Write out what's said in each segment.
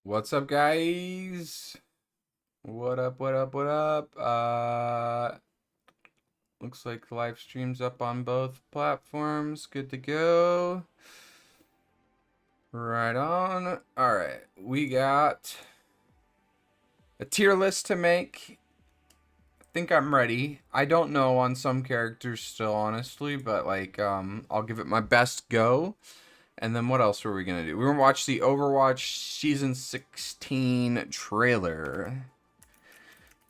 What's up, guys? What up, what up, what up? Looks like the live stream's up on both platforms. Good to go. Right on. Alright, we got a tier list to make. I think I'm ready. I don't know on some characters still, honestly, but I'll give it my best go. And then what else were we going to do? We were going to watch the Overwatch Season 16 trailer.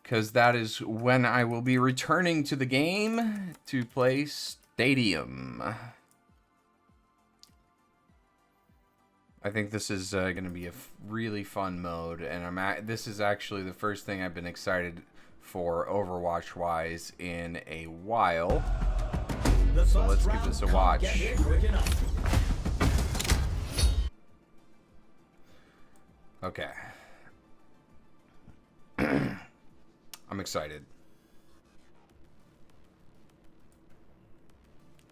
Because that is when I will be returning to the game to play Stadium. I think this is going to be a really fun mode. And this is actually the first thing I've been excited for Overwatch-wise in a while. So let's give this a watch. Okay. I'm excited.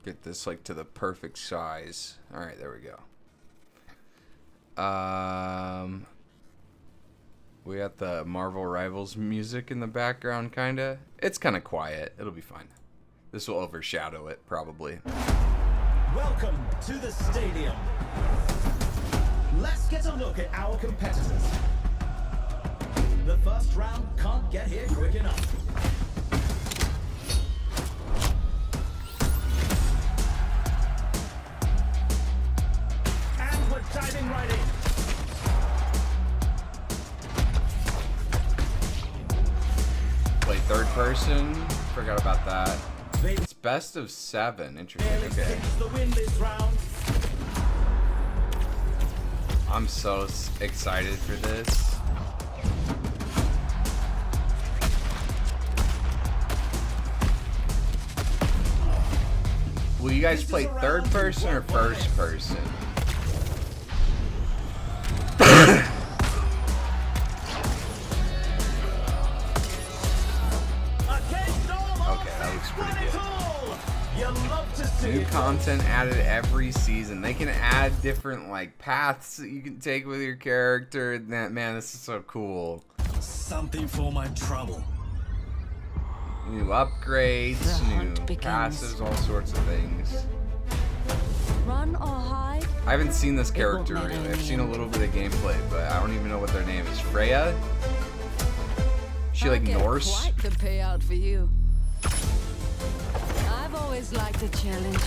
Get this to the perfect size. All right, there we go. We got the Marvel Rivals music in the background, kinda. It's kind of quiet. It'll be fine. This will overshadow it, probably. Welcome to the stadium. Let's get a look at our competitors. The first round can't get here quick enough. And we're diving right in. Play third person. Forgot about that. It's best of 7. Interesting. Okay. The win this round. I'm so excited for this. Will you guys play third person or first person? Okay, that looks pretty good. New content added every season. They can add different paths that you can take with your character. Man, this is so cool. Something for my trouble. New upgrades, new passives, all sorts of things. Run or hide? I haven't seen this character really. I've seen a little bit of gameplay, but I don't even know what their name is. Freya? Is she Norse? Quite the payout for you. I've always liked a challenge.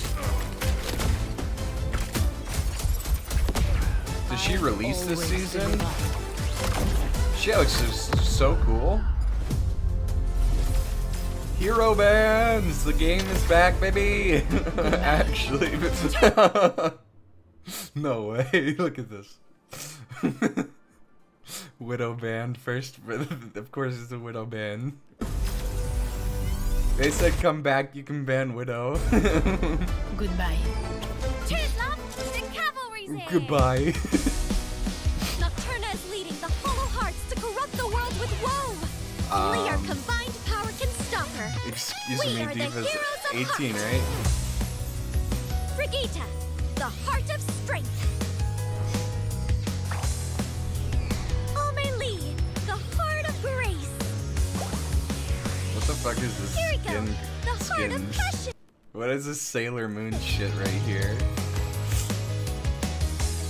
Did she release this season? She looks so cool. Hero bands! The game is back, baby! Actually, no way. Look at this. Widow band first. Of course, it's a Widow band. They said come back, you can ban Widow. Goodbye. Cheers, love! The cavalry's here! Goodbye. Nocturna is leading the Hollow Hearts to corrupt the world with woe! Only our combined power can stop her! Excuse We me, are the Diva's heroes of 18, Heart. right? Brigitte, the heart of strength! Amelie, the heart of grace! What the fuck is this Kiriko, skin? the heart of Skins? passion! What is this Sailor Moon shit right here?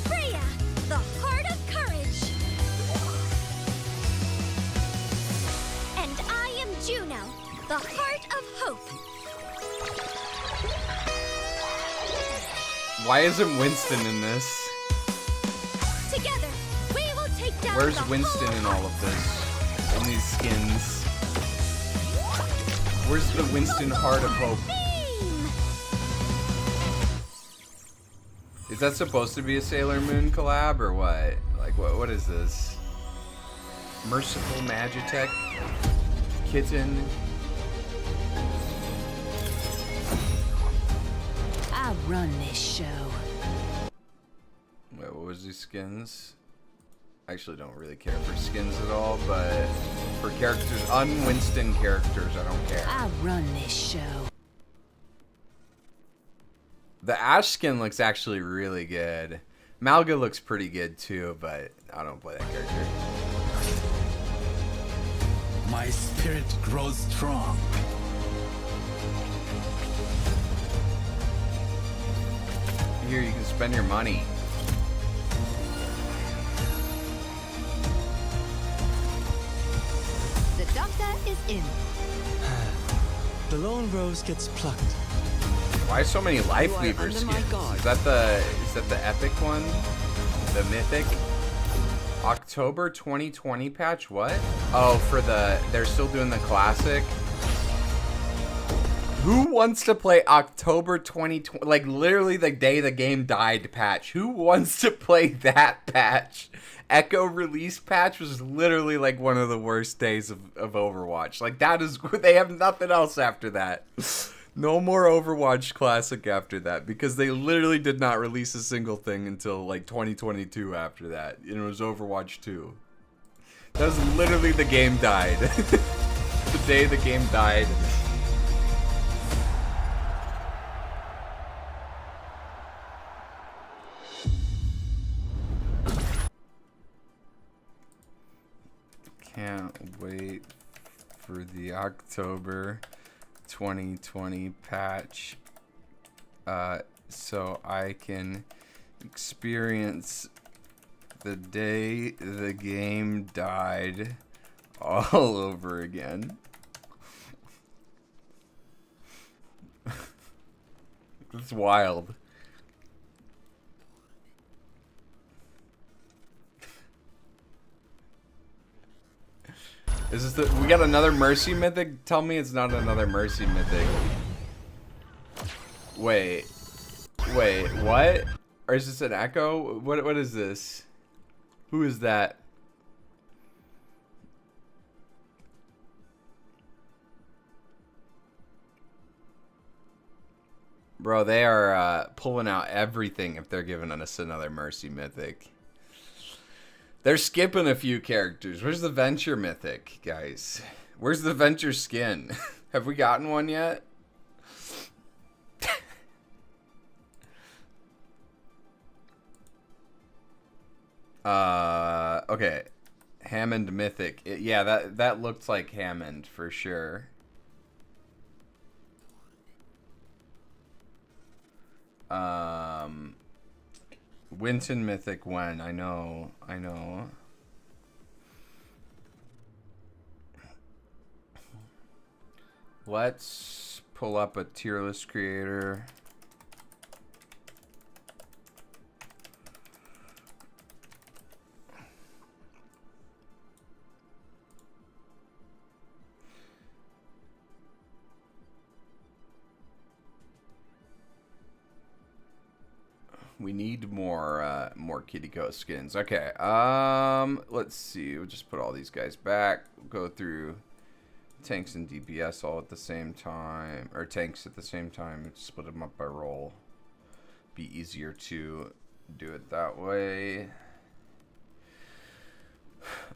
Freya, the heart of courage! And I am Juno, the heart of hope! Why isn't Winston in this? Together, we will take down Where's the Winston Hollow in all of this? In these skins? Where's the Winston Heart of Hope? Beam! Is that supposed to be a Sailor Moon collab or what? What is this? Merciful Magitech? Kitten? I run this show. Wait, what was these skins? I actually don't really care for skins at all, but for characters, un-Winston characters, I don't care. I run this show. The Ash skin looks actually really good. Malga looks pretty good too, but I don't play that character. My spirit grows strong. Here, you can spend your money. The doctor is in. The lone rose gets plucked. Why so many life You are weaver under my skins? guard. Is that the epic one? The mythic? October 2020 patch? What? Oh, they're still doing the classic. Who wants to play October 2020? Like literally the day the game died patch. Who wants to play that patch? Echo release patch was literally like one of the worst days of Overwatch. Like that is, they have nothing else after that. No more Overwatch Classic after that because they literally did not release a single thing until like 2022 after that. And it was Overwatch 2. That was literally the game died. The day the game died. Can't wait for the October 2020 patch so I can experience the day the game died all over again. It's wild. Is this we got another Mercy Mythic? Tell me it's not another Mercy Mythic. Wait, what? Or is this an Echo? What is this? Who is that? Bro, they are pulling out everything if they're giving us another Mercy Mythic. They're skipping a few characters. Where's the Venture Mythic, guys? Where's the Venture skin? Have we gotten one yet? Okay. Hammond Mythic. Yeah, that looked like Hammond for sure. Winton Mythic when? I know. Let's pull up a tier list creator. We need more Kiriko skins. Okay. Let's see. We'll just put all these guys back. We'll go through tanks and DPS all at the same time, or tanks at the same time. Split them up by role. Be easier to do it that way.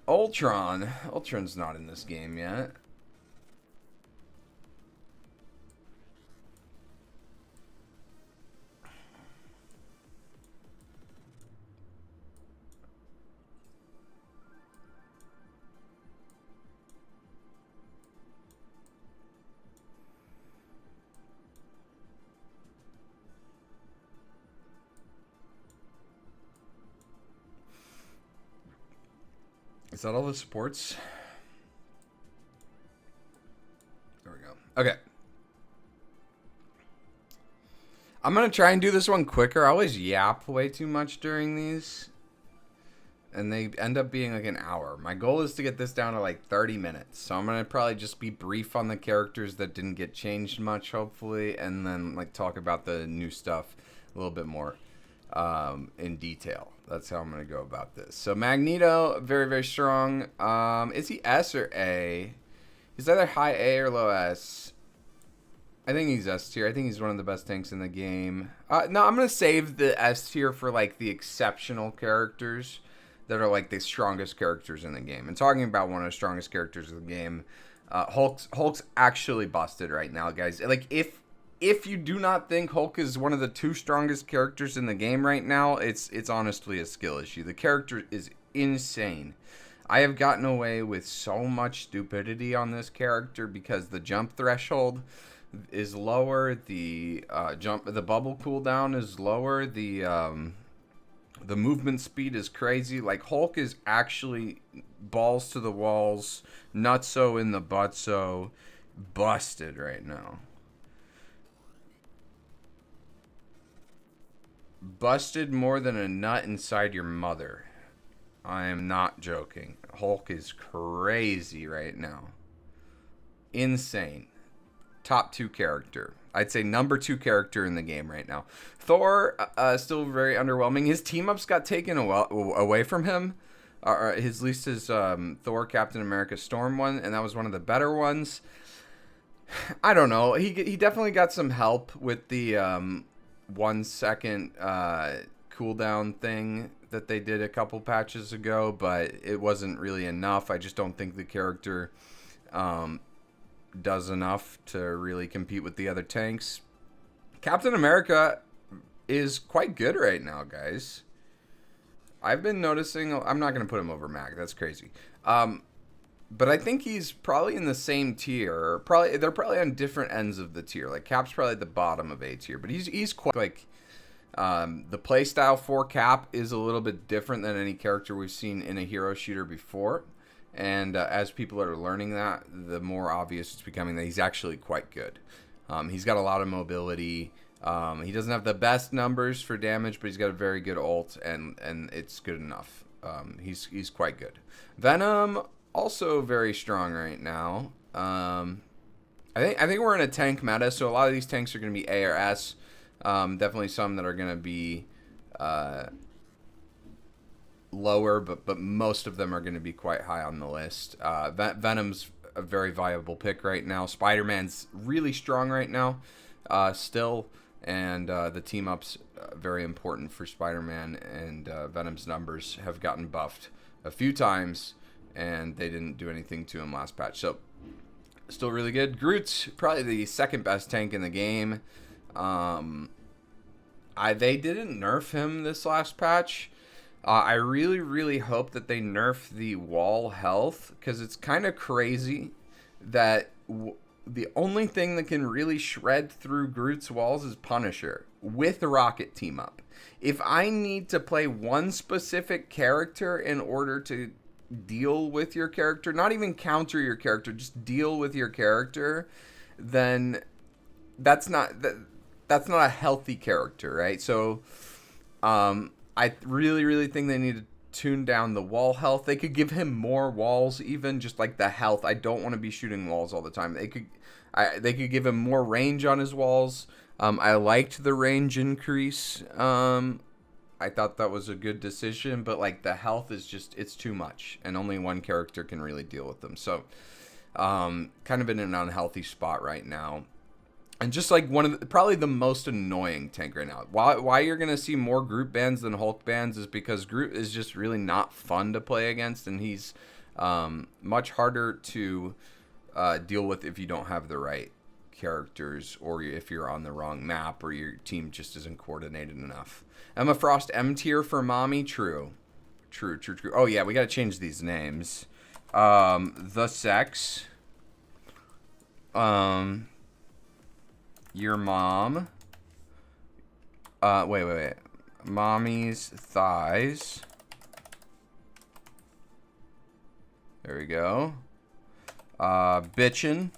Ultron's not in this game yet. Is that all the supports? There we go. Okay. I'm going to try and do this one quicker. I always yap way too much during these. And they end up being like an hour. My goal is to get this down to like 30 minutes. So I'm going to probably just be brief on the characters that didn't get changed much, hopefully. And then like talk about the new stuff a little bit more in detail. That's how I'm going to go about this. So Magneto, very, very strong. Is he S or A? He's either high A or low S. I think he's S tier. I think he's one of the best tanks in the game. No, I'm going to save the S tier for like the exceptional characters that are like the strongest characters in the game. And talking about one of the strongest characters in the game, Hulk's actually busted right now, guys. Like if if you do not think Hulk is one of the 2 strongest characters in the game right now, it's honestly a skill issue. The character is insane. I have gotten away with so much stupidity on this character because the jump threshold is lower, the bubble cooldown is lower, the movement speed is crazy. Like, Hulk is actually balls to the walls, nutso in the butso, busted right now. Busted more than a nut inside your mother. I am not joking. Hulk is crazy right now. Insane. Top 2 character. I'd say number 2 character in the game right now. Thor, still very underwhelming. His team-ups got taken away from him. At least his Thor Captain America Storm one, and that was one of the better ones. I don't know. He definitely got some help with the 1 second cooldown thing that they did a couple patches ago, but it wasn't really enough. I just don't think the character does enough to really compete with the other tanks. Captain America is quite good right now, guys. I've been noticing, I'm not going to put him over Mac, that's crazy. But I think he's probably in the same tier. They're probably on different ends of the tier. Like, Cap's probably at the bottom of A tier, but he's quite, like, the playstyle for Cap is a little bit different than any character we've seen in a hero shooter before. And as people are learning that, the more obvious it's becoming that he's actually quite good. He's got a lot of mobility. He doesn't have the best numbers for damage, but he's got a very good ult, and it's good enough. He's quite good. Venom, also very strong right now. I think we're in a tank meta, so a lot of these tanks are going to be A or S. Definitely some that are going to be lower, but most of them are going to be quite high on the list. Venom's a very viable pick right now. Spider-Man's really strong right now, still, and the team-up's very important for Spider-Man, and Venom's numbers have gotten buffed a few times, and they didn't do anything to him last patch. So, still really good. Groot's probably the second best tank in the game. They didn't nerf him this last patch. I really, really hope that they nerf the wall health, because it's kind of crazy that the only thing that can really shred through Groot's walls is Punisher with the Rocket team up. If I need to play one specific character in order to deal with your character, not even counter your character, just deal with your character, then that's not a healthy character, right? So I really, really think they need to tune down the wall health. They could give him more walls, even just like the health. I don't want to be shooting walls all the time. They could give him more range on his walls. I liked the range increase. I thought that was a good decision, but like the health is just, it's too much, and only one character can really deal with them. So kind of in an unhealthy spot right now. And just like probably the most annoying tank right now. Why you're going to see more Groot bans than Hulk bans is because Groot is just really not fun to play against, and he's much harder to deal with if you don't have the right characters, or if you're on the wrong map, or your team just isn't coordinated enough. Emma Frost M tier for mommy. True. Oh yeah, we got to change these names. The sex. Your mom. Wait. Mommy's thighs. There we go. Bitchin'.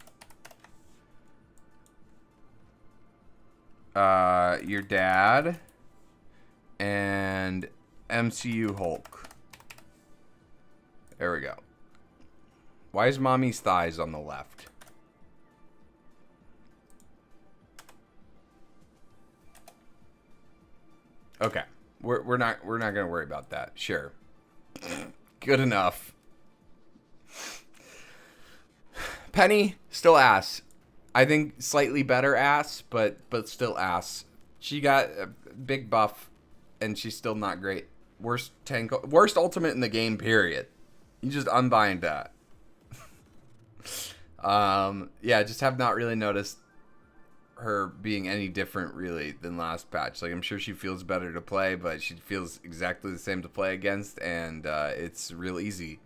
Your dad. And MCU Hulk. There we go. Why is mommy's thighs on the left? Okay, we're not gonna worry about that. Sure, good enough. Penny still ass. I think slightly better ass, but still ass. She got a big buff, and she's still not great. Worst ultimate in the game. Period. You just unbind that. Yeah, just have not really noticed her being any different really than last patch. Like I'm sure she feels better to play, but she feels exactly the same to play against, and it's real easy.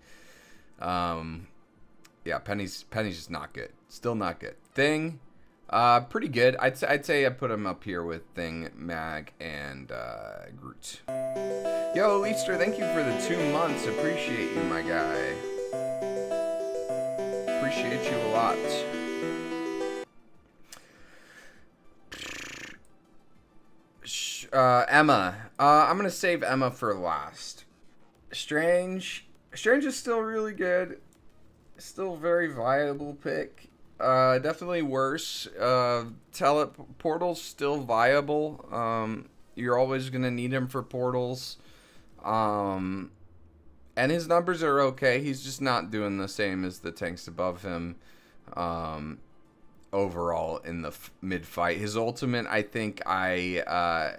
Yeah, Penny's just not good. Still not good. Thing, pretty good. I'd say I put him up here with Thing, Mag, and Groot. Yo, Easter, thank you for the 2 months. Appreciate you, my guy. Appreciate you a lot. Emma. I'm gonna save Emma for last. Strange is still really good. Still very viable pick. Definitely worse. Portal's still viable. You're always gonna need him for portals. And his numbers are okay. He's just not doing the same as the tanks above him. Overall in the mid fight, his ultimate, I think I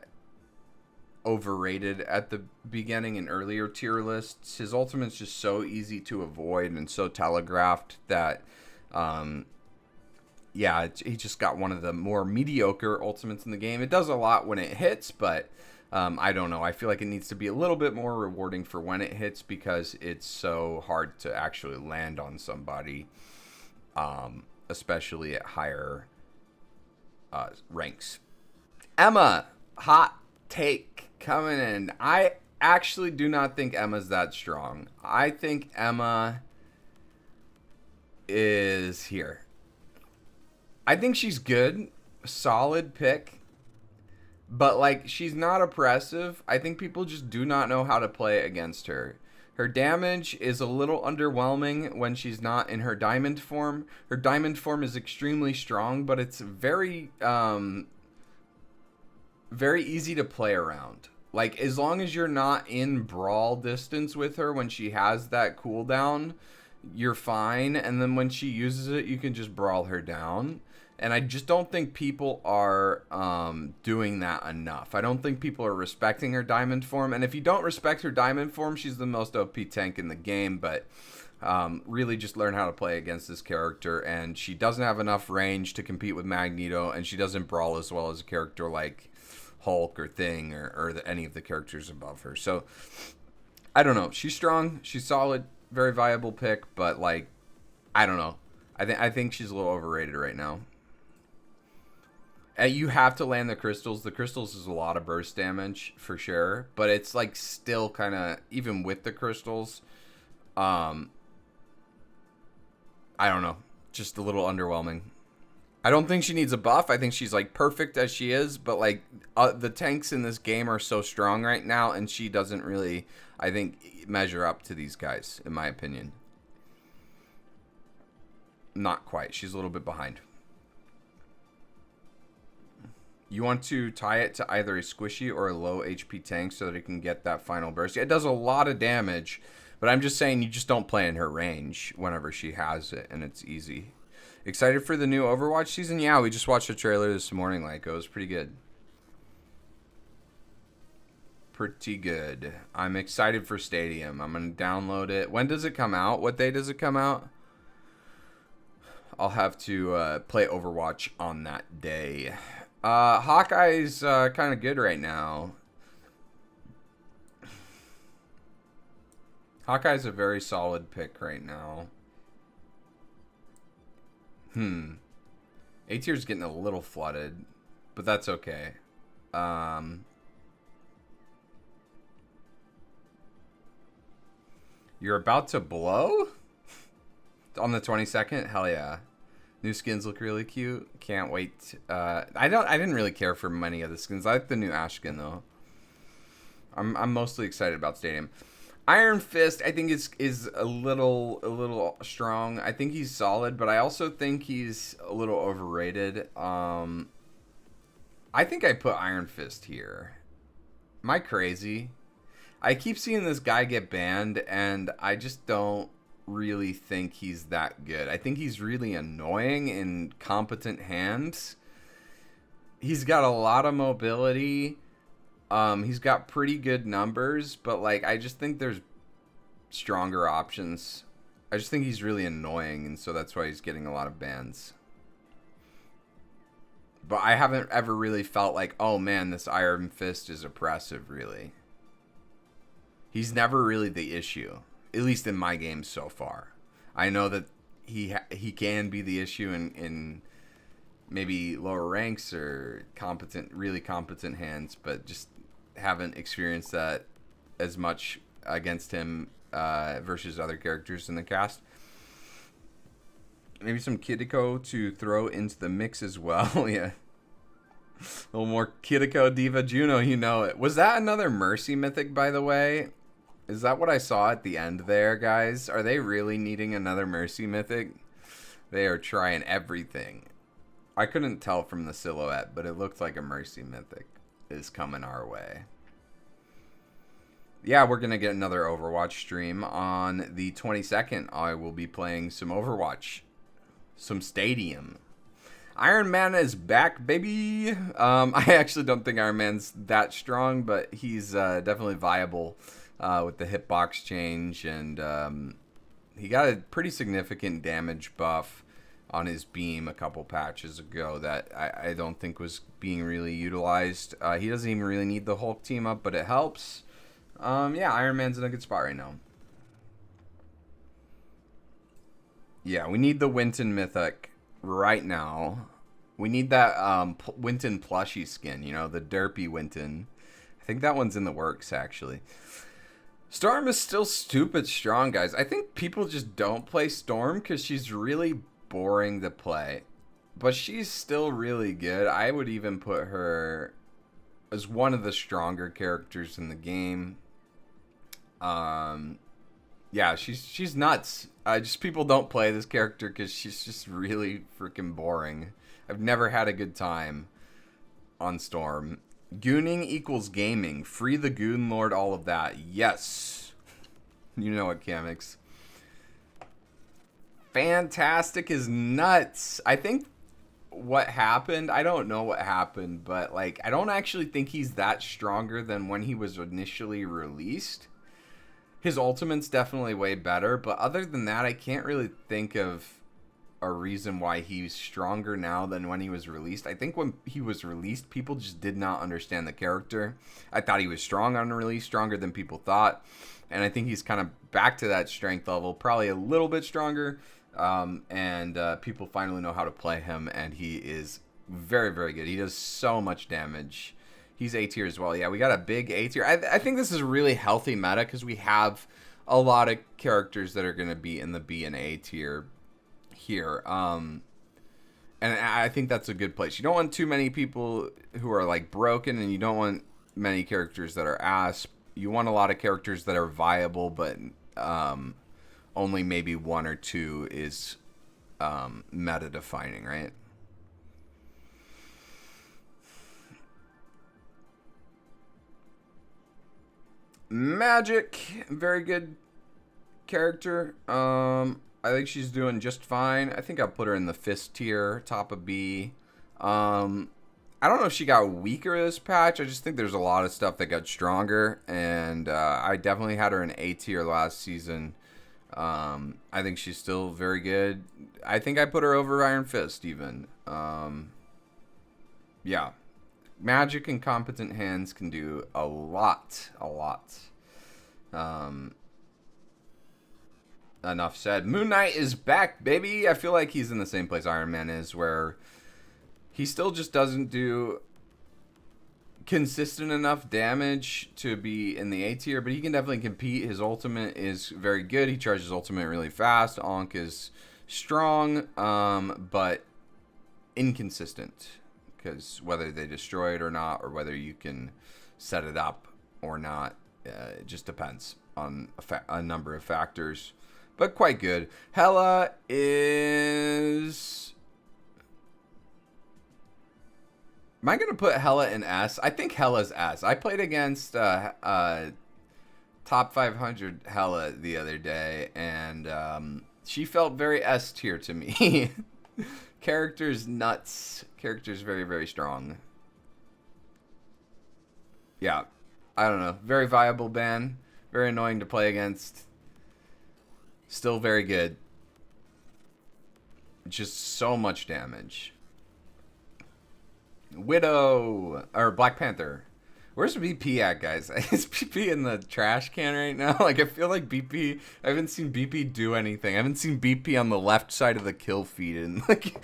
overrated at the beginning in earlier tier lists. His ultimate's just so easy to avoid and so telegraphed that, yeah, he just got one of the more mediocre ultimates in the game. It does a lot when it hits, but I don't know. I feel like it needs to be a little bit more rewarding for when it hits because it's so hard to actually land on somebody, especially at higher ranks. Emma, hot take coming in. I actually do not think Emma's that strong. I think Emma is here. I think she's good, solid pick, but like she's not oppressive. I think people just do not know how to play against her. Her damage is a little underwhelming when she's not in her diamond form. Her diamond form is extremely strong, but it's very very easy to play around. Like, as long as you're not in brawl distance with her when she has that cooldown, you're fine. And then when she uses it, you can just brawl her down. And I just don't think people are doing that enough. I don't think people are respecting her diamond form. And if you don't respect her diamond form, she's the most OP tank in the game. But really just learn how to play against this character. And she doesn't have enough range to compete with Magneto. And she doesn't brawl as well as a character like Hulk or Thing or any of the characters above her. So I don't know. She's strong. She's solid. Very viable pick. But like, I don't know. I think she's a little overrated right now. You have to land the crystals. The crystals is a lot of burst damage for sure, but it's like still kind of, even with the crystals, I don't know, just a little underwhelming. I don't think she needs a buff. I think she's like perfect as she is, but like the tanks in this game are so strong right now, and she doesn't really, I think, measure up to these guys, in my opinion. Not quite. She's a little bit behind. You want to tie it to either a squishy or a low HP tank so that it can get that final burst. It does a lot of damage, but I'm just saying you just don't play in her range whenever she has it, and it's easy. Excited for the new Overwatch season? Yeah, we just watched the trailer this morning. Like, it was pretty good. Pretty good. I'm excited for Stadium. I'm going to download it. When does it come out? What day does it come out? I'll have to play Overwatch on that day. Hawkeye's kind of good right now. Hawkeye's a very solid pick right now. A tier's getting a little flooded, but that's okay. You're about to blow? On the 22nd? Hell yeah. New skins look really cute. Can't wait. I didn't really care for many of the skins. I like the new Ash skin though. I'm mostly excited about Stadium. Iron Fist, I think is a little strong. I think he's solid, but I also think he's a little overrated. I think I put Iron Fist here. Am I crazy? I keep seeing this guy get banned, and I just don't really think he's that good. I think he's really annoying in competent hands. He's got a lot of mobility. He's got pretty good numbers, but like I just think there's stronger options. I just think he's really annoying, and so that's why he's getting a lot of bans. But I haven't ever really felt like, oh man, this Iron Fist is oppressive, really. He's never really the issue, at least in my games so far. I know that he can be the issue in maybe lower ranks or really competent hands, but just haven't experienced that as much against him versus other characters in the cast. Maybe some Kiriko to throw into the mix as well. Yeah. A little more Kiriko Diva Juno, you know it. Was that another Mercy mythic, by the way? Is that what I saw at the end there, guys? Are they really needing another Mercy mythic? They are trying everything. I couldn't tell from the silhouette, but it looked like a Mercy mythic is coming our way. Yeah, we're going to get another Overwatch stream on the 22nd. I will be playing some Overwatch. Some Stadium. Iron Man is back, baby. I actually don't think Iron Man's that strong, but he's definitely viable with the hitbox change, and he got a pretty significant damage buff on his beam a couple patches ago that I don't think was being really utilized. He doesn't even really need the Hulk team up, but it helps. Yeah, Iron Man's in a good spot right now. Yeah, we need the Winton Mythic right now. We need that Winton plushie skin, you know, the derpy Winton. I think that one's in the works, actually. Storm is still stupid strong, guys. I think people just don't play Storm because she's really boring to play. But she's still really good. I would even put her as one of the stronger characters in the game. Yeah, she's nuts. Just people don't play this character because she's just really freaking boring. I've never had a good time on Storm. Gooning equals gaming. Free the Goon Lord, all of that. Yes. You know it, Kamix. Fantastic is nuts. I think what happened, I don't know what happened, but like I don't actually think he's that stronger than when he was initially released. His ultimate's definitely way better, but other than that, I can't really think of a reason why he's stronger now than when he was released. I think when he was released, people just did not understand the character. I thought he was strong on release, stronger than people thought, and I think he's kind of back to that strength level, probably a little bit stronger, and people finally know how to play him, and he is very, very good. He does so much damage. He's A tier as well. Yeah, we got a big A tier. I think this is a really healthy meta because we have a lot of characters that are going to be in the B and A tier here. And I think that's a good place. You don't want too many people who are like broken, and you don't want many characters that are ass. You want a lot of characters that are viable, but only maybe one or two is meta defining, right? Magic, very good character. I think she's doing just fine. I think I'll put her in the Fist tier, top of B. I don't know if she got weaker this patch. I just think there's a lot of stuff that got stronger, and I definitely had her in A tier last season. I think she's still very good. I think I put her over Iron Fist even. Yeah. Magic and competent hands can do a lot. Enough said. Moon Knight is back, baby. I feel like he's in the same place Iron Man is, where he still just doesn't do consistent enough damage to be in the A tier, but he can definitely compete. His ultimate is very good. He charges ultimate really fast. Ankh is strong, but inconsistent. Because whether they destroy it or not, or whether you can set it up or not, it just depends on a number of factors. But quite good. Hela is... Am I going to put Hela in S? I think Hela's S. I played against top 500 Hela the other day, and she felt very S tier to me. Character's nuts. Character's very, very strong. Yeah. I don't know. Very viable ban. Very annoying to play against. Still very good. Just so much damage. Widow or Black Panther. Where's BP at, guys? Is BP in the trash can right now? Like, I feel like BP. I haven't seen BP do anything. I haven't seen BP on the left side of the kill feed, and like,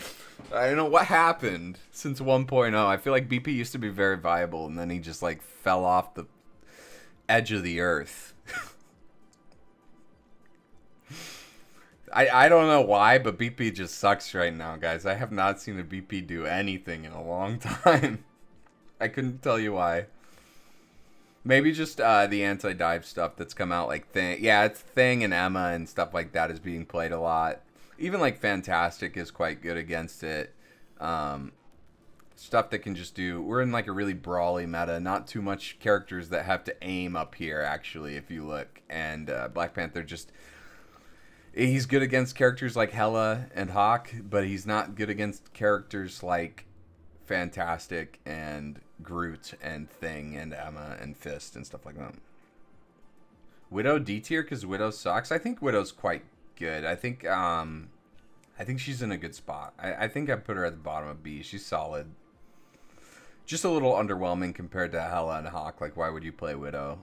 I don't know what happened since 1.0. I feel like BP used to be very viable, and then he just like fell off the edge of the earth. I don't know why, but BP just sucks right now, guys. I have not seen a BP do anything in a long time. I couldn't tell you why. Maybe just the anti-dive stuff that's come out, like Thing. Yeah, it's Thing and Emma and stuff like that is being played a lot. Even like Fantastic is quite good against it. Stuff that can just do. We're in like a really brawly meta. Not too much characters that have to aim up here, actually, if you look. And Black Panther just. He's good against characters like Hela and Hawk, but he's not good against characters like Fantastic and Groot and Thing and Emma and Fist and stuff like that. Widow D tier because Widow sucks. I think Widow's quite good. I think she's in a good spot. I think I put her at the bottom of B. She's solid. Just a little underwhelming compared to Hela and Hawk. Like, why would you play Widow?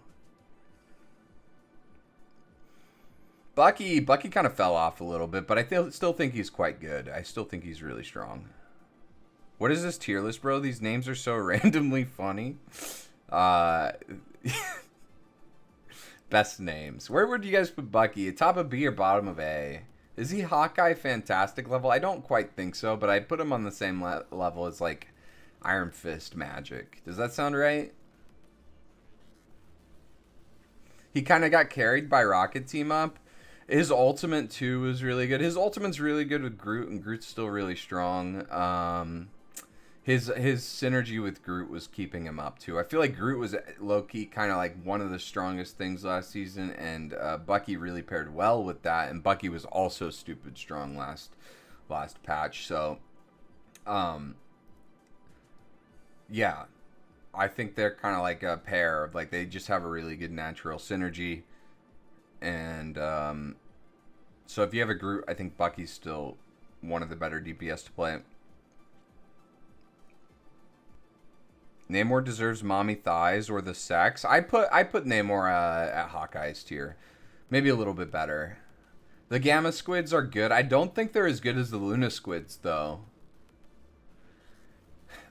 Bucky kind of fell off a little bit, but I still think he's quite good. I still think he's really strong. What is this tier list, bro? These names are so randomly funny. Best names. Where would you guys put Bucky? Top of B or bottom of A? Is he Hawkeye Fantastic level? I don't quite think so, but I put him on the same level as like Iron Fist Magic. Does that sound right? He kind of got carried by Rocket Team Up. His ultimate too was really good. His ultimate's really good with Groot, and Groot's still really strong. His synergy with Groot was keeping him up too. I feel like Groot was low-key kind of like one of the strongest things last season, and Bucky really paired well with that. And Bucky was also stupid strong last patch. So, yeah, I think they're kind of like a pair of like they just have a really good natural synergy. And so if you have a Groot, I think Bucky's still one of the better DPS to play. Namor deserves mommy thighs or the sex. I put Namor at Hawkeye's tier. Maybe a little bit better. The Gamma Squids are good. I don't think they're as good as the Luna Squids, though.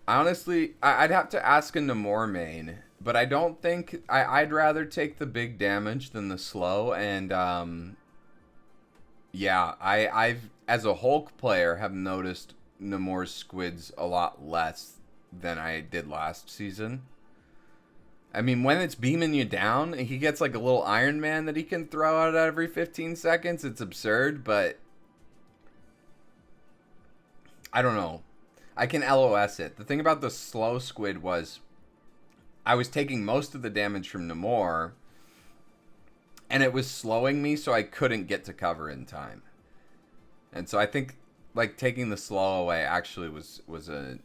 Honestly, I'd have to ask a Namor main. But I don't think... I'd rather take the big damage than the slow. And, yeah, I've, as a Hulk player, have noticed Namor's squids a lot less than I did last season. I mean, when it's beaming you down, he gets like a little Iron Man that he can throw out every 15 seconds. It's absurd, but... I don't know. I can LOS it. The thing about the slow squid was... I was taking most of the damage from Namor, and it was slowing me, so I couldn't get to cover in time. And so I think, like, taking the slow away actually was a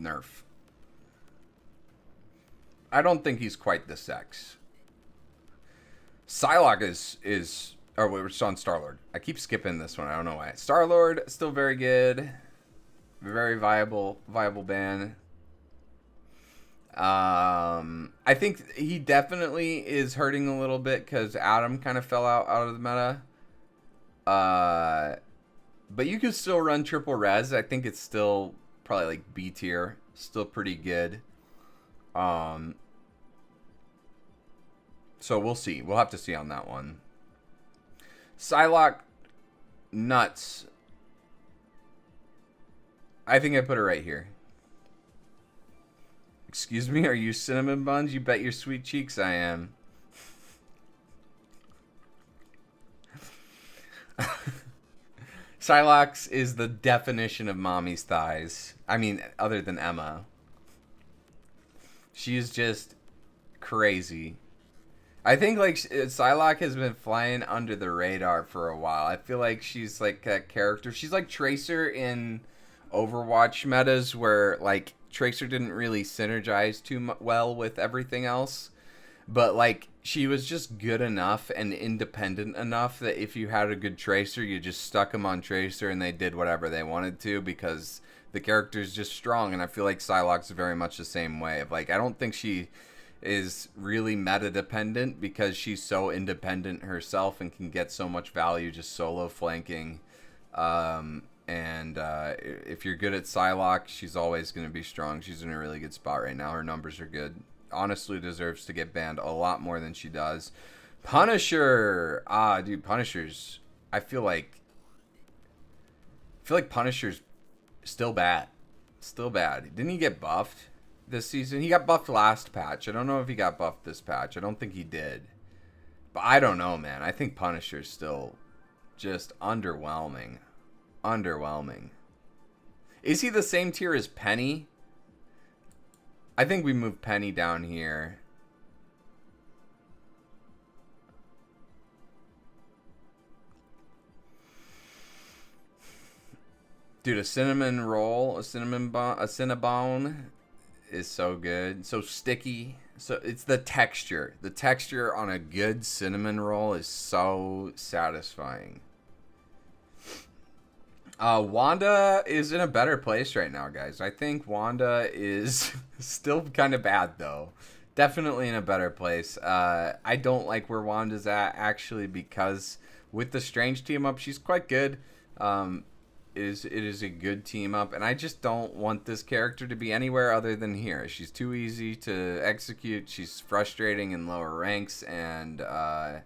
nerf. I don't think he's quite the sex. Psylocke is... Oh, we're still on Star-Lord. I keep skipping this one. I don't know why. Star-Lord, still very good. Very viable ban. I think he definitely is hurting a little bit because Adam kind of fell out of the meta. But you could still run triple res. I think it's still probably like B tier. Still pretty good. So we'll see. We'll have to see on that one. Psylocke, nuts. I think I put her right here. Excuse me, are you cinnamon buns? You bet your sweet cheeks I am. Psylocke is the definition of mommy's thighs. I mean, other than Emma. She is just crazy. I think, like, Psylocke has been flying under the radar for a while. I feel like she's, like, a character. She's like Tracer in Overwatch metas where, like, Tracer didn't really synergize too well with everything else. But, like, she was just good enough and independent enough that if you had a good Tracer, you just stuck them on Tracer and they did whatever they wanted to because The character's just strong, and I feel like Psylocke's very much the same way. Of like, I don't think she is really meta dependent because she's so independent herself and can get so much value just solo flanking. If you're good at Psylocke, she's always going to be strong. She's in a really good spot right now. Her numbers are good. Honestly deserves to get banned a lot more than she does. Punisher! Dude, Punisher's... I feel like Punisher's still bad. Still bad. Didn't he get buffed this season? He got buffed last patch. I don't know if he got buffed this patch. I don't think he did. But I don't know, man. I think Punisher's still just underwhelming. Underwhelming. Is he the same tier as Penny? I think we move Penny down here. Dude, a cinnamon roll, a cinnabon is so good. So sticky. So it's the texture. The texture on a good cinnamon roll is so satisfying. Wanda is in a better place right now, guys. I think Wanda is still kind of bad, though. Definitely in a better place. I don't like where Wanda's at, actually, because with the Strange team up, she's quite good. It is a good team up, and I just don't want this character to be anywhere other than here. She's too easy to execute. She's frustrating in lower ranks, and I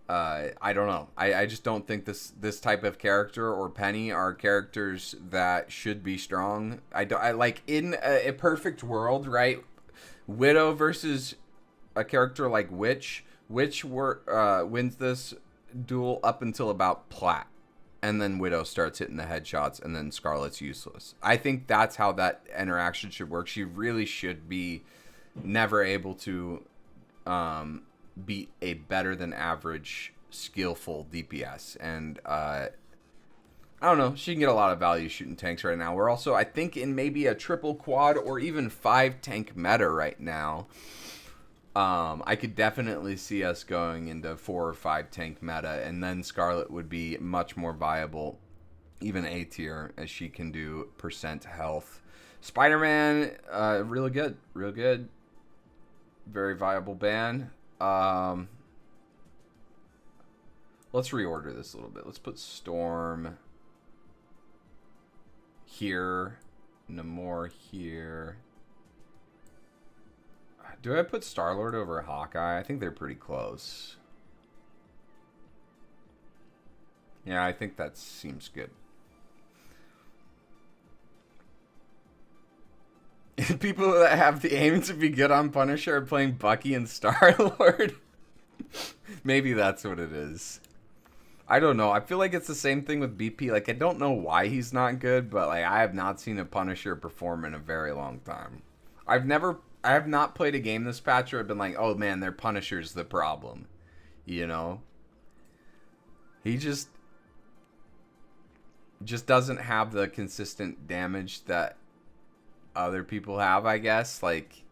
don't know. I just don't think this type of character or Penny are characters that should be strong. I like in a perfect world, right? Widow versus a character like Witch. Witch wins this duel up until about Plat. And then Widow starts hitting the headshots, and then Scarlet's useless. I think that's how that interaction should work. She really should be never able to beat a better than average skillful DPS. And I don't know. She can get a lot of value shooting tanks right now. We're also, I think, in maybe a triple quad or even 5 tank meta right now. I could definitely see us going into 4 or 5 tank meta, and then Scarlet would be much more viable, even A tier, as she can do percent health. Spider-Man, really good, real good, very viable ban. Let's reorder this a little bit. Let's put Storm here, Namor here. Do I put Star-Lord over Hawkeye? I think they're pretty close. Yeah, I think that seems good. People that have the aim to be good on Punisher are playing Bucky and Star-Lord. Maybe that's what it is. I don't know. I feel like it's the same thing with BP. Like, I don't know why he's not good, but like I have not seen a Punisher perform in a very long time. I have not played a game this patch where I've been like, oh man, their Punisher's the problem. You know? He just doesn't have the consistent damage that other people have, I guess. Like,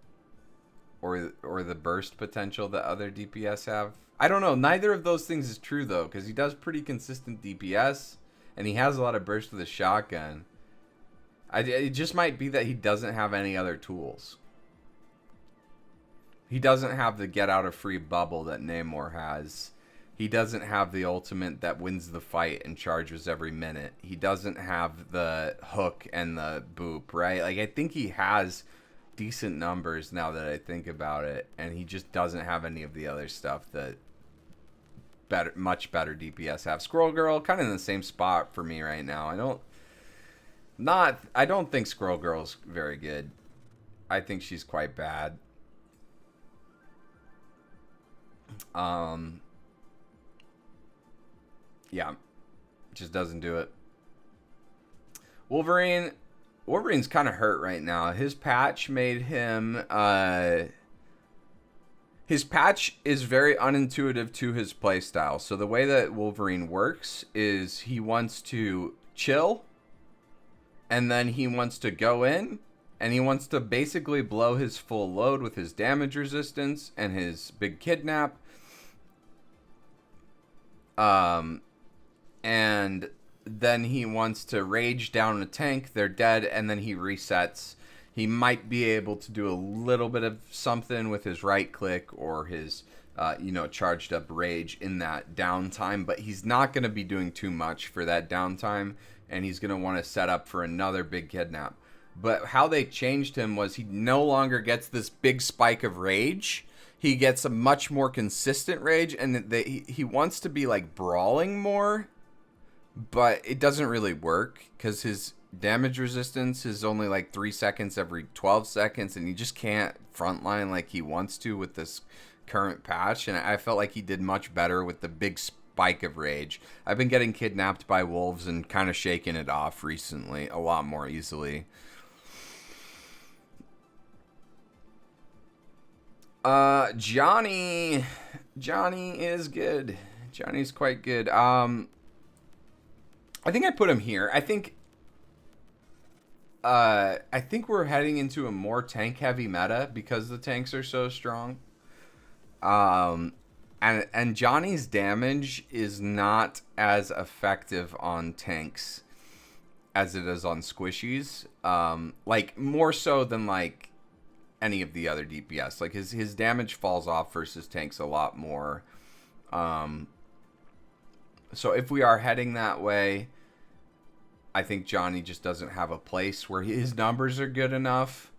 or the burst potential that other DPS have. I don't know. Neither of those things is true, though, because he does pretty consistent DPS, and he has a lot of burst with a shotgun. It just might be that he doesn't have any other tools. He doesn't have the get out of free bubble that Namor has. He doesn't have the ultimate that wins the fight and charges every minute. He doesn't have the hook and the boop, right? Like, I think he has decent numbers now that I think about it, and he just doesn't have any of the other stuff that much better DPS have. Squirrel Girl, kind of in the same spot for me right now. I don't think Squirrel Girl's very good. I think she's quite bad. Yeah, just doesn't do it. Wolverine's kind of hurt right now. His patch made him his patch is very unintuitive to his playstyle. So the way that Wolverine works is he wants to chill, and then he wants to go in, and he wants to basically blow his full load with his damage resistance and his big kidnap. And then he wants to rage down a tank, they're dead, and then he resets. He might be able to do a little bit of something with his right click or his, charged up rage in that downtime, but he's not going to be doing too much for that downtime, and he's going to want to set up for another big kidnap. But how they changed him was he no longer gets this big spike of rage. He gets a much more consistent rage, and he wants to be like brawling more, but it doesn't really work because his damage resistance is only like 3 seconds every 12 seconds, and he just can't frontline like he wants to with this current patch. And I felt like he did much better with the big spike of rage. I've been getting kidnapped by wolves and kind of shaking it off recently a lot more easily. Johnny is good. Johnny's quite good. I think I put him here. I think we're heading into a more tank heavy meta because the tanks are so strong. And Johnny's damage is not as effective on tanks as it is on squishies. Like more so than like any of the other DPS. Like his damage falls off versus tanks a lot more. So if we are heading that way, I think Johnny just doesn't have a place where his numbers are good enough.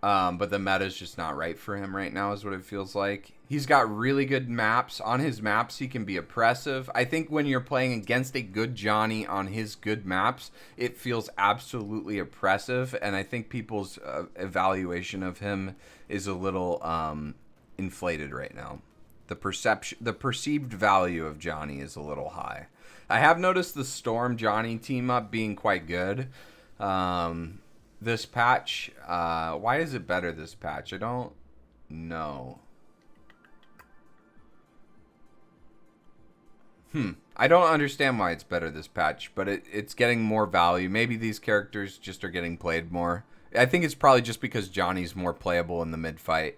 But the meta's just not right for him right now is what it feels like. He's got really good maps. On his maps, he can be oppressive. I think when you're playing against a good Johnny on his good maps, it feels absolutely oppressive. And I think people's evaluation of him is a little inflated right now. The perceived value of Johnny is a little high. I have noticed the Storm Johnny team up being quite good. This patch, why is it better this patch? I don't know. I don't understand why it's better this patch, but it's getting more value. Maybe these characters just are getting played more. I think it's probably just because Johnny's more playable in the mid fight.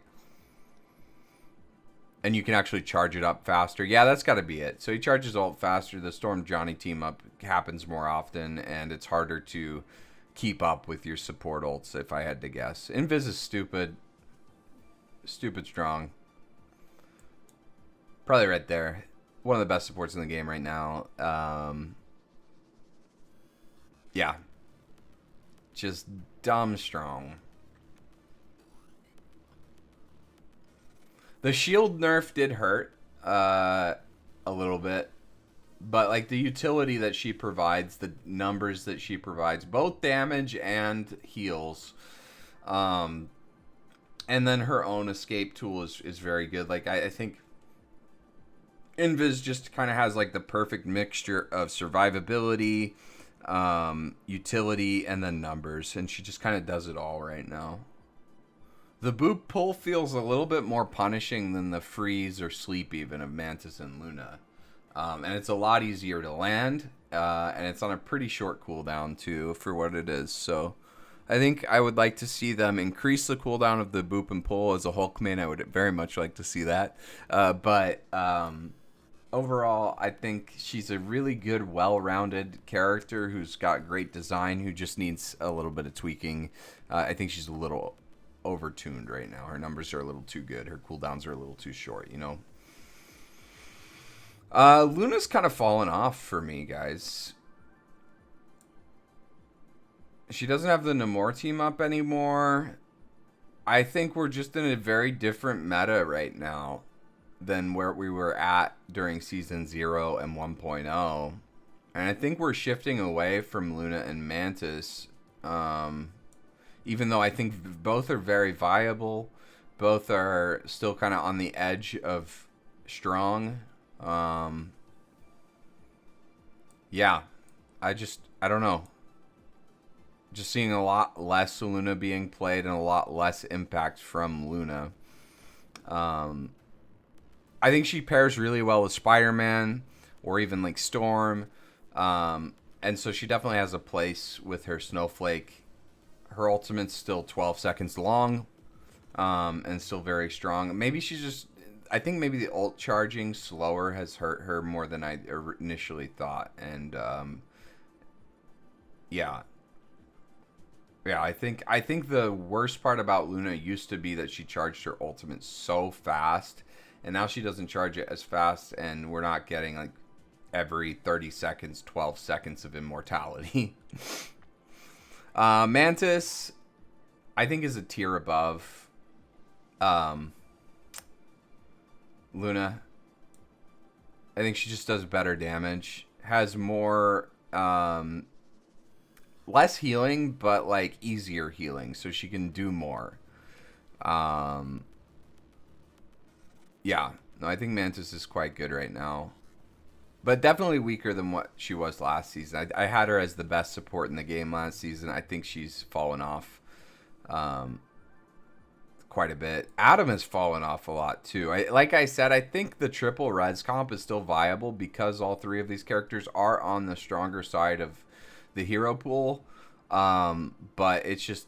And you can actually charge it up faster. Yeah, that's got to be it. So he charges ult faster. The Storm Johnny team up happens more often, and it's harder to keep up with your support ults, if I had to guess. Invis is stupid. Stupid strong. Probably right there. One of the best supports in the game right now. Yeah. Just dumb strong. The shield nerf did hurt a little bit. But like the utility that she provides, the numbers that she provides, both damage and heals. And then her own escape tool is very good. Like I think Invis just kind of has like the perfect mixture of survivability, utility, and then numbers. And she just kind of does it all right now. The boop pull feels a little bit more punishing than the freeze or sleep even of Mantis and Luna. And it's a lot easier to land. And it's on a pretty short cooldown too for what it is. So I think I would like to see them increase the cooldown of the boop and pull. As a Hulk main, I would very much like to see that. But overall, I think she's a really good, well-rounded character who's got great design, who just needs a little bit of tweaking. I think she's a little overtuned right now. Her numbers are a little too good. Her cooldowns are a little too short, you know? Luna's kind of fallen off for me, guys. She doesn't have the Namor team up anymore. I think we're just in a very different meta right now than where we were at during Season 0 and 1.0. And I think we're shifting away from Luna and Mantis. Even though I think both are very viable. Both are still kind of on the edge of strong. Yeah, I don't know. Just seeing a lot less Luna being played and a lot less impact from Luna. I think she pairs really well with Spider-Man or even like Storm. And so she definitely has a place with her Snowflake. Her ultimate's still 12 seconds long. And still very strong. Maybe she's just... I think maybe the ult charging slower has hurt her more than I initially thought. And Yeah. Yeah, I think the worst part about Luna used to be that she charged her ultimate so fast, and now she doesn't charge it as fast, and we're not getting like every 30 seconds, 12 seconds of immortality. Mantis, I think, is a tier above Luna. I think she just does better damage, has more less healing, but like easier healing, so she can do more. Yeah, no, I think Mantis is quite good right now, but definitely weaker than what she was last season. I had her as the best support in the game last season. I think she's fallen off quite a bit. Adam has fallen off a lot too. Like I said, I think the triple res comp is still viable because all three of these characters are on the stronger side of the hero pool. But it's just,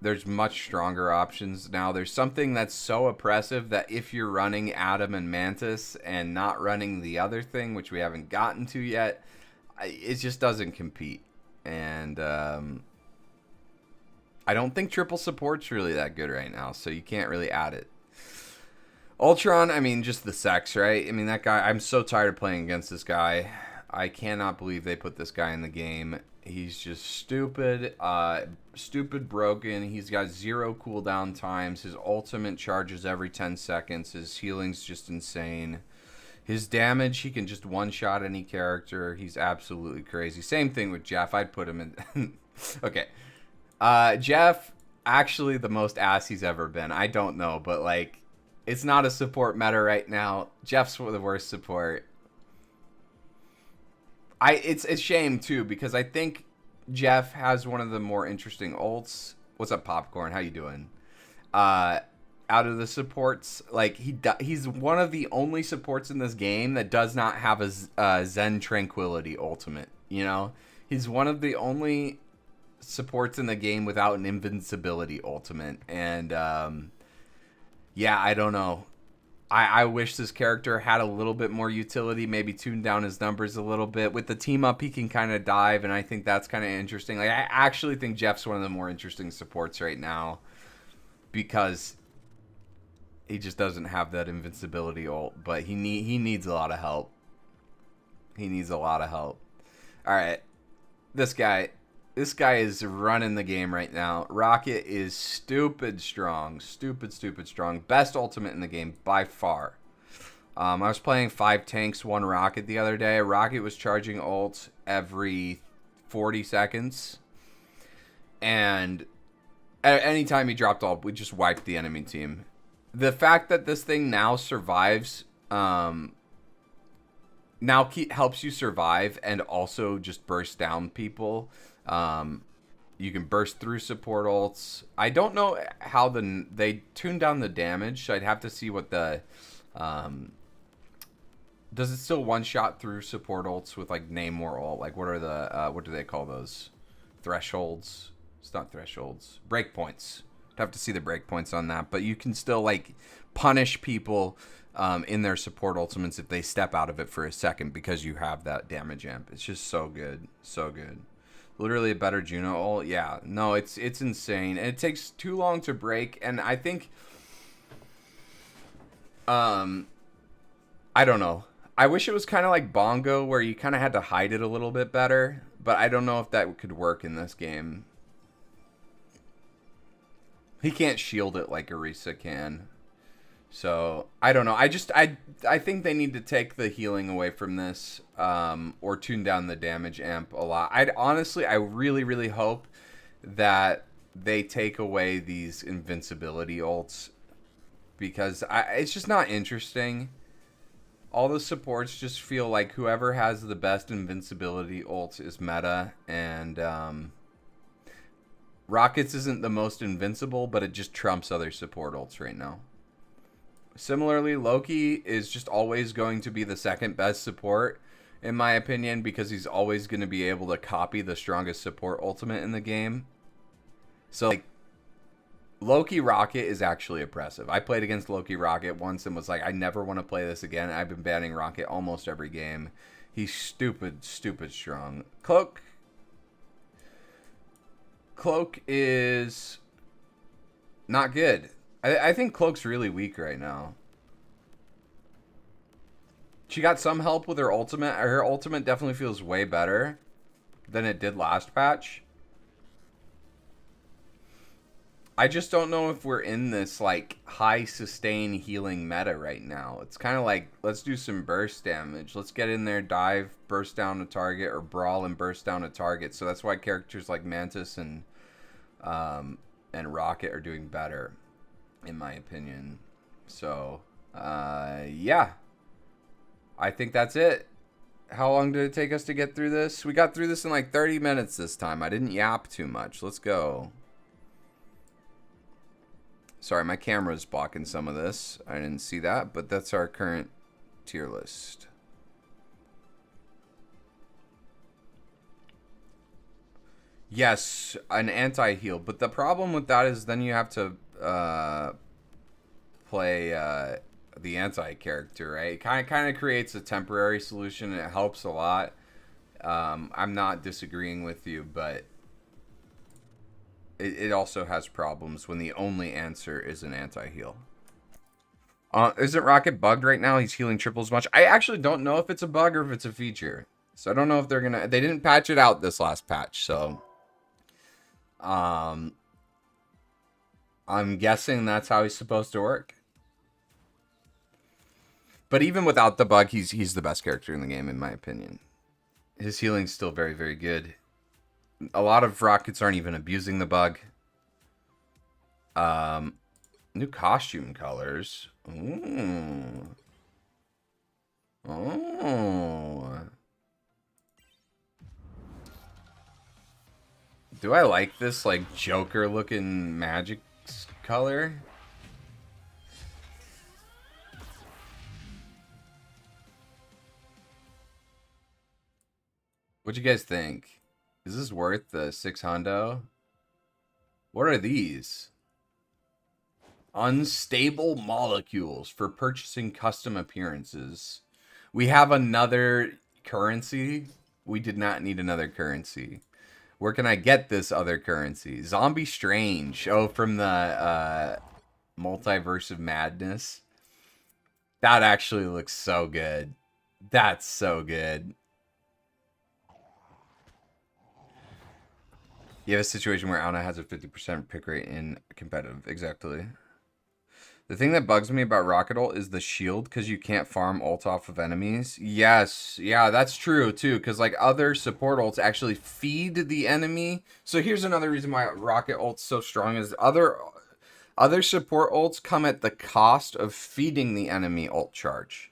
there's much stronger options now. There's something that's so oppressive that if you're running Adam and Mantis and not running the other thing, which we haven't gotten to yet, it just doesn't compete. And I don't think triple support's really that good right now, so you can't really add it. Ultron, I mean, just the sex, right? I mean, that guy, I'm so tired of playing against this guy. I cannot believe they put this guy in the game. He's just stupid, stupid broken. He's got 0 cooldown times. His ultimate charges every 10 seconds. His healing's just insane. His damage, he can just one-shot any character. He's absolutely crazy. Same thing with Jeff. I'd put him in... Okay. Jeff, actually the most ass he's ever been. I don't know, but like, it's not a support meta right now. Jeff's the worst support. It's a shame too, because I think Jeff has one of the more interesting ults. What's up, Popcorn? How you doing? Out of the supports, like he's one of the only supports in this game that does not have a Zen Tranquility ultimate. You know, he's one of the only supports in the game without an invincibility ultimate, and yeah, I don't know. I wish this character had a little bit more utility, maybe tune down his numbers a little bit. With the team up, he can kind of dive, and I think that's kind of interesting. Like, I actually think Jeff's one of the more interesting supports right now because he just doesn't have that invincibility ult, but he needs a lot of help. He needs a lot of help. All right, this guy is running the game right now. Rocket is stupid strong. Stupid strong. Best ultimate in the game by far. I was playing 5 tanks, 1 rocket the other day. Rocket was charging ult every 40 seconds. And at any time he dropped ult, we just wiped the enemy team. The fact that this thing now survives, helps you survive and also just burst down people. You can burst through support ults. I don't know how they tune down the damage, so I'd have to see what the does it still one shot through support ults with like name more ult? Like what are the what do they call those? Thresholds? It's not thresholds. Breakpoints. I'd have to see the breakpoints on that, but you can still like punish people in their support ultimates if they step out of it for a second because you have that damage amp. It's just so good. So good. Literally a better Juno ult. Yeah, no, it's insane. And it takes too long to break. And I think, I don't know. I wish it was kind of like Bongo where you kind of had to hide it a little bit better. But I don't know if that could work in this game. He can't shield it like Orisa can. So, I don't know. I think they need to take the healing away from this, or tune down the damage amp a lot. I really, really hope that they take away these invincibility ults, because it's just not interesting. All the supports just feel like whoever has the best invincibility ults is meta, and Rockets isn't the most invincible, but it just trumps other support ults right now. Similarly, Loki is just always going to be the second best support, in my opinion, because he's always going to be able to copy the strongest support ultimate in the game. So, like, Loki Rocket is actually oppressive. I played against Loki Rocket once and was like, I never want to play this again. I've been banning Rocket almost every game. He's stupid strong. Cloak, Cloak is not good. I think Cloak's really weak right now. She got some help with her ultimate. Her ultimate definitely feels way better than it did last patch. I just don't know if we're in this like high sustain healing meta right now. It's kind of like, let's do some burst damage. Let's get in there, dive, burst down a target, or brawl and burst down a target. So that's why characters like Mantis and Rocket are doing better, in my opinion. So yeah, I think that's it. How long did it take us to get through this? We got through this in like 30 minutes this time. I didn't yap too much. Let's go. Sorry, my camera's blocking some of this. I didn't see that, but that's our current tier list. Yes, an anti-heal, but the problem with that is then you have to play the anti-character, right? It kind of creates a temporary solution, and it helps a lot. I'm not disagreeing with you, but it also has problems when the only answer is an anti-heal. Isn't Rocket bugged right now? He's healing triple as much. I actually don't know if it's a bug or if it's a feature. So I don't know if they're gonna... They didn't patch it out this last patch, so... I'm guessing that's how he's supposed to work. But even without the bug, he's the best character in the game, in my opinion. His healing's still very, very good. A lot of Rockets aren't even abusing the bug. New costume colors. Ooh. Oh. Do I like this, like, Joker-looking magic color? What'd you guys think? Is this worth the 6 hundo? What are these? Unstable molecules for purchasing custom appearances. We have another currency. We did not need another currency. Where can I get this other currency? Zombie Strange. Oh, from the Multiverse of Madness. That actually looks so good. That's so good. You have a situation where Ana has a 50% pick rate in competitive. Exactly. The thing that bugs me about Rocket Ult is the shield, because you can't farm ult off of enemies. Yes, yeah, that's true too, because like other support ults actually feed the enemy. So here's another reason why Rocket Ult's so strong is other support ults come at the cost of feeding the enemy ult charge.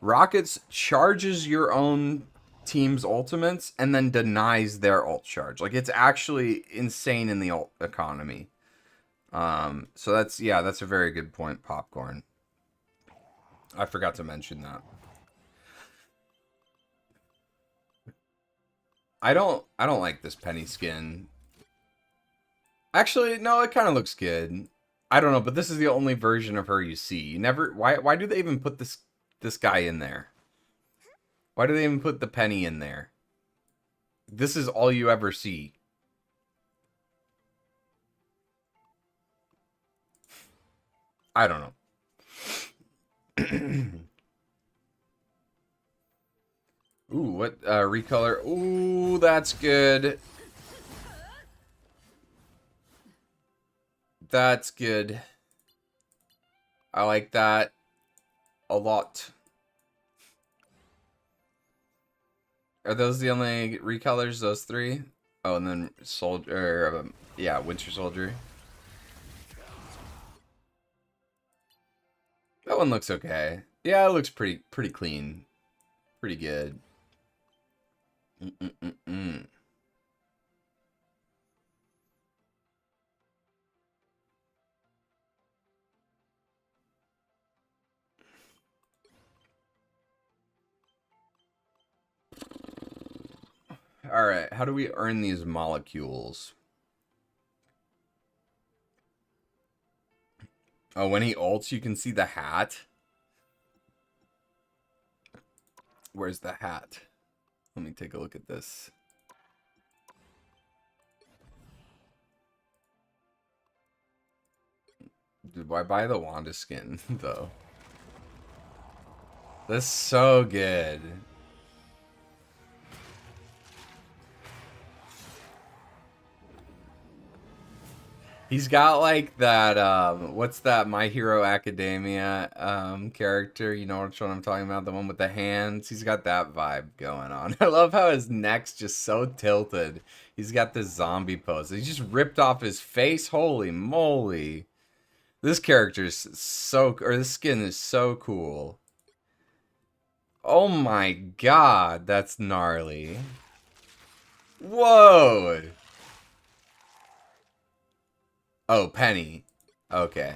Rockets charges your own team's ultimates and then denies their ult charge. Like, it's actually insane in the ult economy. So that's a very good point, Popcorn. I forgot to mention that. I don't like this Penny skin. Actually, no, it kind of looks good. I don't know, but this is the only version of her you see. You never... Why do they even put this guy in there? Why do they even put the Penny in there? This is all you ever see. I don't know. Ooh, what recolor? Ooh, that's good. That's good. I like that a lot. Are those the only recolors, those three? Oh, and then Soldier, yeah, Winter Soldier. That one looks okay. Yeah, it looks pretty clean. Pretty good. Alright, how do we earn these molecules? Oh, when he ults, you can see the hat. Where's the hat? Let me take a look at this. Why buy the Wanda skin, though? That's so good. He's got like that, what's that My Hero Academia character? You know which one I'm talking about? The one with the hands? He's got that vibe going on. I love how his neck's just so tilted. He's got this zombie pose. He just ripped off his face. Holy moly. This character's so, or this skin is so cool. Oh my god, that's gnarly. Whoa! Oh, Penny. Okay.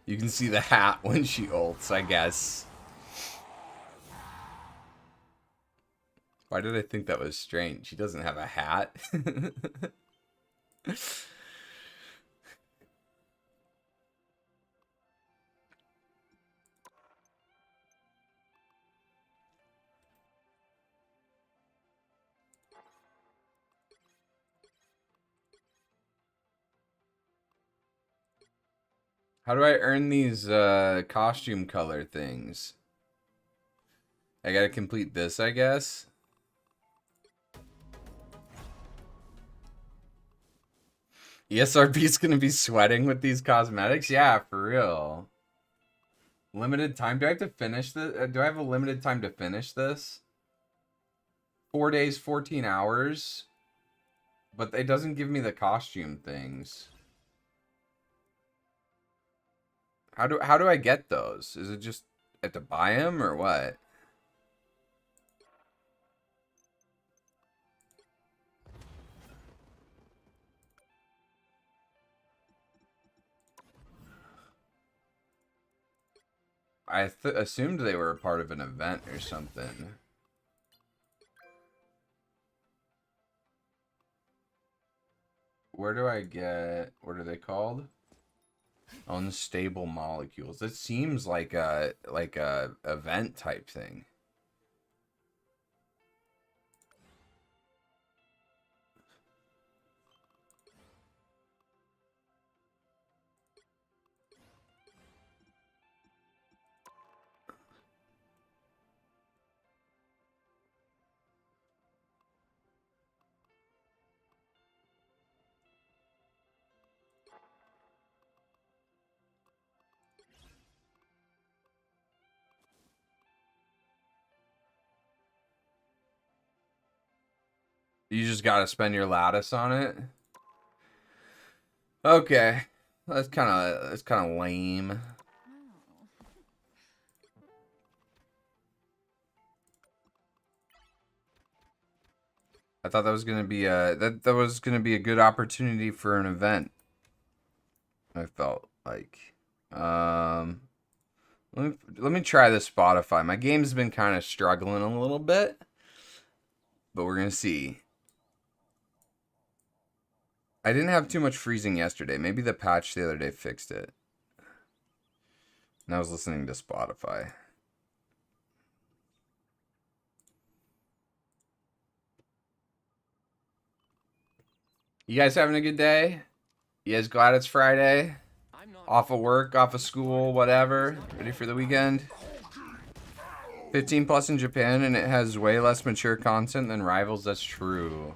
You can see the hat when she ults, I guess. Why did I think that was strange? She doesn't have a hat. How do I earn these costume color things? I gotta complete this, I guess. ESRB's gonna be sweating with these cosmetics? Yeah, for real. Limited time? Do I have to finish this? Do I have a limited time to finish this? 4 days, 14 hours? But it doesn't give me the costume things. How do I get those? Is it just I have to buy them or what? I assumed they were a part of an event or something. Where do I get, what are they called? Unstable molecules. That seems like a event type thing. You just gotta spend your lattice on it. Okay, that's kind of lame. I thought that was gonna be that was gonna be a good opportunity for an event. I felt like, let me try this Spotify. My game's been kind of struggling a little bit, but we're gonna see. I didn't have too much freezing yesterday. Maybe the patch the other day fixed it. And I was listening to Spotify. You guys having a good day? You guys glad it's Friday? Off of work, off of school, whatever. Ready for the weekend? 15 plus in Japan, and it has way less mature content than Rivals. That's true.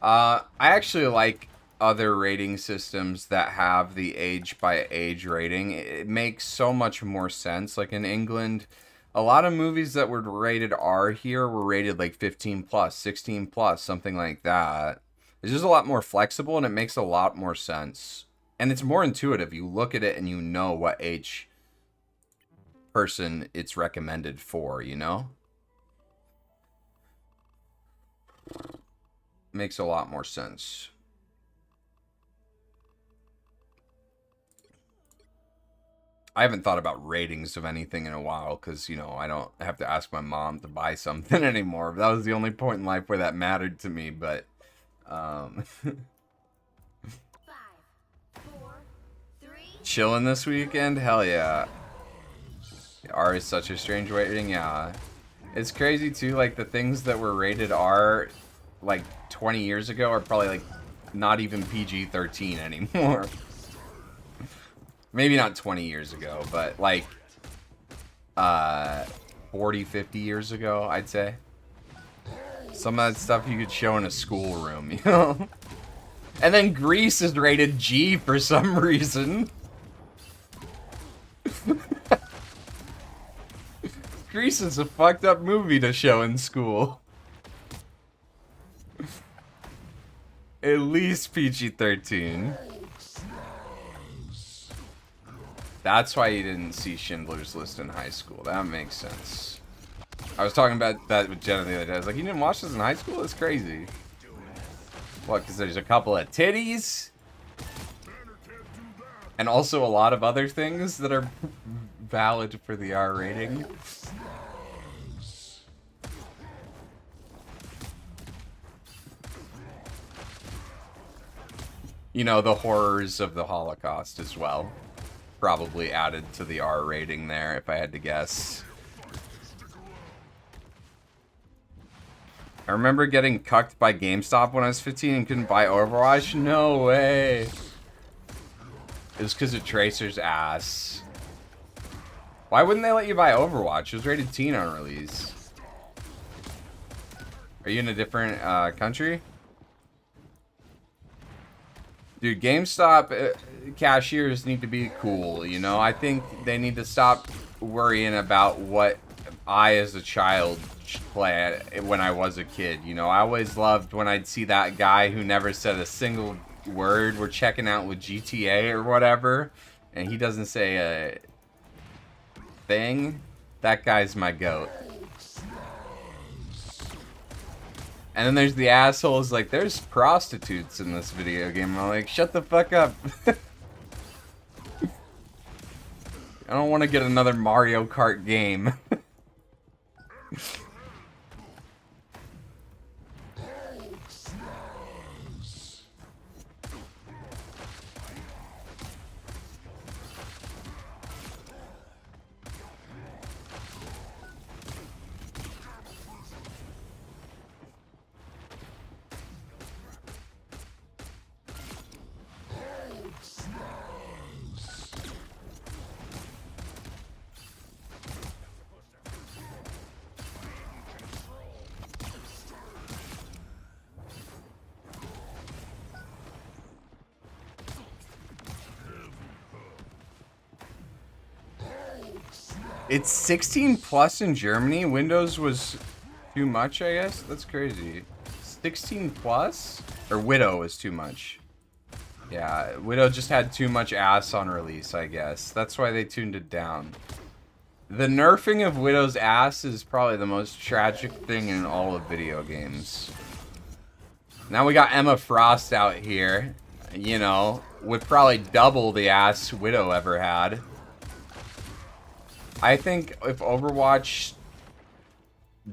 I actually like other rating systems that have the age by age rating. It makes so much more sense. Like in England, a lot of movies that were rated R here were rated like 15 plus, 16 plus, something like that. It's just a lot more flexible, and it makes a lot more sense. And it's more intuitive. You look at it and you know what age person it's recommended for, you know? Makes a lot more sense. I haven't thought about ratings of anything in a while because, you know, I don't have to ask my mom to buy something anymore. That was the only point in life where that mattered to me, but 5, 4, 3. Chilling this weekend? Hell yeah. R is such a strange rating, yeah. It's crazy too, like the things that were rated R like 20 years ago are probably like not even PG-13 anymore. Maybe not 20 years ago, but like 40, 50 years ago, I'd say. Some of that stuff you could show in a schoolroom, you know? And then Grease is rated G for some reason. Grease is a fucked up movie to show in school. At least PG-13. That's why you didn't see Schindler's List in high school. That makes sense. I was talking about that with Jenna the other day. I was like, you didn't watch this in high school? That's crazy. What, because there's a couple of titties? And also a lot of other things that are valid for the R rating. You know, the horrors of the Holocaust as well. Probably added to the R rating there, if I had to guess. I remember getting cucked by GameStop when I was 15 and couldn't buy Overwatch. No way. It was because of Tracer's ass. Why wouldn't they let you buy Overwatch? It was rated teen on release. Are you in a different country? Dude, GameStop cashiers need to be cool, you know? I think they need to stop worrying about what I, as a child, should play when I was a kid. You know, I always loved when I'd see that guy who never said a single word. We're checking out with GTA or whatever, and he doesn't say a thing. That guy's my goat. And then there's the assholes like, there's prostitutes in this video game. I'm like, shut the fuck up. I don't want to get another Mario Kart game. It's 16 plus in Germany. Windows was too much, I guess. That's crazy. 16 plus? Or Widow was too much. Yeah, Widow just had too much ass on release, I guess. That's why they tuned it down. The nerfing of Widow's ass is probably the most tragic thing in all of video games. Now we got Emma Frost out here, you know, with probably double the ass Widow ever had. I think if Overwatch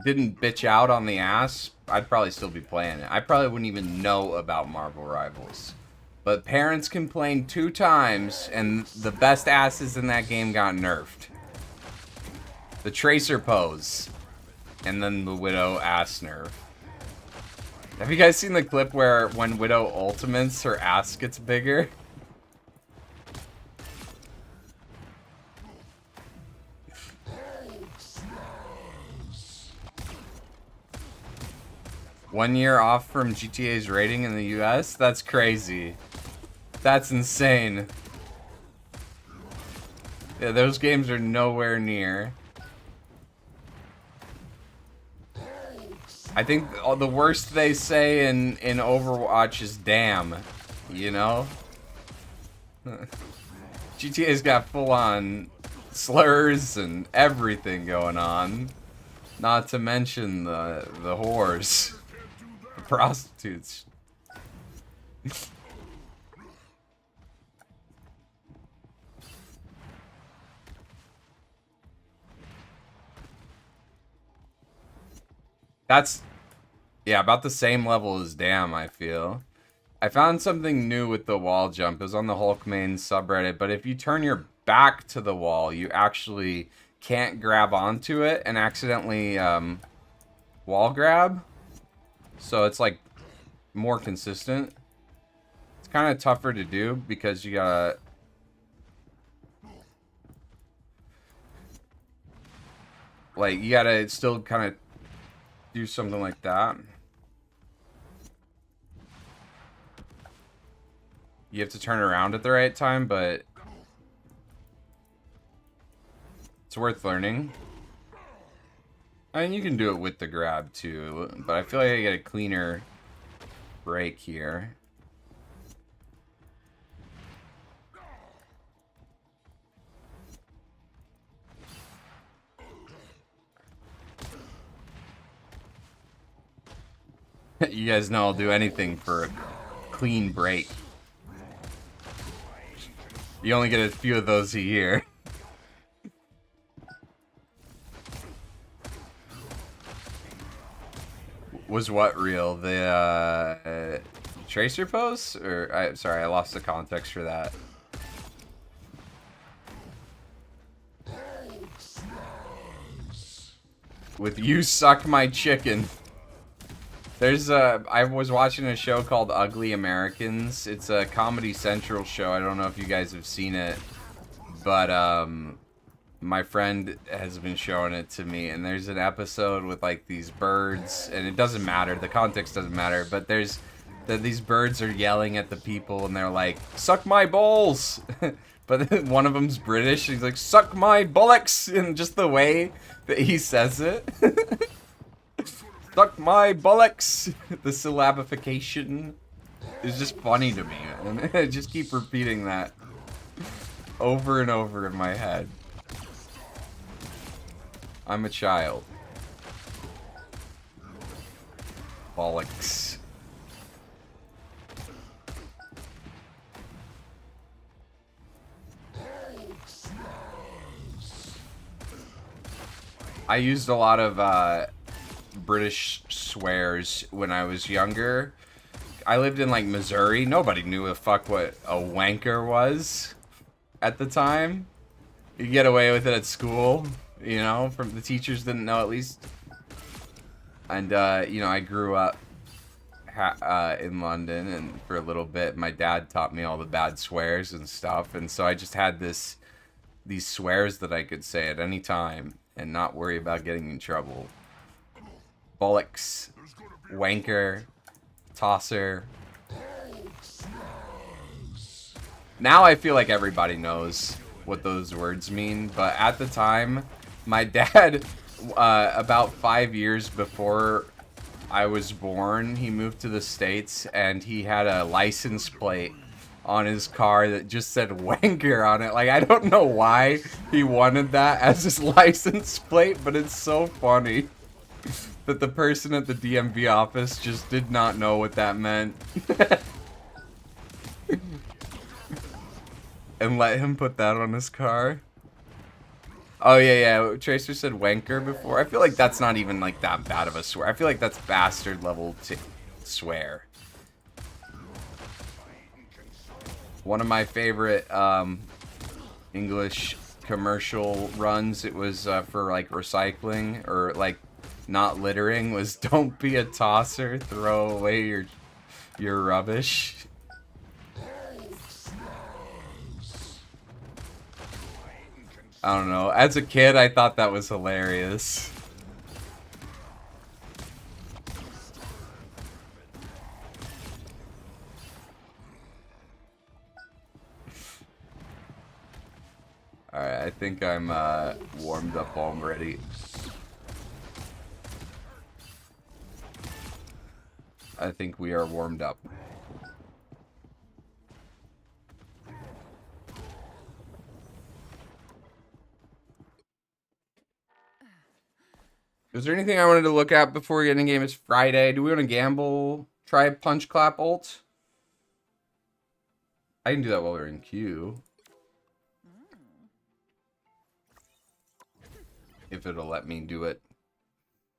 didn't bitch out on the ass, I'd probably still be playing it. I probably wouldn't even know about Marvel Rivals. But parents complained 2 times, and the best asses in that game got nerfed. The Tracer pose, and then the Widow ass nerf. Have you guys seen the clip where when Widow ultimates, her ass gets bigger? One year off from GTA's rating in the US? That's crazy. That's insane. Yeah, those games are nowhere near. I think the worst they say in Overwatch is damn, you know? GTA's got full-on slurs and everything going on. Not to mention the whores. The prostitutes. That's, yeah, about the same level as damn, I feel. I found something new with the wall jump. It was on the Hulk main subreddit, but if you turn your back to the wall, you actually can't grab onto it and accidentally wall grab. So it's like more consistent. It's kind of tougher to do because you gotta Like, you gotta still kind of do something like that. You have to turn around at the right time, but it's worth learning. I mean, you can do it with the grab too, but I feel like I get a cleaner break here. You guys know I'll do anything for a clean break. You only get a few of those a year. Was what real? The tracer pose? Or sorry, I lost the context for that. With you suck my chicken. There's I was watching a show called Ugly Americans. It's a Comedy Central show. I don't know if you guys have seen it, but my friend has been showing it to me, and there's an episode with like these birds, and it doesn't matter, the context doesn't matter, but these birds are yelling at the people, and they're like, suck my balls. But one of them's British, he's like, suck my bollocks, and just the way that he says it. Suck my bollocks. The syllabification is just funny to me, and I just keep repeating that over and over in my head. I'm a child. Bollocks. I used a lot of British swears when I was younger. I lived in like Missouri. Nobody knew the fuck what a wanker was at the time. You get away with it at school. You know, from the teachers didn't know at least. And, you know, I grew up in London, and for a little bit, my dad taught me all the bad swears and stuff. And so I just had these swears that I could say at any time and not worry about getting in trouble. Bollocks, wanker, tosser. Now I feel like everybody knows what those words mean, but at the time, my dad, about 5 years before I was born, he moved to the States, and he had a license plate on his car that just said wanker on it. Like, I don't know why he wanted that as his license plate, but it's so funny that the person at the DMV office just did not know what that meant. And let him put that on his car. Oh, yeah. Tracer said wanker before. I feel like that's not even, like, that bad of a swear. I feel like that's bastard level swear. One of my favorite English commercial runs, it was for, like, recycling or, like, not littering, was don't be a tosser, throw away your rubbish. I don't know. As a kid, I thought that was hilarious. Alright, I think I'm warmed up already. I think we are warmed up. Is there anything I wanted to look at before we get in the game? It's Friday. Do we want to gamble? Try punch clap ult? I can do that while we're in queue. If it'll let me do it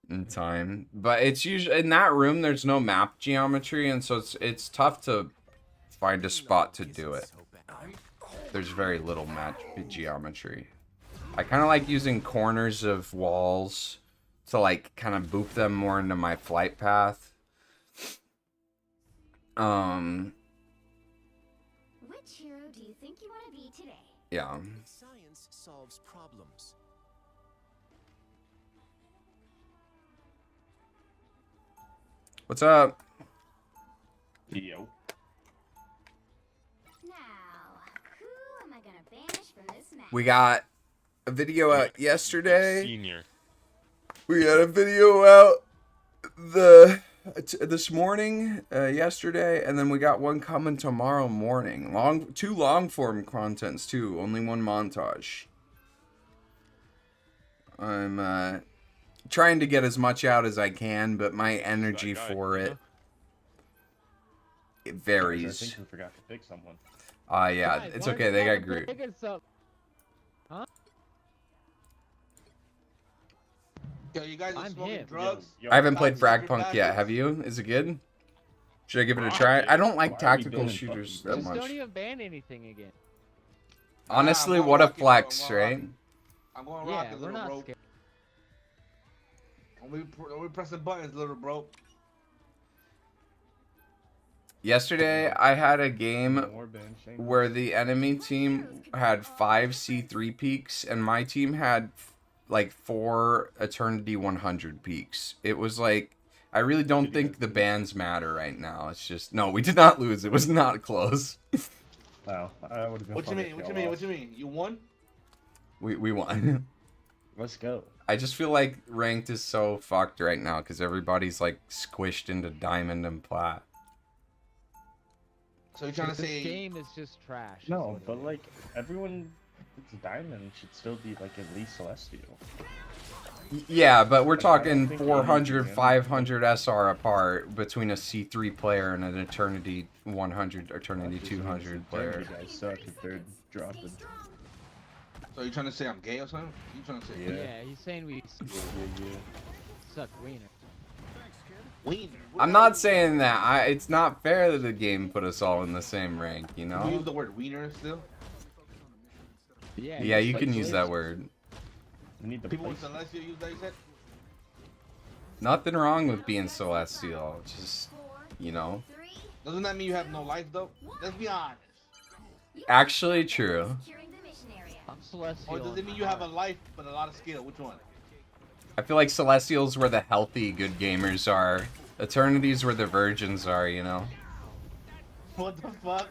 in time. But it's usually in that room there's no map geometry, and so it's tough to find a spot to do it. There's very little map geometry. I kind of like using corners of walls to like kind of boop them more into my flight path. Which hero do you think you want to be today? Yeah. Science solves problems. What's up? Yo. Now, who am I gonna banish from this map? We got a video out yesterday. Senior. We had a video out this morning, yesterday, and then we got one coming tomorrow morning. Two long form contents too, only one montage. I'm trying to get as much out as I can, but my energy for it varies. I think we forgot to pick someone. Yeah, Guys, it's why okay. are They you got Groot. picking some- Yo, you guys are I'm smoking him. drugs? I haven't played Guys, Fragpunk yet. Have you? Is it good? Should I give it a try? I don't like Why are we tactical banning shooters Bucky? that Just much. don't even ban anything again. Honestly, I'm what a rocking, bro. flex, I'm going right? rocking. I'm going Yeah, rocking, we're little not bro. scared. Don't be pressing buttons, little bro. Yesterday, I had a game More ban shame. where the enemy team had 5 C3 peaks, and my team had like 4 Eternity 100 peaks. It was like, I really don't think the bans matter right now. It's just, no, we did not lose. It was not close. Wow. I would have been What you fun mean? if What y'all you mean? What lost. you mean? You won? We won. Let's go. I just feel like ranked is so fucked right now because everybody's like squished into diamond and plat. So you're trying to This say? game is just trash. is No, what it but is. like everyone that's diamond should still be like at least celestial. Yeah, but we're Like, I don't talking think 400, any- 500 SR apart between a C3 player and an Eternity 100, Eternity 200 player. You guys suck if they're dropping. So you're trying to say I'm gay or something? You trying to say? Yeah. Yeah, he's saying we Yeah. suck wiener. Wiener. I'm not saying that. It's not fair that the game put us all in the same rank, you You know? use the word wiener still? Yeah, Yeah, he's you like can use this. that word. We need the People with place. Celestial use that, you said? Nothing wrong with being celestial. Just, you know. Doesn't that mean you have no life though? Let's be honest. Actually true. Securing the mission area. I'm celestial. Or does it mean you have a life but a lot of skill? Which one? I feel like Celestials where the healthy, good gamers are. Eternities where the virgins are, you know? What the fuck?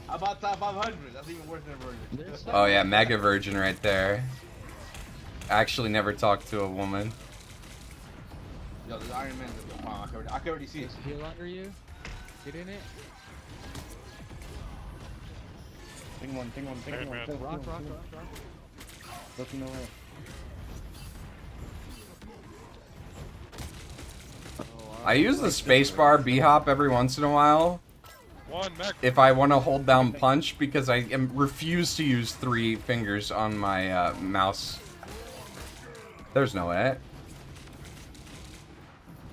How about top 500? That's even worse than a virgin. There's Oh yeah, mega virgin right there. Actually never talked to a woman. Yo, the Iron Man's a wow, I can already see it. There's heal under you. Get in it. Thing one. Iron Man. Rock. Looking away. I use the spacebar B-hop every once in a while One mech. if I want to hold down punch because I refuse to use 3 fingers on my mouse. There's no way.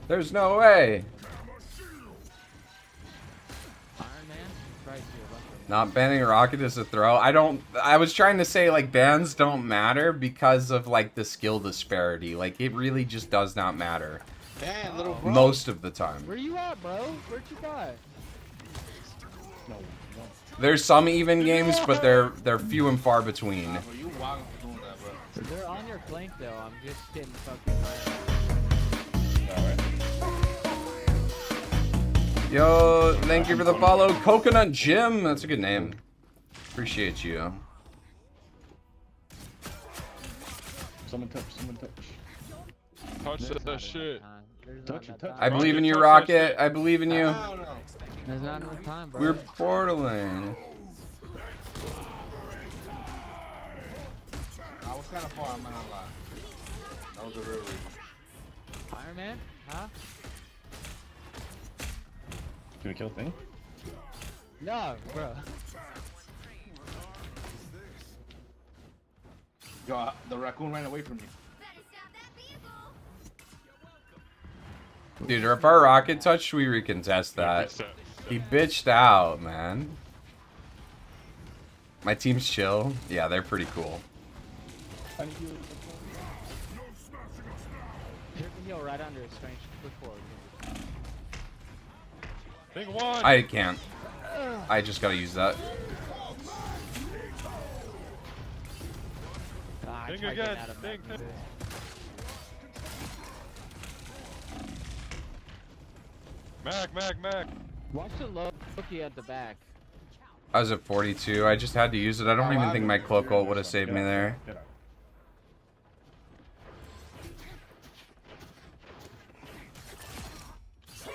There's no way. Iron Man. Try to a bunch of Not banning a rocket is a throw. I was trying to say like bans don't matter because of like the skill disparity. Like it really just does not matter. Man, little bro. Most of the time. Where you at, bro? Where'd you die? No. There's some even games, but they're few and far between. Bro, you wild for doing that, bro. They're on your flank though. I'm just getting fucking tired. Yo, thank you for the follow. Coconut Jim. That's a good name. Appreciate you. Someone touch. Touch There's not that enough shit. time. There's Touch not it, enough touch it. time. I believe in you, Touch that Rocket. shit. I believe in you. I don't know. There's not enough time, bro. We're portaling. I was kind of far, I'm not gonna lie. That was the real reason. Iron Man? Huh? Can we kill thing? No, bro. Yo, the raccoon ran away from me. Better stop that vehicle. Dude, if our rocket touched, we recontest that. Reset. He bitched out, man. My team's chill. Yeah, they're pretty cool. Here can heal right under his strange. Look forward. Thing one. I can't. I just gotta use that. Ah, I Think tried again, getting out of think, that. think. Mag. Watch the Loki at the back. I was at 42. I just had to use it. I don't even think my cloak ult would have saved me there. Get out. Oh,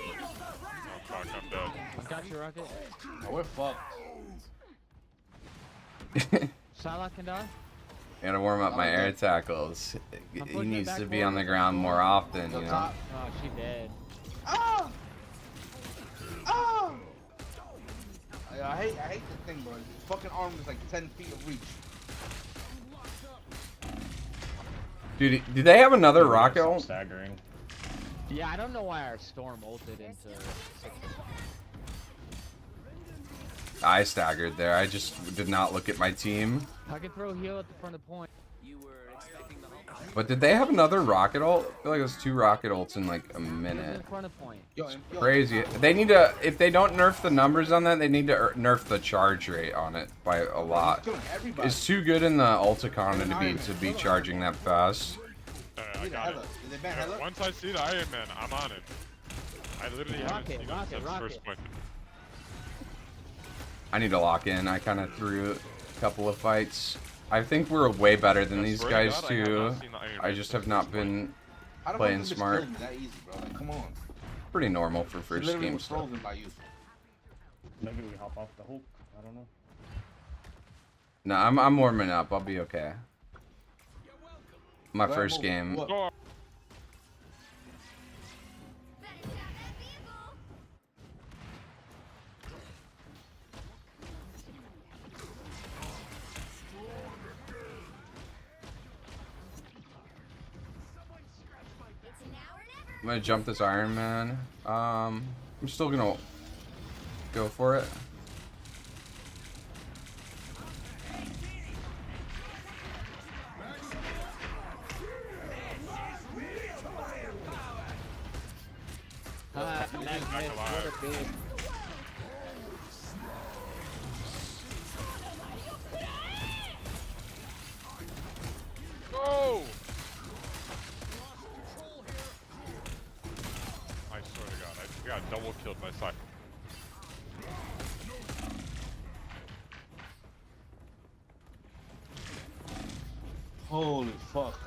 fuck, I'm dead. I got you, Rocket. Oh, we're fucked. Psylocke can die. Gotta warm up my air tackles. He needs to be on the ground more often, you know. Top. Oh, she dead. Ah! Ah! I hate the thing, bro. His fucking arm is like 10 feet of reach. Dude, do they have another rocket Stop ult? staggering. Yeah, I don't know why our storm ulted into. I staggered there. I just did not look at my team. I can throw heal at the front of point. But did they have another rocket ult? I feel like it was 2 rocket ults in like a Heal's minute. in front of point. Yo, Crazy. They need to, if they don't nerf the numbers on that, they need to nerf the charge rate on it by a lot. killing everybody. It's too good in the Ulticon to be charging that fast. I got it. Is they ban Hella? Once I see the Iron Man, I'm on it. I literally haven't seen him since first point. I need to lock in. I kind of threw a couple of fights. I think we're way better than these guys too. I just have not been How the playing fuck is this smart. frozen that easy, bro? Like, come on. Pretty normal for It first literally game was stuff. frozen by you. Maybe we hop off the hook. I don't know. No, I'm warming up. I'll be okay. My Go ahead, first move. game. Look. Go. I'm gonna jump this Iron Man. I'm still gonna go for it. What a big. Go! I swear to God, I got double killed by Cypher. Holy fuck.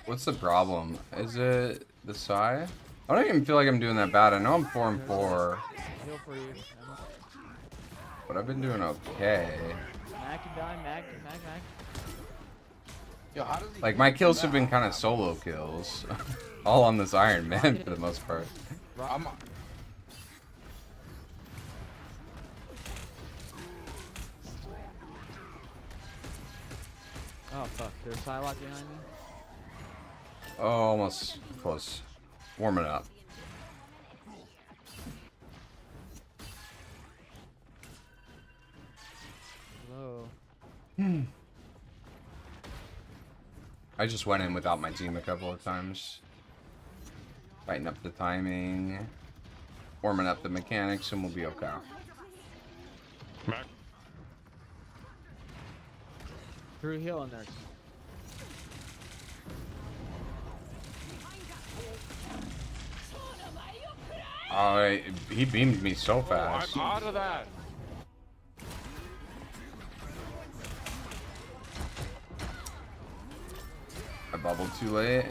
What's the problem? Is it the Psy? I don't even feel like I'm doing that bad. I know I'm 4 and 4, Heal for you. Emma. but I've been doing okay. Mag can die. Mag. Yo, how does he Like my kills have been kind of solo kills, all on this Iron Man for the most part. I'm Oh fuck, there's Psylocke behind me. Oh, almost close. Warming up. Hello. I just went in without my team a couple of times. Fighting up the timing, warming up the mechanics, and we'll be okay. Mac. Threw heal in there. Oh, he beamed me so Oh, fast. I'm out of that. I bubbled too late.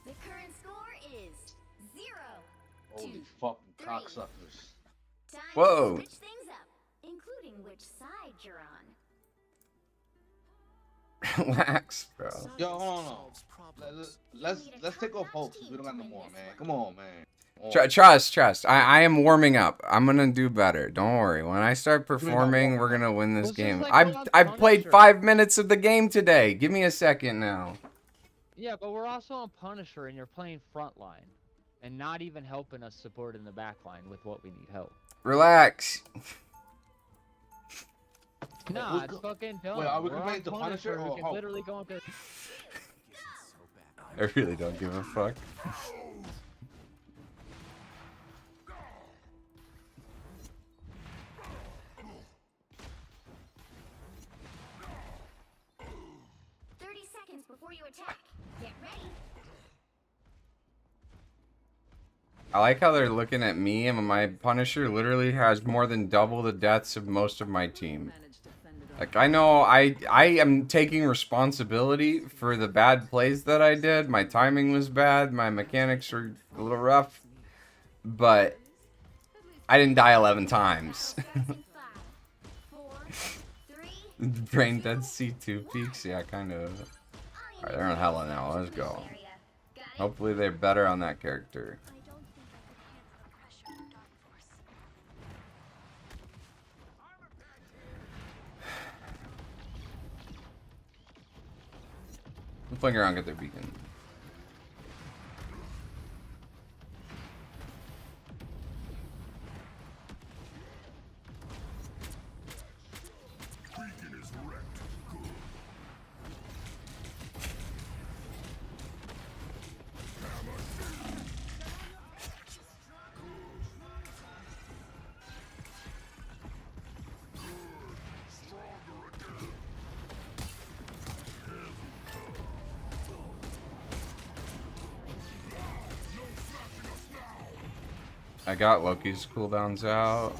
The current score is 0. holy fucking cocksuckers. Time Whoa. to switch things up, including which side you're on. Relax, bro. Yo, hold on. Let's take off hope since we don't got no more, man. Come on, man. Trust. I am warming up. I'm gonna do better. Don't worry. When I start performing, we're gonna win this Well, it's game. just like I've played Punisher. 5 minutes of the game today. Give me a second now. Yeah, but we're also on Punisher and you're playing frontline. And not even helping us support in the backline with what we need help. Relax. Nah, it's fucking dumb. Wait, are we We're on comparing to Punisher or We can Hulk? literally go into... I really don't give a fuck. before you attack. Get ready. I like how they're looking at me, and my Punisher literally has more than double the deaths of most of my team. Like, I know I am taking responsibility for the bad plays that I did. My timing was bad. My mechanics were a little rough. But I didn't die 11 times. Brain dead C2 peaks? Yeah, kind of. Alright, they're on Hella now. Let's go. Hopefully they're better on that character. Let's fling around, get their beacon. I got Loki's cooldowns out.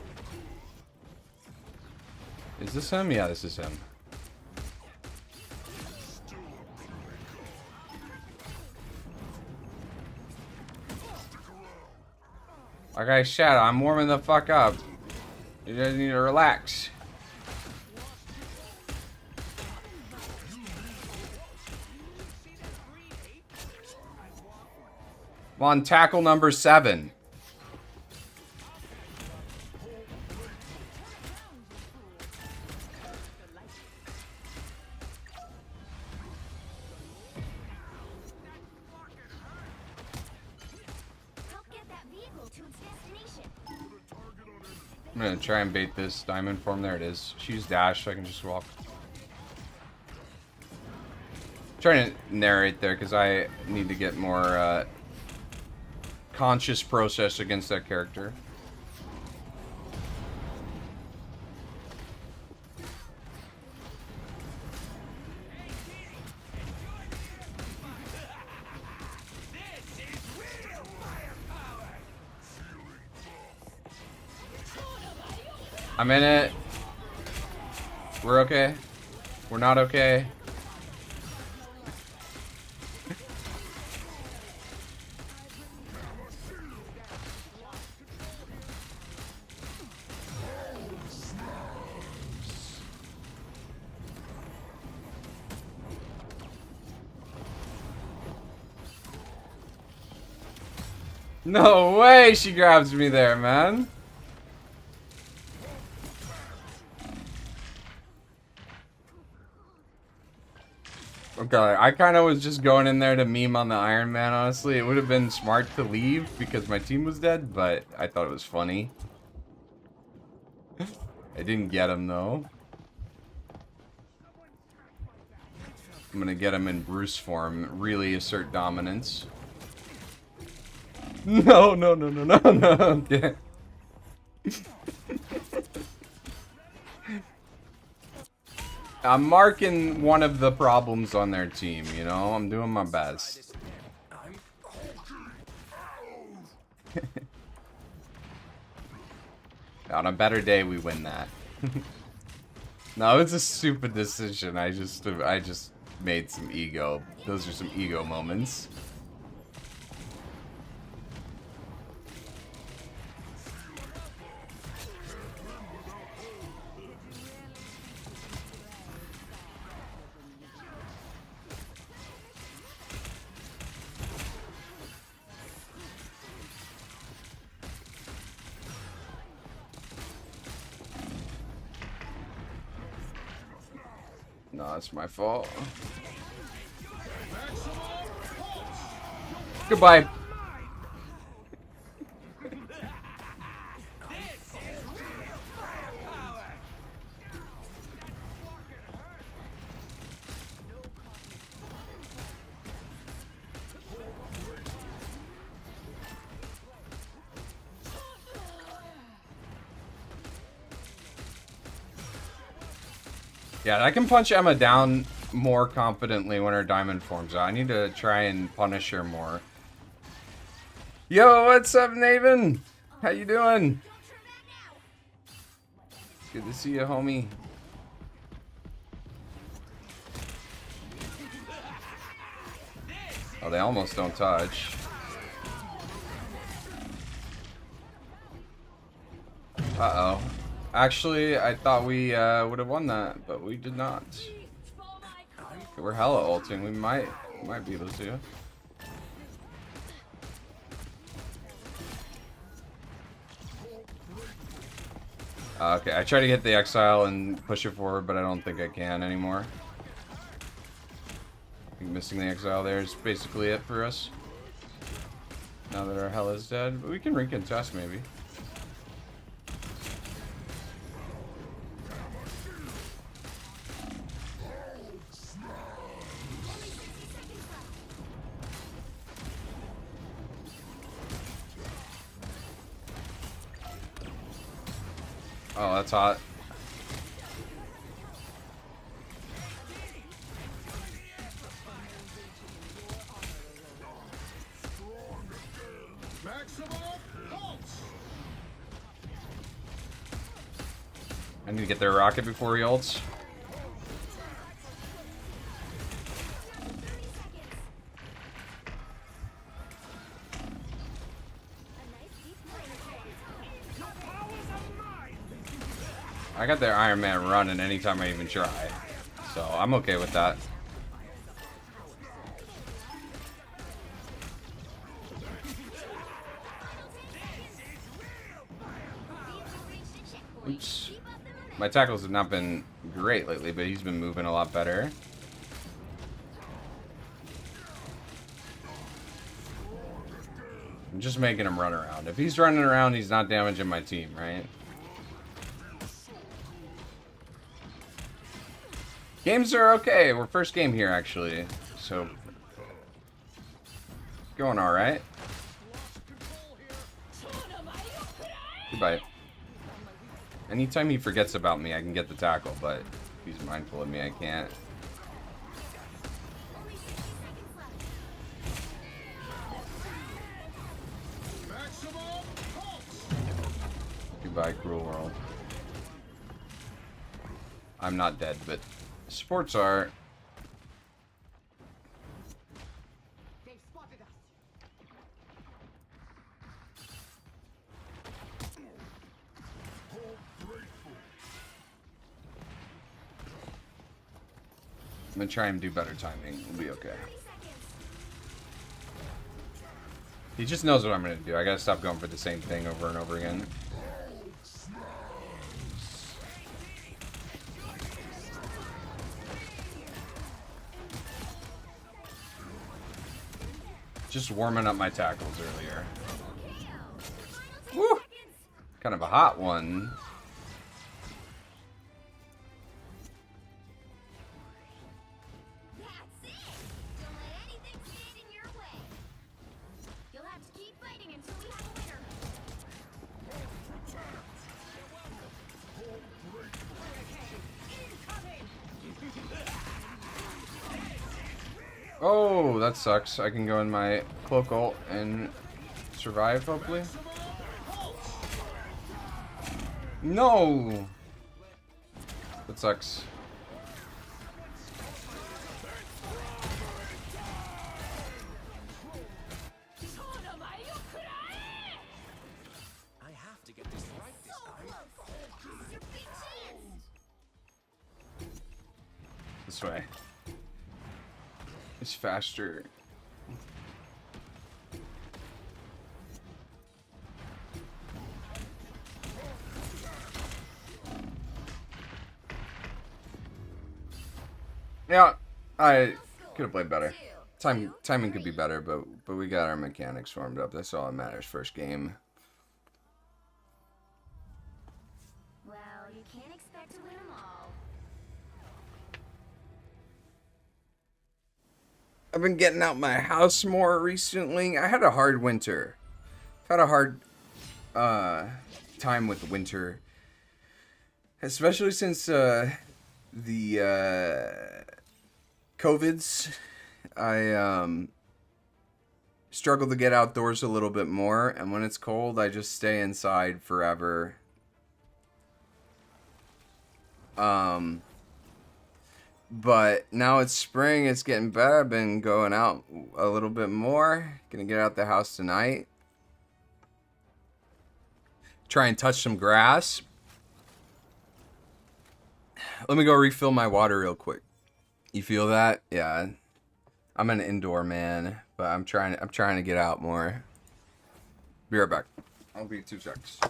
Is this him? Yeah, this is him. Okay, Shadow, I'm warming the fuck up. You guys need to relax. I'm on tackle number 7. I'm gonna try and bait this diamond form. There it is. She's dash, so I can just walk. I'm trying to narrate there because I need to get more conscious process against that character. I'm in it. We're okay. We're not okay. No way she grabs me there, man. Okay, I kind of was just going in there to meme on the Iron Man, honestly. It would have been smart to leave because my team was dead, but I thought it was funny. I didn't get him, though. I'm gonna get him in Bruce form, really assert dominance. No, no, no, no, no, no. Yeah. I'm marking one of the problems on their team, you know? I'm doing my best. On a better day, we win that. No, it's a stupid decision. I just made some ego. Those are some ego moments. No, it's my fault. Goodbye. Yeah, I can punch Emma down more confidently when her diamond forms out. I need to try and punish her more. Yo, what's up, Naven? How you doing? Good to see you, homie. Oh, they almost don't touch. Uh-oh. Actually, I thought we would have won that, but we did not. We're hella ulting. We might be able to. Okay, I tried to get the exile and push it forward, but I don't think I can anymore. I think missing the exile there is basically it for us. Now that our hell is dead, but we can recontest maybe. Oh, that's hot. I need to get their rocket before he ults. I got their Iron Man running anytime I even try, so I'm okay with that. Oops. My tackles have not been great lately, but he's been moving a lot better. I'm just making him run around. If he's running around, he's not damaging my team, right? Games are okay. We're first game here, actually. So, going all right. Goodbye. Anytime he forgets about me, I can get the tackle, but if he's mindful of me, I can't. Goodbye, cruel world. I'm not dead, but sports are. I'm gonna try and do better timing. We'll be okay. He just knows what I'm gonna do. I gotta stop going for the same thing over and over again. Just warming up my tackles earlier. Woo! Kind of a hot one. Oh, that sucks. I can go in my cloak ult and survive, hopefully. No! That sucks. I have to get this right this time. This way. It's faster. Yeah, I could have played better. Timing could be better, but we got our mechanics warmed up. That's all that matters. First game. Well, you can't expect to win them all. I've been getting out my house more recently. I had a hard winter. I've had a hard time with winter. Especially since the COVID's, I struggle to get outdoors a little bit more, and when it's cold, I just stay inside forever. But now it's spring, it's getting better. I've been going out a little bit more. Gonna get out the house tonight. Try and touch some grass. Let me go refill my water real quick. You feel that? Yeah. I'm an indoor man, but I'm trying to get out more. Be right back. I'll be 2 seconds.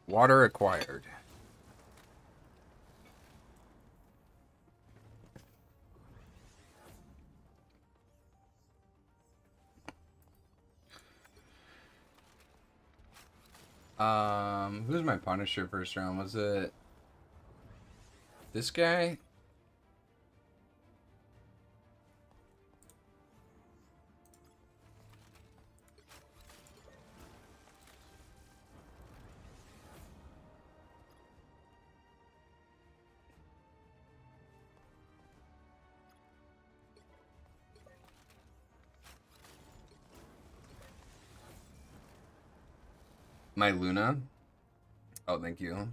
Water acquired. Who's my Punisher first round? Was it this guy? My Luna? Oh, thank you.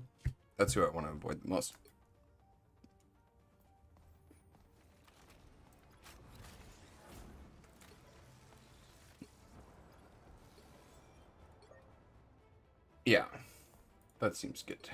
That's who I want to avoid the most. Yeah, that seems good.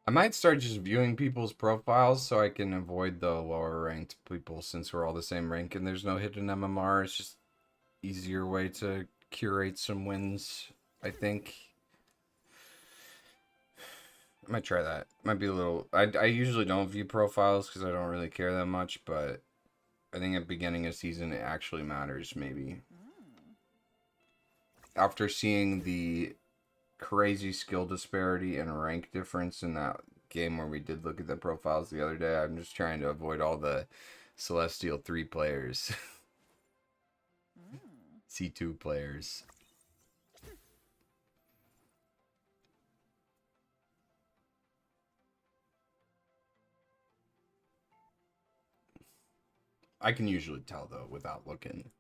I might start just viewing people's profiles so I can avoid the lower ranked people since we're all the same rank and there's no hidden MMR. It's just easier way to curate some wins, I think. I might try that. Might be a little... I usually don't view profiles because I don't really care that much, but I think at the beginning of season it actually matters, maybe. After seeing the crazy skill disparity and rank difference in that game where we did look at the profiles the other day, I'm just trying to avoid all the Celestial 3 players. C2 players. I can usually tell though without looking.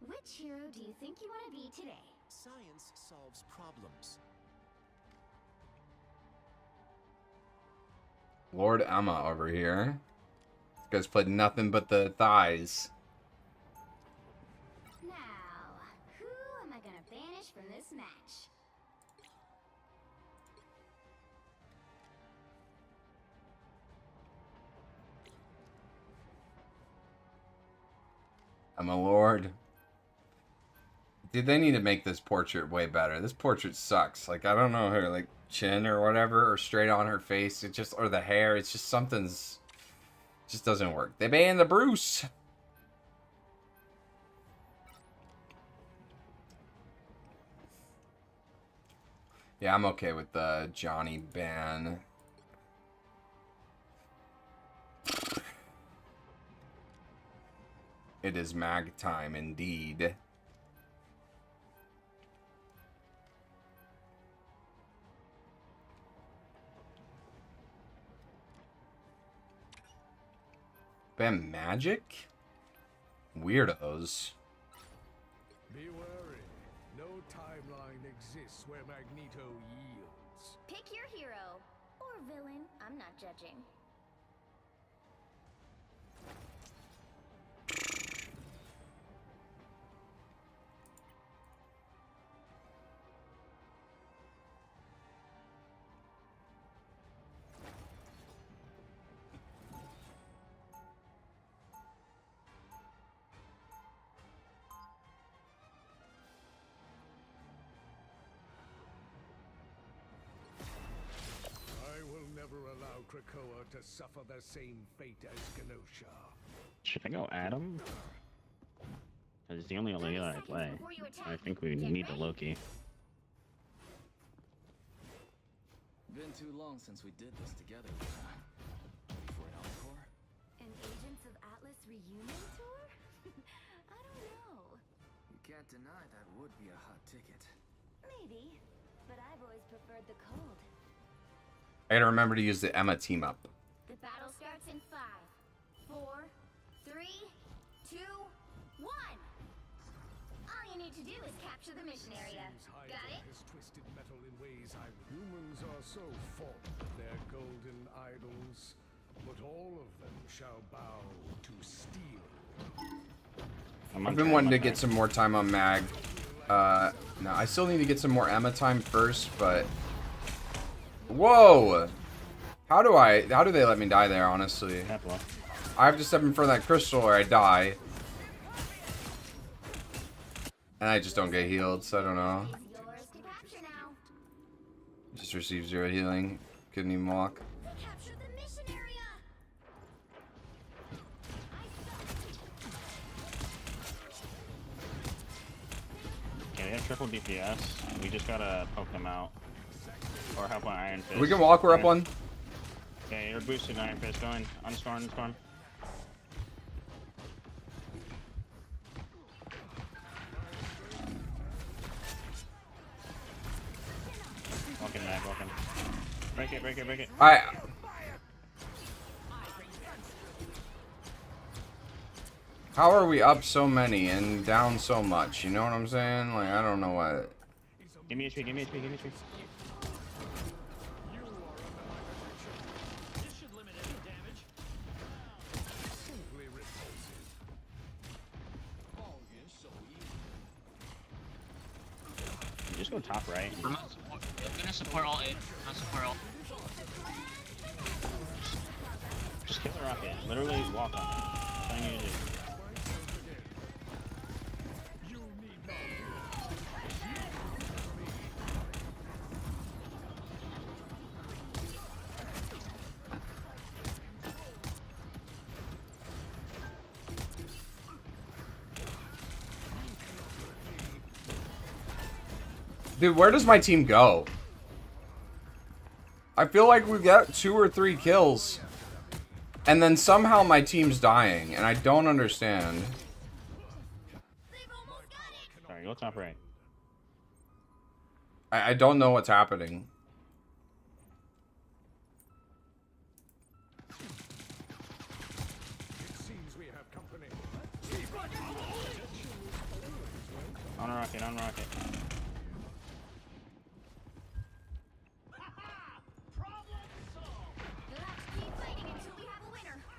Which hero do you think you want to be today? Science solves problems. Lord Emma over here. This guy's played nothing but the thighs. Now, who am I gonna banish from this match? I'm a lord. Dude, they need to make this portrait way better. This portrait sucks. Like, I don't know, her, like, chin or whatever, or straight on her face. It just, or the hair. It's just something's, just doesn't work. They banned the Bruce. Yeah, I'm okay with the Johnny ban. It is mag time indeed. Ban magic? Weirdos. Be wary. No timeline exists where Magneto yields. Pick your hero. Or villain. I'm not judging. I will never allow Krakoa to suffer the same fate as Genosha. Should I go Adam? Because it's the only Leela I play. I think we need the Loki. Been too long since we did this together. Ready for an encore? An Agents of Atlas reunion tour? I don't know. You can't deny that would be a hot ticket. Maybe. But I've always preferred the cold. I gotta remember to use the Emma team up. The battle starts in 5, 4, 3, 2, 1. All you need to do is capture the mission area. Got it? Has twisted metal in ways humans are so fond of their golden idols, but all of them shall bow to steel. I've been wanting to get some more time on Mag. No, I still need to get some more Emma time first, but... Whoa! How do they let me die there, honestly? I have to step in front of that crystal or I die. And I just don't get healed, so I don't know. Just received 0 healing. Couldn't even walk. Capture the mission area. Okay, they have triple DPS. We just gotta poke them out. Or help on Iron Fist. We can walk, we're up one. Okay, you're boosted Iron Fist. Going. Unstorm, unstorm. Walking back, walking. Break it, break it, break it. Alright. How are we up so many and down so much? You know what I'm saying? Like, I don't know what. Give me HP, give me HP, give me HP. Just go top right. I'm gonna support all A. I'll support all. Just kill the rocket. Literally walk on it. That's all you need to do. Dude, where does my team go? I feel like we've got 2 or 3 kills. And then somehow my team's dying, and I don't understand. Sorry, go top right. I don't know what's happening. On a rocket, on a rocket.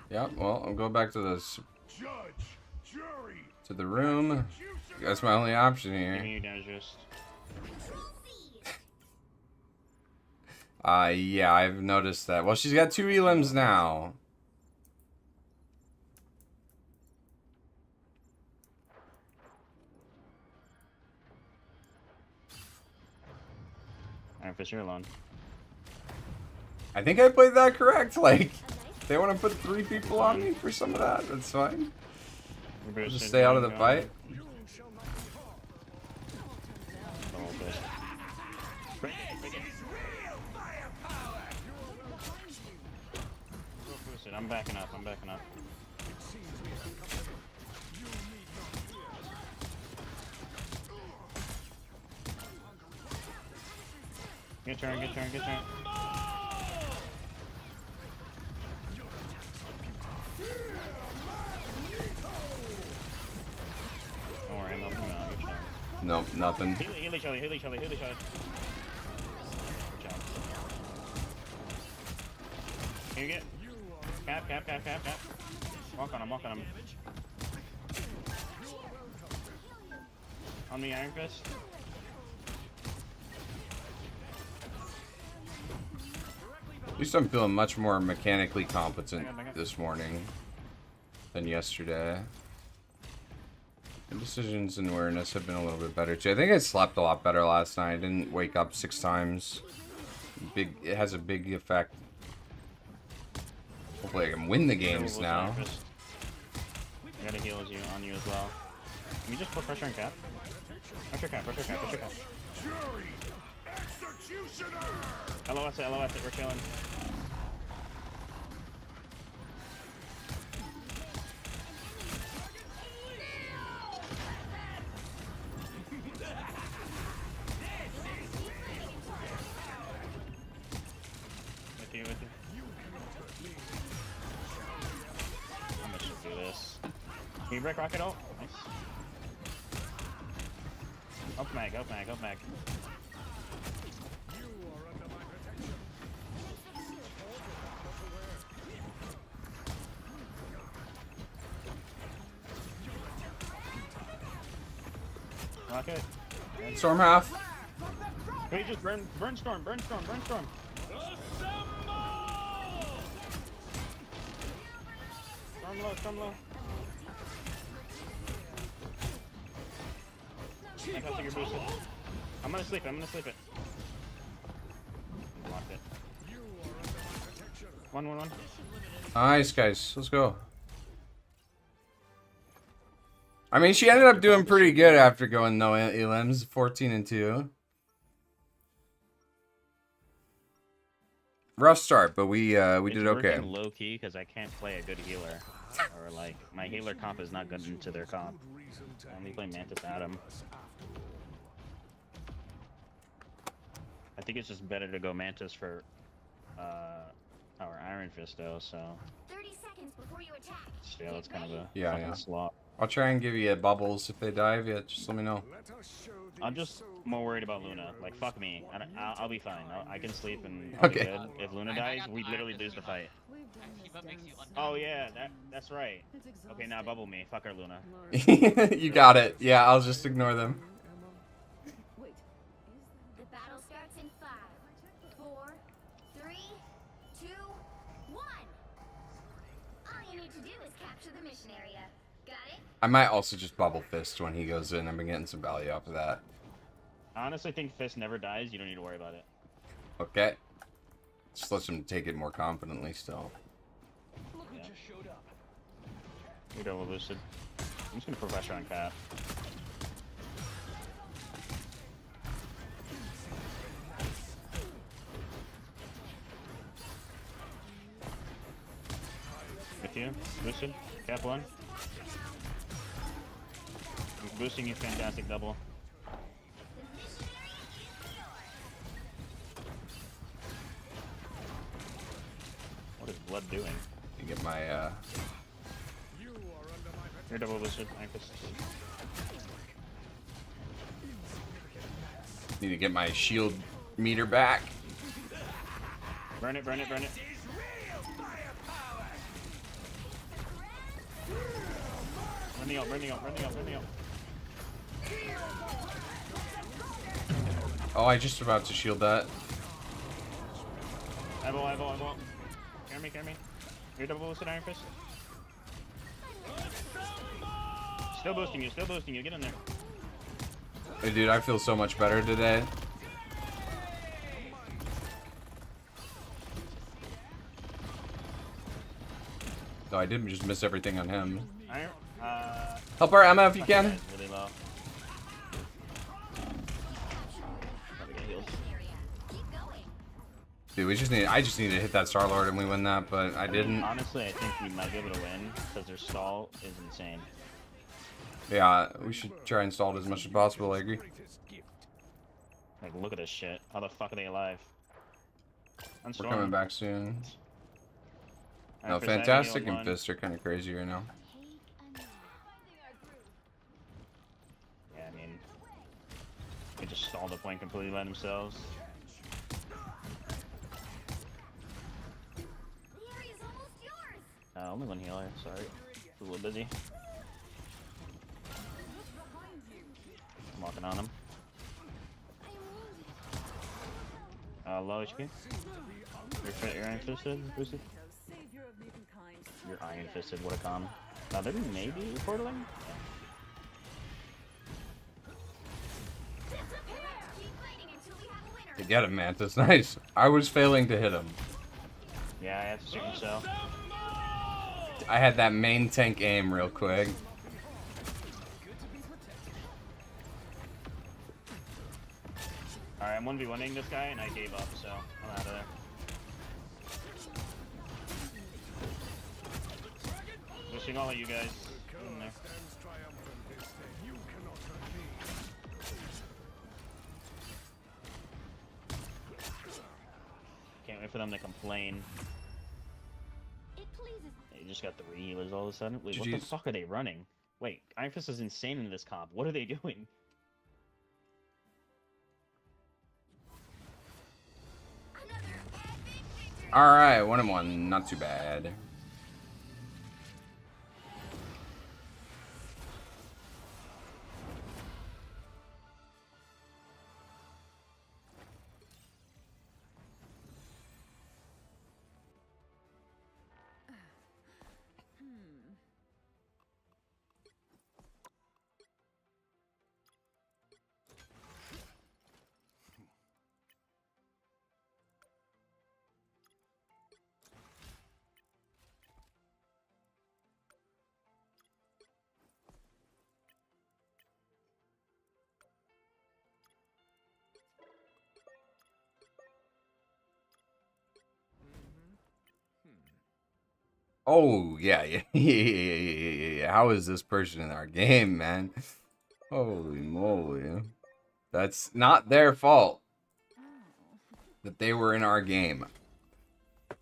Yep, well, I'll go back to this. To the room. That's my only option here. You guys just... Yeah, I've noticed that. Well, she's got 2 elims now. Iron Fist, you're alone. I think I played that correct. Like, they want to put 3 people on me for some of that. That's fine. I'll just stay out of the fight. I'm backing up, I'm backing up. Good turn, good turn, good turn. Don't worry, I'm helping you out. Good job. Nope, nothing. Heal each other, heal each other, heal each other. Good job. Can you get? Cap. Walk on him, walk on him. On the Iron Fist. At least I'm feeling much more mechanically competent this morning than yesterday. My decisions and awareness have been a little bit better too. I think I slept a lot better last night. I didn't wake up 6 times. It has a big effect. Hopefully I can win the games now. I gotta heal on you as well. Can you just put pressure on Cap? Pressure Cap. LOS it, we're chilling. With you. I'm gonna just do this. Can you break rocket ult? Nice. Up mag. Rocket. Storm half. Wait, just burn storm. Storm low. I got your boosted. I'm gonna sleep it. Locked it. 1-1-1. Nice, guys. Let's go. I mean, she ended up doing pretty good after going no elims, 14-2. Rough start, but we did okay. Low key because I can't play a good healer, or like my healer comp is not good into their comp. I only play Mantis Adam. I think it's just better to go Mantis for our Iron Fist though. So 30 seconds before you attack. Yeah, that's kind of a Yeah. slot. I'll try and give you bubbles if they dive. Yeah, just let me know. I'm just more worried about Luna. Like, fuck me. I'll be fine. I can sleep and I'll be Okay. good. If Luna dies, we literally lose the fight. Oh yeah, that's right. Okay, now bubble me. Fuck our Luna. You got it. Yeah, I'll just ignore them. The battle starts in 5, 4, 3, 2, 1. All you need to do is capture the mission area. Got it? I might also just bubble fist when he goes in. I've been getting some value off of that. I honestly think Fist never dies. You don't need to worry about it. Okay. Just let him take it more confidently still. Yeah. You're double boosted. I'm just gonna put pressure on Cap. With you, boosted. Cap 1. I'm boosting you, fantastic double. What is blood doing? You get my You're double boosted. need to get my shield meter back. Burn it. Burn the ult. Oh, I just about to shield that. Eyeball. Carry me. You're double boosted, Iron Fist. Still boosting you. Get in there. Hey, dude, I feel so much better today. No, I didn't just miss everything on him. Help our Emma if you can. Really low. Dude, I just need to hit that Star Lord and we win that, but I didn't. Honestly, I think we might be able to win because their stall is insane. Yeah, we should try and stall it as much as possible. I agree. Like, look at this shit. How the fuck are they alive? We're coming back soon. Iron No, Fist, I have Fantastic healed and one. Fist are kind of crazy right now. Yeah, I mean, They just stalled the point completely by themselves. The area's almost yours. Only one healer, sorry. A little busy. I'm walking on him. Low HP. You're Iron Fisted, boosted. You're Iron Fisted, what a com. They're maybe portaling? To get him, Mantis. Nice. I was failing to hit him. Yeah, I have to assume so. I had that main tank aim real quick. Alright, I'm 1v1ing this guy and I gave up, so I'm out of there. Wishing all of you guys in there. Can't wait for them to complain. They just got 3 healers all of a sudden. Wait, what the fuck are they running? Wait, Iron Fist is insane in this comp. What are they doing? Alright, 1-1. Not too bad. Oh, yeah. How is this person in our game, man? Holy moly. That's not their fault that they were in our game.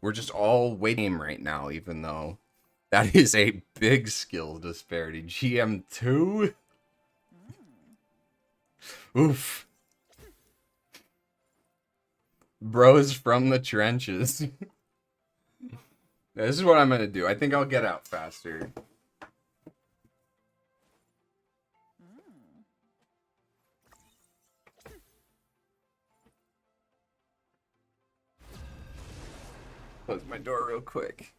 We're just all waiting right now, even though that is a big skill disparity. GM2? Oof. Bros from the trenches. This is what I'm gonna do. I think I'll get out faster. Close my door real quick.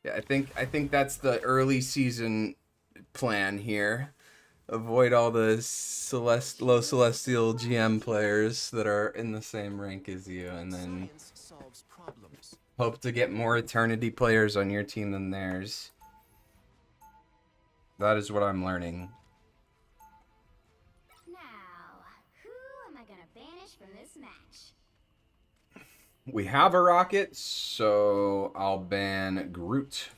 Yeah, I think that's the early season plan here. Avoid all the low celestial GM players that are in the same rank as you, and then hope to get more Eternity players on your team than theirs. That is what I'm learning. Now, who am I gonna banish from this match? We have a rocket, so I'll ban Groot.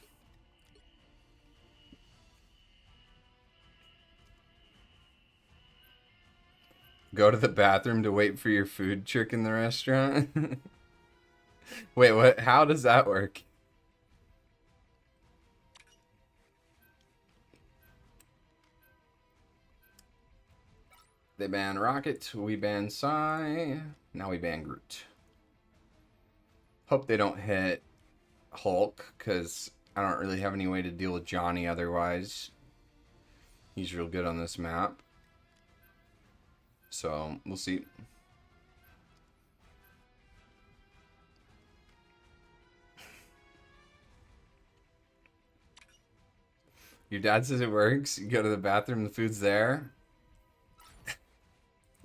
Go to the bathroom to wait for your food trick in the restaurant? Wait, what? How does that work? They ban Rocket, we ban Psy, now we ban Groot. Hope they don't hit Hulk, because I don't really have any way to deal with Johnny otherwise. He's real good on this map. So, we'll see. Your dad says it works. You go to the bathroom, the food's there.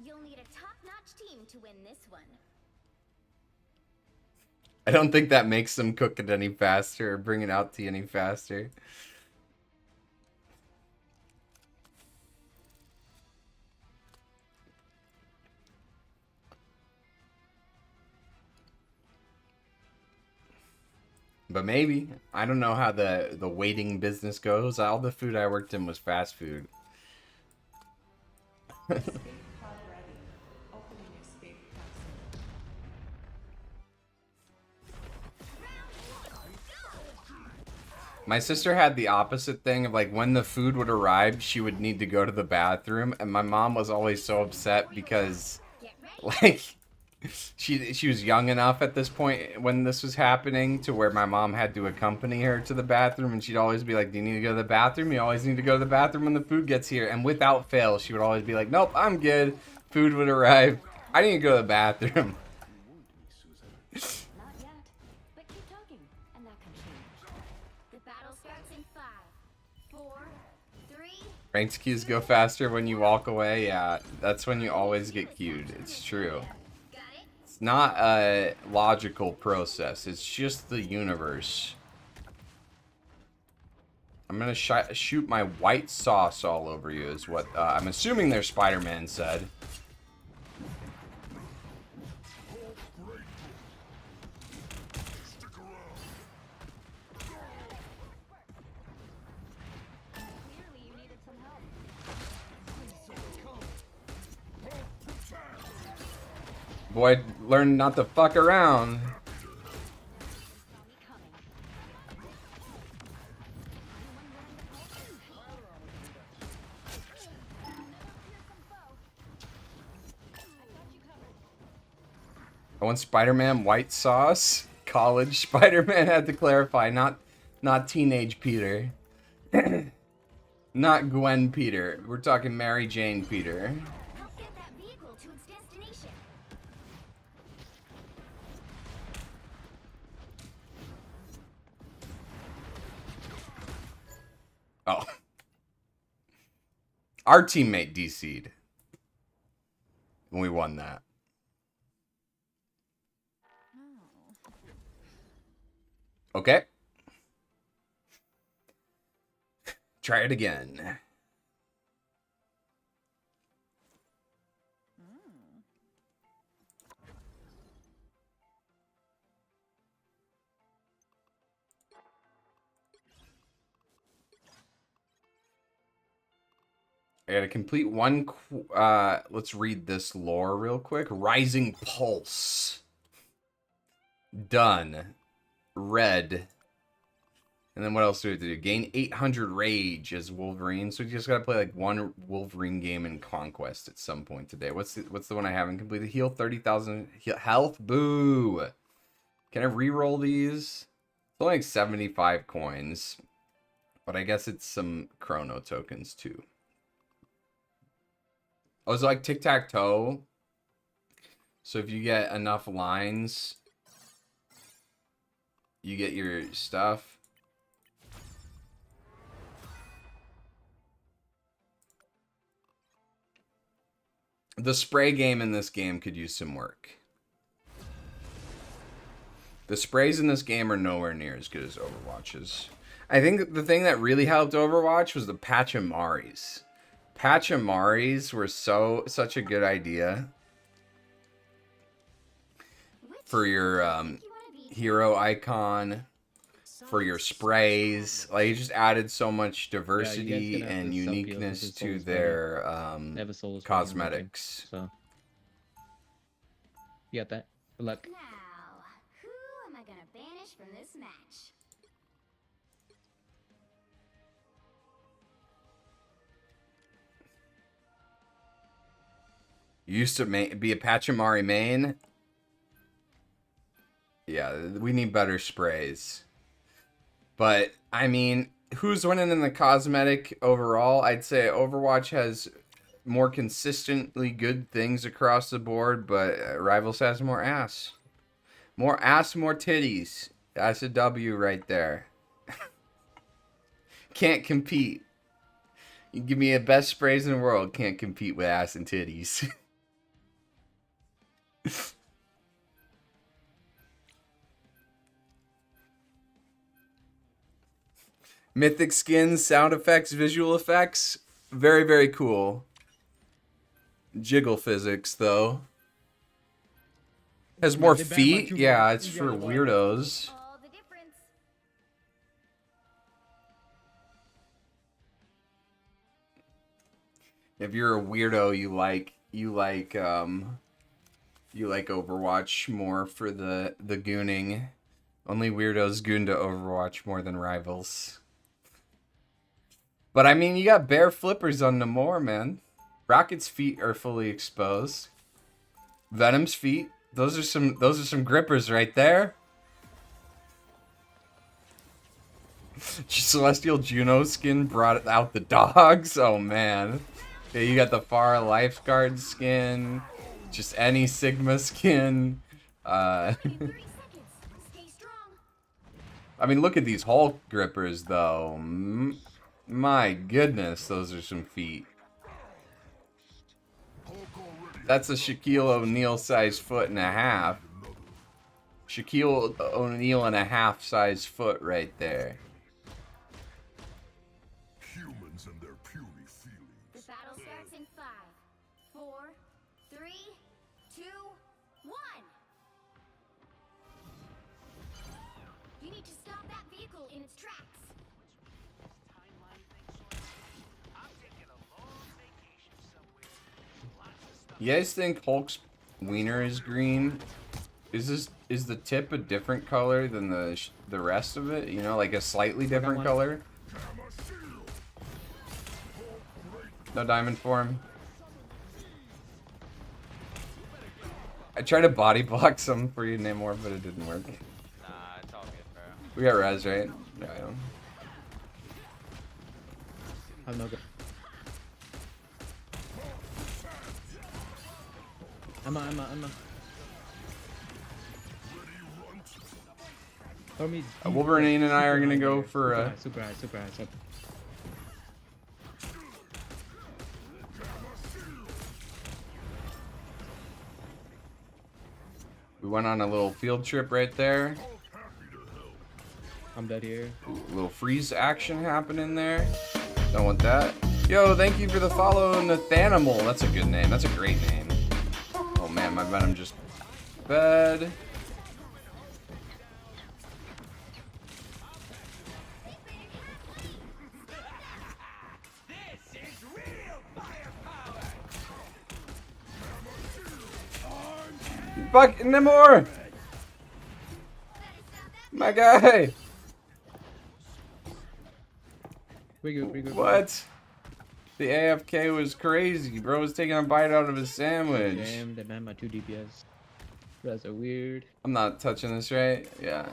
You'll need a top-notch team to win this one. I don't think that makes them cook it any faster or bring it out to you any faster. But maybe. I don't know how the waiting business goes. All the food I worked in was fast food. My sister had the opposite thing of like when the food would arrive, she would need to go to the bathroom, and my mom was always so upset because like she was young enough at this point when this was happening to where my mom had to accompany her to the bathroom, and she'd always be like, "Do you need to go to the bathroom? You always need to go to the bathroom when the food gets here." And without fail, she would always be like, "Nope, I'm good." Food would arrive. I need to go to the bathroom. Not yet, but keep talking, and that can change. The battle starts in 5, 4, 3. Ranked queues go faster when you walk away. Yeah, that's when you always get queued. It's true. Got it? It's not a logical process. It's just the universe. I'm gonna shoot my white sauce all over you is what I'm assuming their Spider-Man said. Clearly you needed some help. Boy, learn not to fuck around. Saw me coming. I want Spider-Man white sauce. College Spider-Man had to clarify, not teenage Peter. Not Gwen Peter. We're talking Mary Jane Peter. Help get that vehicle to its destination. Oh. Our teammate DC'd. And we won that. Okay. Try it again. I gotta complete one. Let's read this lore real quick. Rising Pulse. Done. Red. And then what else do we have to do? Gain 800 rage as Wolverine. So you just gotta play like one Wolverine game in Conquest at some point today. What's the one I haven't completed? Heal 30,000 health. Boo. Can I re-roll these? It's only like 75 coins. But I guess it's some chrono tokens too. Oh, it's like tic-tac-toe. So if you get enough lines, you get your stuff. The spray game in this game could use some work. The sprays in this game are nowhere near as good as Overwatch's. I think the thing that really helped Overwatch was the Pachamaris. Pachamaris were such a good idea for your hero icon, for your sprays. Like, you just added so much diversity and uniqueness to their cosmetics. So you got that. Good luck. Now, who am I gonna banish from this match? You used to be a Pachamari main. Yeah, we need better sprays. But, I mean, who's winning in the cosmetic overall? I'd say Overwatch has more consistently good things across the board, but Rivals has more ass. More ass, more titties. That's a W right there. Can't compete. You give me the best sprays in the world, can't compete with ass and titties. Mythic skins, sound effects, visual effects. Very, very cool. Jiggle physics, though. Has more feet? Yeah, it's for weirdos. All the difference. If you're a weirdo, you like Overwatch more for the gooning. Only weirdos goon to Overwatch more than rivals. But I mean, you got bare flippers on Namor, man. Rocket's feet are fully exposed. Venom's feet. Those are some grippers right there. Celestial Juno skin brought out the dogs. Oh man. Okay, you got the Far Lifeguard skin. Just any Sigma skin. I mean, look at these Hulk grippers though. My goodness, those are some feet. That's a Shaquille O'Neal size foot and a half. Shaquille O'Neal and a half size foot right there. Humans and their puny feelings. The battle starts in 5, 4, 3, 2, 1. You need to stop that vehicle in its tracks. You guys think Hulk's wiener is green? Is the tip a different color than the rest of it? You know, like a slightly different color? No diamond form. I tried to body block some for you, Namor, but it didn't work. Nah, it's all good, bro. We got res, right? Yeah, I don't. I'm no good. I'm a. Throw me. Wolverine and I are gonna go for super high. We went on a little field trip right there. I'm dead here. A little freeze action happening there. Don't want that. Yo, thank you for the follow, Nathanimal. That's a good name. That's a great name. Oh man, my Venom just fed. Fuck Namor! My guy! We good. What? The AFK was crazy. Bro was taking a bite out of his sandwich. Damn, that man, my 2 DPS. That's so weird. I'm not touching this, right? Yeah.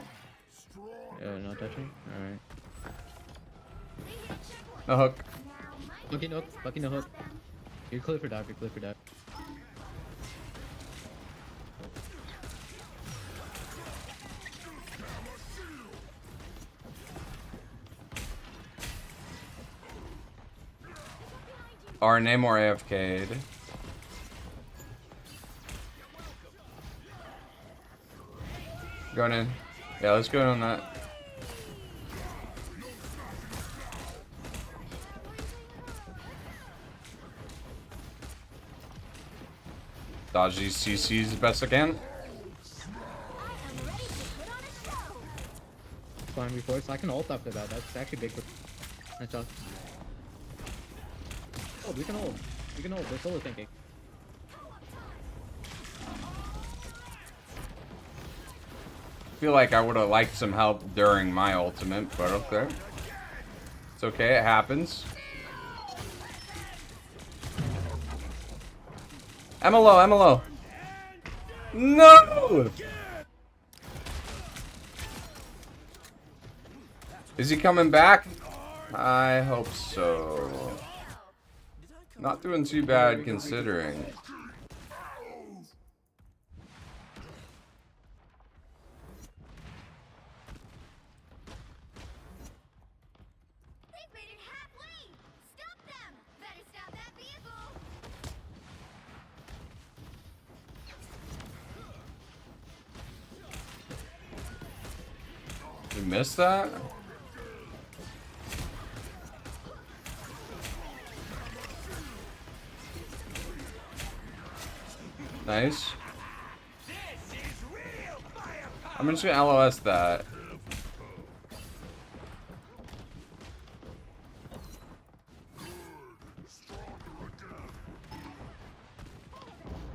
Not touching? Alright. No hook. Fucking no hook. You're clear for dive, Our Namor AFK'd. Going in. Yeah, let's go on that. Dodge these CCs the best I can. Fine before, so I can ult after that. That's actually big. Nice job. Oh, we can hold. We're solo thinking. Feel like I would have liked some help during my ultimate, but okay. It's okay, it happens. Emma. No! Is he coming back? I hope so. Not doing too bad considering. They've made it halfway. Stop them. Better stop that vehicle. You missed that? Nice. I'm just gonna LOS that.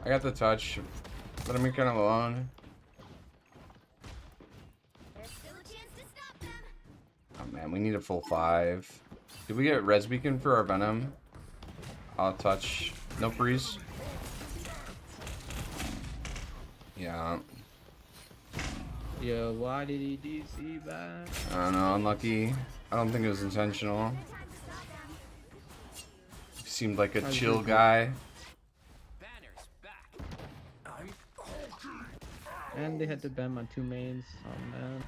I got the touch, but I'm kind of alone. There's We need a full 5. Did we get res beacon for our venom? I'll touch. No freeze. Yeah. Yo, why did he DC that? I don't know, unlucky. I don't think it was intentional. Seemed like a chill guy. And they had to ban my 2 mains. Oh man.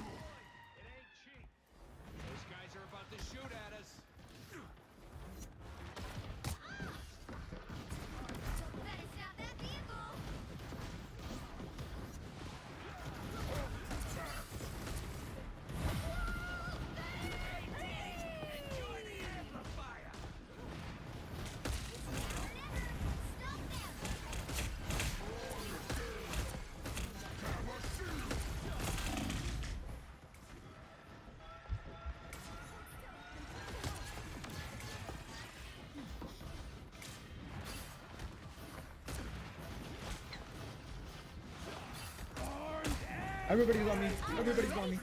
Everybody's on me. Everybody's on me.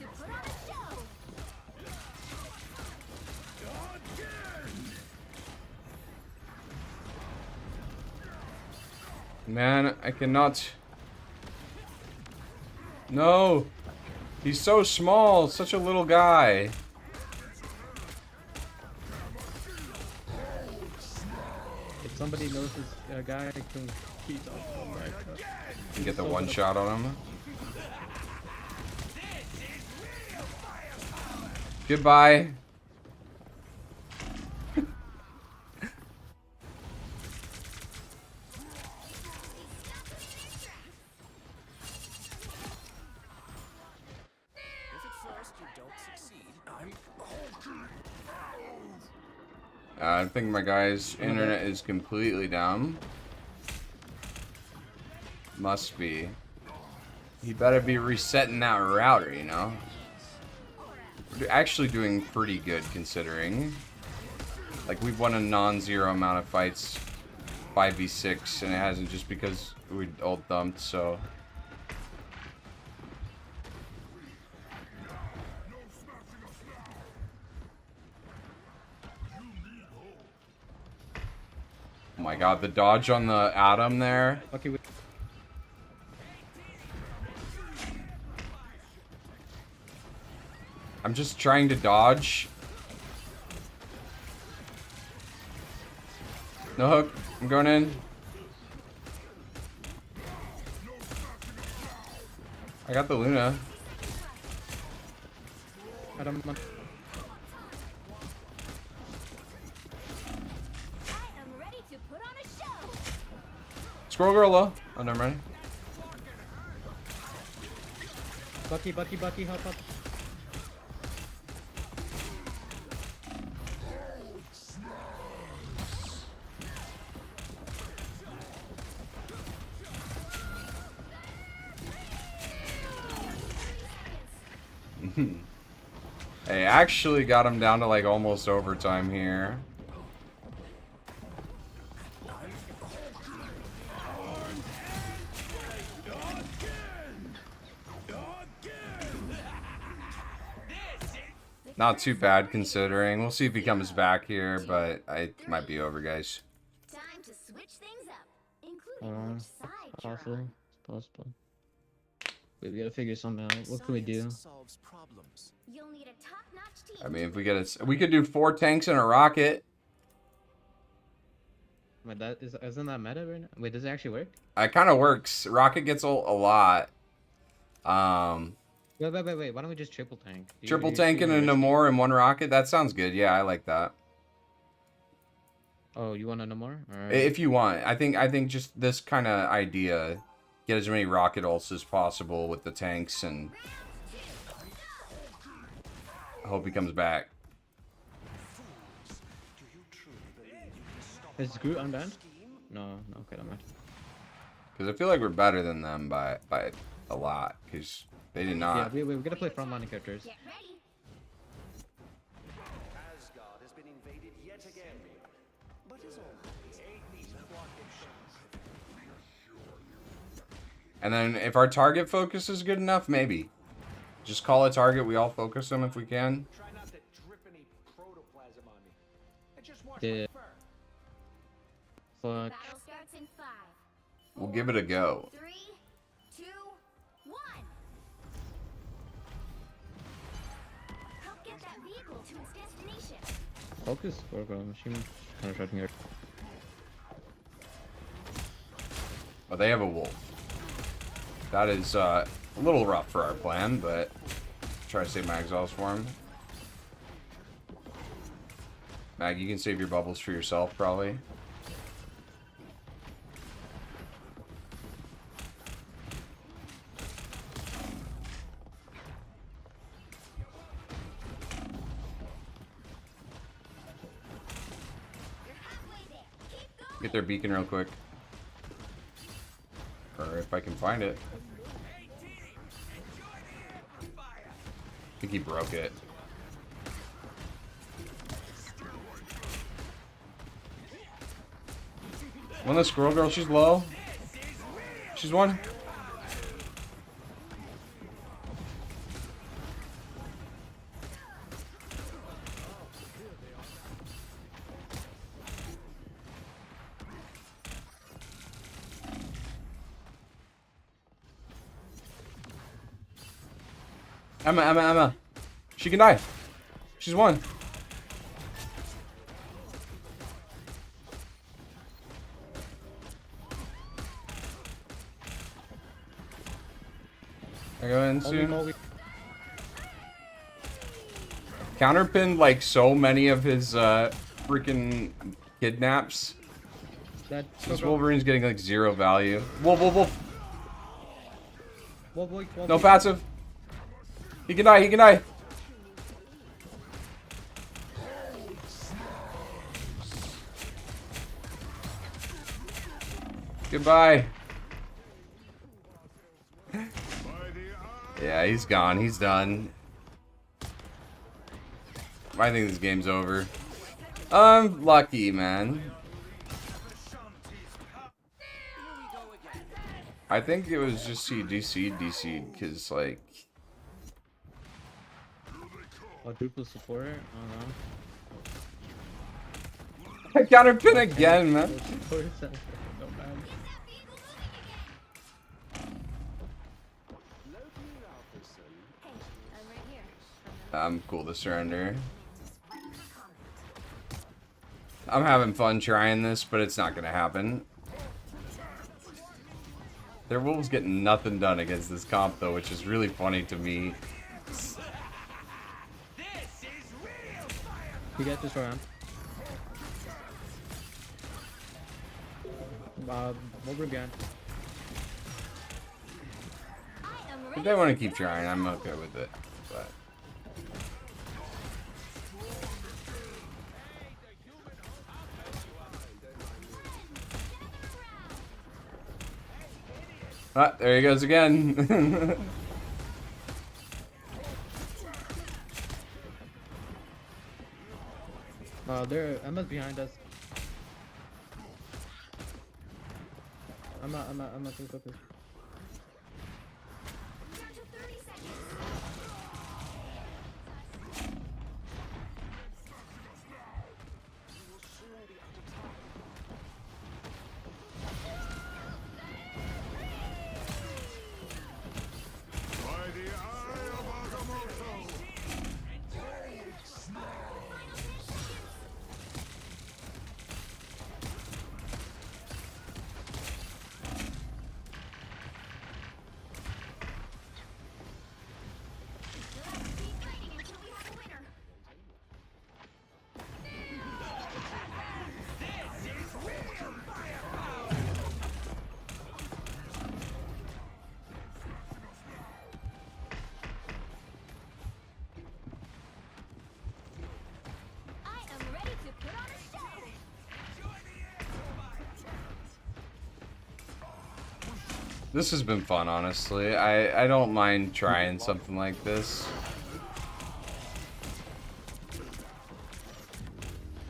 Man, I cannot. No! He's so small, such a little guy. If somebody knows this guy can keep on. Oh my god. You get the one shot on him. Goodbye. I think my guy's internet is completely down. Must be. He better be resetting that router, you know? We're actually doing pretty good considering. Like, we've won a non-zero amount of fights, 5v6, and it hasn't just because we ult dumped, so. Oh my god, the dodge on the Atom there. Okay, I'm just trying to dodge. No hook. I'm going in. I got the Luna. I don't want. Squirrel girl low. Oh, never mind. Bucky, help up. Hey, actually got him down to like almost overtime here. Not too bad considering. We'll see if he comes back here, but it might be over, guys. Time to switch things up, including which side you're Possible. on. Possible. Wait, we gotta figure something out. What can we do? You'll need a top-notch team. I mean, if we get a, we could do 4 tanks and a rocket. Wait, isn't that meta right now? Wait, does it actually work? It kind of works. Rocket gets a lot. Wait. Why don't we just triple tank? Triple tank and a Namor and 1 rocket. That sounds good. Yeah, I like that. Oh, you want a Namor? Alright. If you want, I think just this kind of idea, get as many rocket ults as possible with the tanks, and I hope he comes back. Is Groot unbanned? No, okay, I'm not. Because I feel like we're better than them by a lot. Because they did not. Yeah, we gotta play frontline characters. Get ready. Asgard has been invaded yet again. But as always, And then if our target focus is good enough, maybe. Just call a target. We all focus them if we can. try not to drip any Yeah. Fuck. Battle starts in 5. We'll give it a go. 3, 2, 1. Help get that vehicle to its destination. Focus or machine kind of shooting here. Oh, they have a wolf. That is a little rough for our plan, but try to save my exhaust for him. Mag, you can save your bubbles for yourself, probably. Get their beacon real quick. Or if I can find it. I think he broke it. One of the squirrel girl, she's low. She's one. Emma. She can die. She's one. I go in soon. Counterpinned like so many of his freaking kidnaps. This Wolverine's getting like 0 value. Wolf. No passive. He can die. Goodbye. Yeah, he's gone. He's done. I think this game's over. I'm lucky, man. I think it was just he DC'd, because, like... Quadruple support? I don't know. I counterpin again, man. I'm cool to surrender. I'm having fun trying this, but it's not gonna happen. Their wolves getting nothing done against this comp though, which is really funny to me. You get this round. Over again. If they want to keep trying, I'm okay with it. But ah, there he goes again. Emma's behind us. I'm not too focused. This has been fun, honestly. I don't mind trying something like this.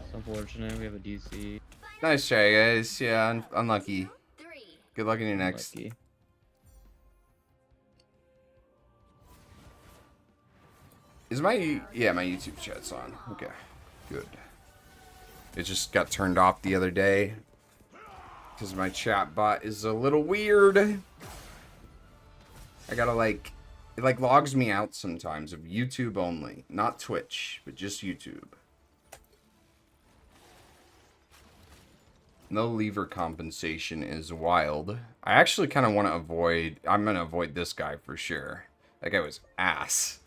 It's unfortunate, we have a DC. Nice try, guys. Yeah, unlucky. Good luck in your next. Unlucky. Is my... Yeah, my YouTube chat's on. Okay. Good. It just got turned off the other day because my chat bot is a little weird. I gotta like, it like logs me out sometimes of YouTube only, not Twitch, but just YouTube. No lever compensation is wild. I actually kind of want to avoid, I'm going to avoid this guy for sure. That guy was ass.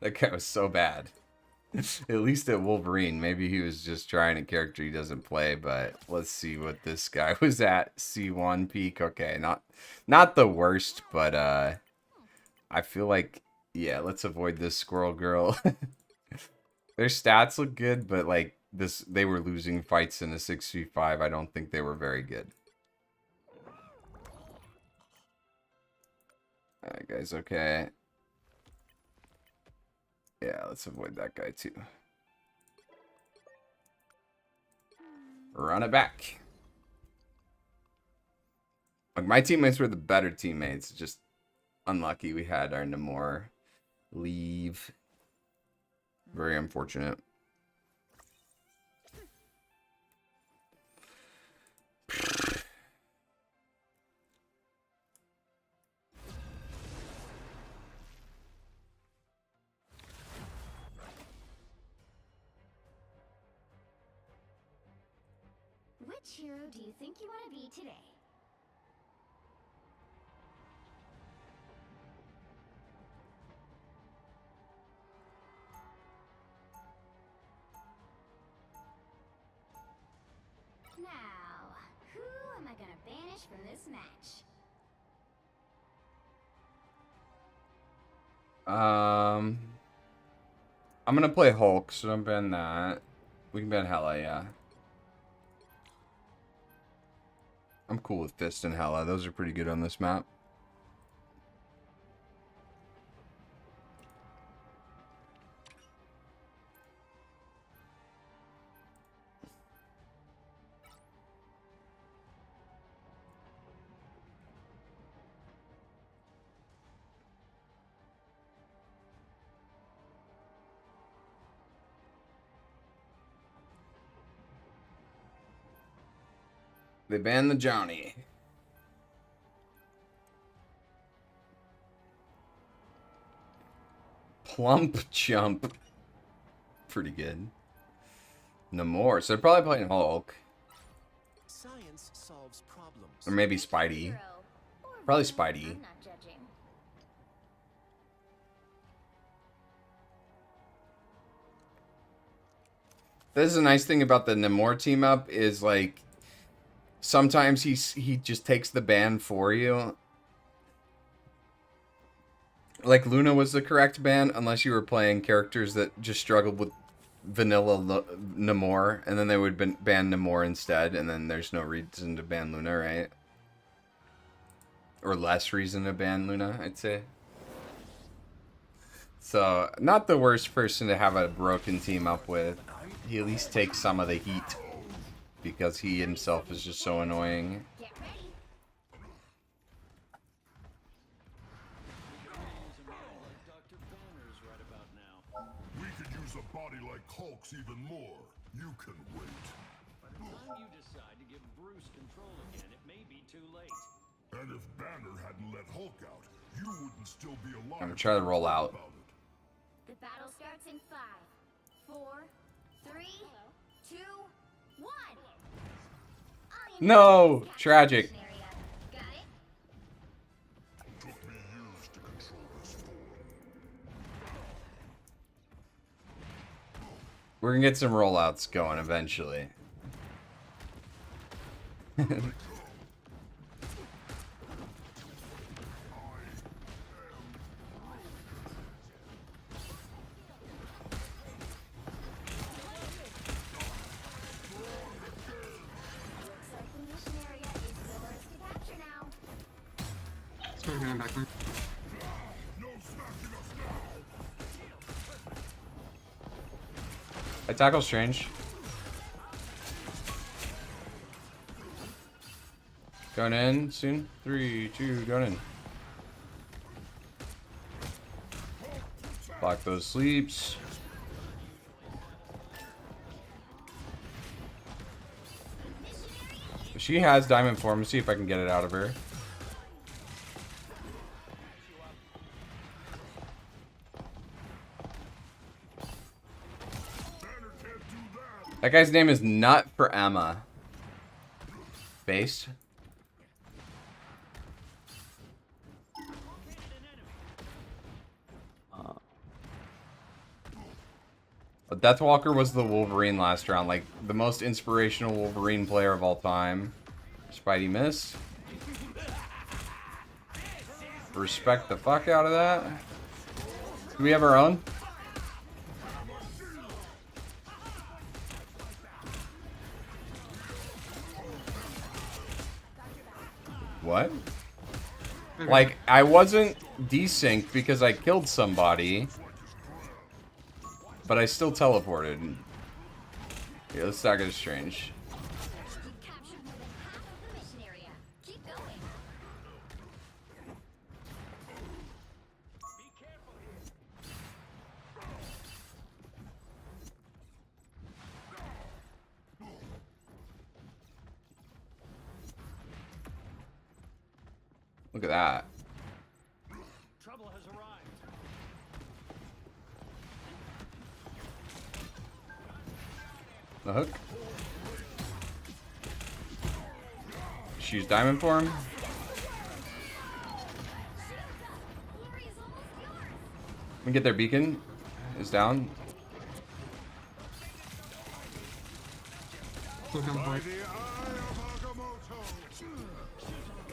That guy was so bad. At least at Wolverine. Maybe he was just trying a character he doesn't play, but let's see what this guy was at. C1 peak. Okay, not the worst, but I feel like, yeah, let's avoid this squirrel girl. Their stats look good, but like they were losing fights in a 6v5. I don't think they were very good. Alright, guys, okay. Yeah, let's avoid that guy too. Run it back. Like, my teammates were the better teammates. Just unlucky we had our Namor leave. Very unfortunate. Which hero do you think you want to be today? Now, who am I gonna banish from this match? I'm gonna play Hulk, so don't ban that. We can ban Hela, yeah. I'm cool with Fist and Hela. Those are pretty good on this map. They banned the Johnny. Plump Chump. Pretty good. Namor. So they're probably playing Hulk. Science solves problems. Or maybe Spidey. Probably Spidey. I'm not judging. This is a nice thing about the Namor team up is like sometimes he just takes the ban for you. Like Luna was the correct ban unless you were playing characters that just struggled with vanilla Namor, and then they would ban Namor instead, and then there's no reason to ban Luna, right? Or less reason to ban Luna, I'd say. So, not the worst person to have a broken team up with. He at least takes some of the heat because he himself is just so annoying. Get ready. We could use a body like Hulk's even more. You can wait. By the time you decide to give Bruce control again, it may be too late. And if Banner hadn't let Hulk out, you wouldn't still be alive. I'm gonna try to roll out. The battle starts in 5, 4, 3, 2, 1. No! Tragic. Got it? Took me years to control this form. We're gonna get some rollouts going eventually. I tackle Strange. Going in soon. 3, 2, going in. Block those sleeps. She has diamond form. See if I can get it out of her. That guy's name is Nut for Emma. Based. Deathwalker was the Wolverine last round, like the most inspirational Wolverine player of all time. Spidey miss. Respect the fuck out of that. Do we have our own? What? Like, I wasn't desynced because I killed somebody. But I still teleported. Yeah, let's not get strange. Look at that. Trouble has arrived. The hook. She's diamond form. We get their beacon. Is down.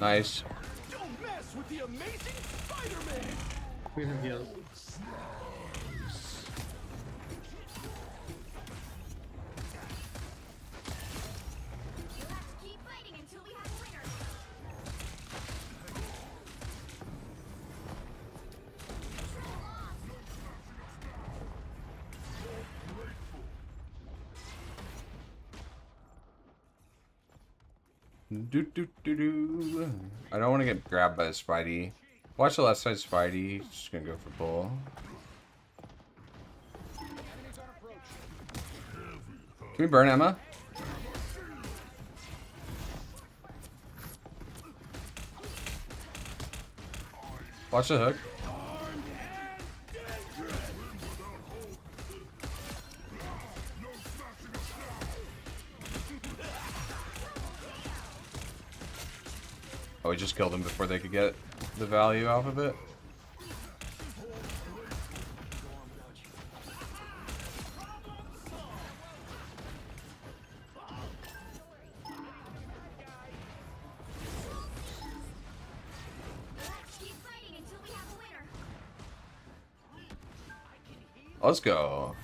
Nice. Don't mess with the amazing Spider-Man. We have heals. I don't want to get grabbed by the Spidey. Watch the left side Spidey. Just gonna go for bull. Can we burn Emma? Watch the hook. Oh, we just killed him before they could get the value off of it. Let's go.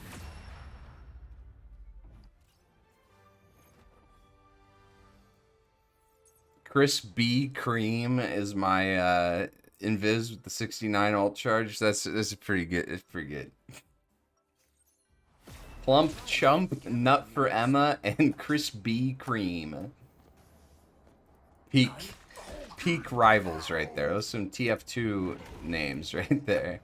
Chris B. Cream is my invis with the 69 ult charge. That's pretty good. It's pretty good. Plump Chump, Nut for Emma, and Chris B. Cream. Peak rivals right there. Those are some TF2 names right there.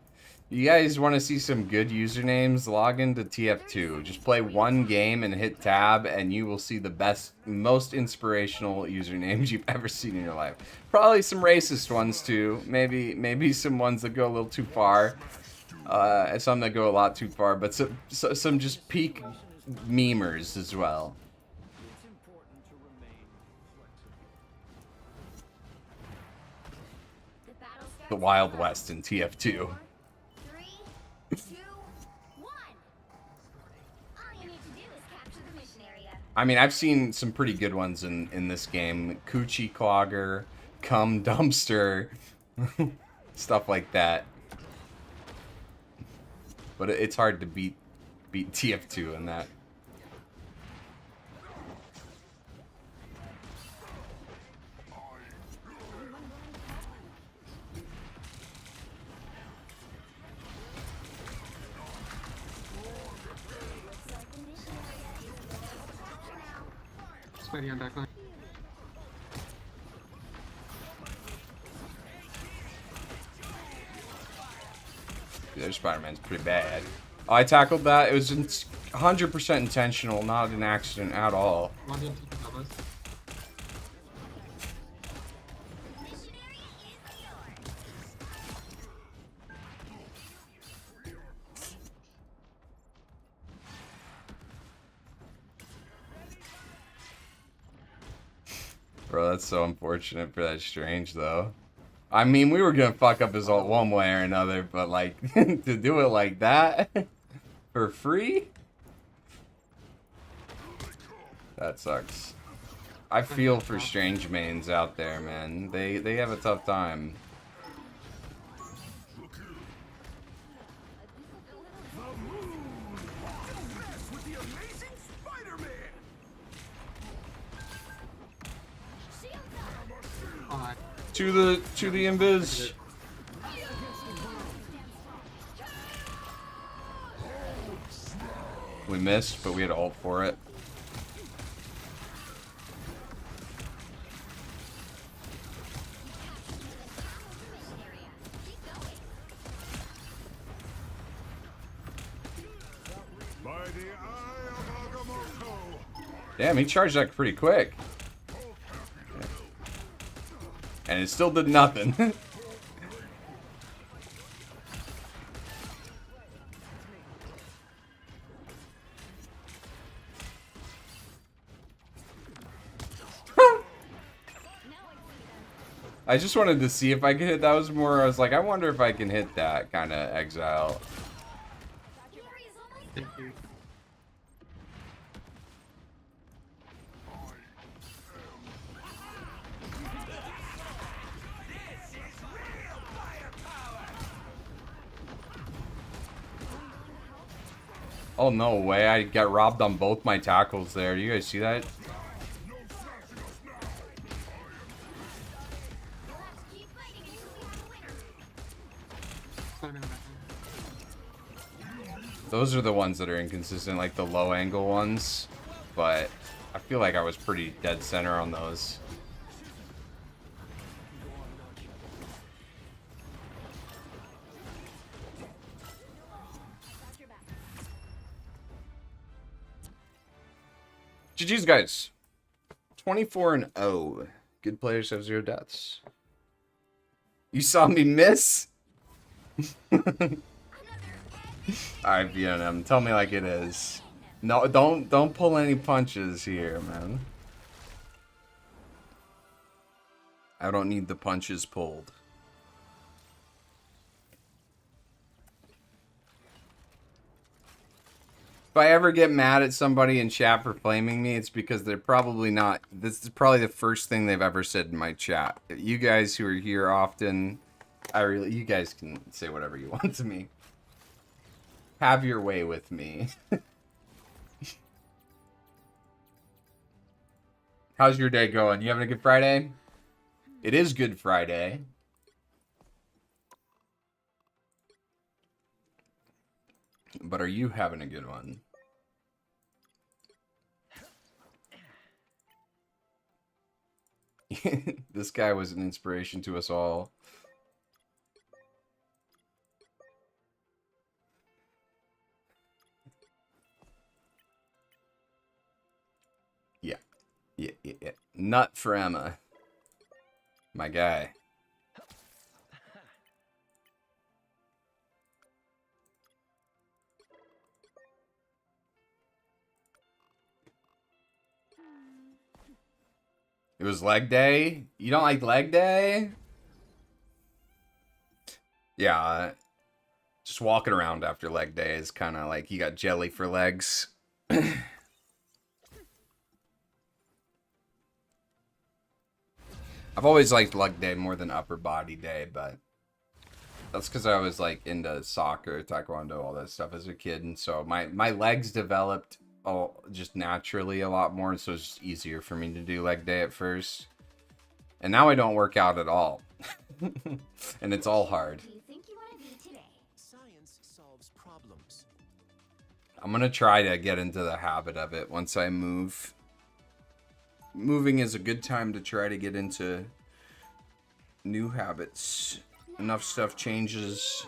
You guys want to see some good usernames? Log into TF2. Just play one game and hit tab, and you will see the best, most inspirational usernames you've ever seen in your life. Probably some racist ones too. Maybe some ones that go a little too far. Some that go a lot too far. But some just peak memers as well. The Wild West in TF2. I mean, I've seen some pretty good ones in this game. Coochie Clogger, Cum Dumpster, stuff like that. But it's hard to beat TF2 in that. Spidey on backline. Their Spider-Man's pretty bad. Oh, I tackled that. It was 100% intentional, not an accident at all. Bro, that's so unfortunate for that Strange, though. I mean, we were gonna fuck up his ult one way or another, but, like, to do it like that? For free? That sucks. I feel for Strange mains out there, man. They have a tough time. To the invis. We missed, but we had ult for it. Damn, he charged that pretty quick. And it still did nothing. I just wanted to see if I could hit. That was more, I was like, I wonder if I can hit that kind of exile. Thank you. Oh, no way. I got robbed on both my tackles there. Do you guys see that? Those are the ones that are inconsistent, like the low angle ones. But I feel like I was pretty dead center on those. GG's, guys. 24-0. Good players have 0 deaths. You saw me miss? Alright, BNM, tell me like it is. No, don't pull any punches here, man. I don't need the punches pulled. If I ever get mad at somebody in chat for flaming me, it's because they're probably not... This is probably the first thing they've ever said in my chat. You guys who are here often, you guys can say whatever you want to me. Have your way with me. How's your day going? You having a good Friday? It is Good Friday. But are you having a good one? This guy was an inspiration to us all. Yeah. Nut for Emma. My guy. It was leg day? You don't like leg day? Yeah. Just walking around after leg day is kind of like you got jelly for legs. I've always liked leg day more than upper body day, but that's because I was like into soccer, taekwondo, all that stuff as a kid, and so my legs developed just naturally a lot more, and so it's just easier for me to do leg day at first. And now I don't work out at all, and it's all hard. Science solves problems. I'm gonna try to get into the habit of it once I move. Moving is a good time to try to get into new habits. Enough stuff changes.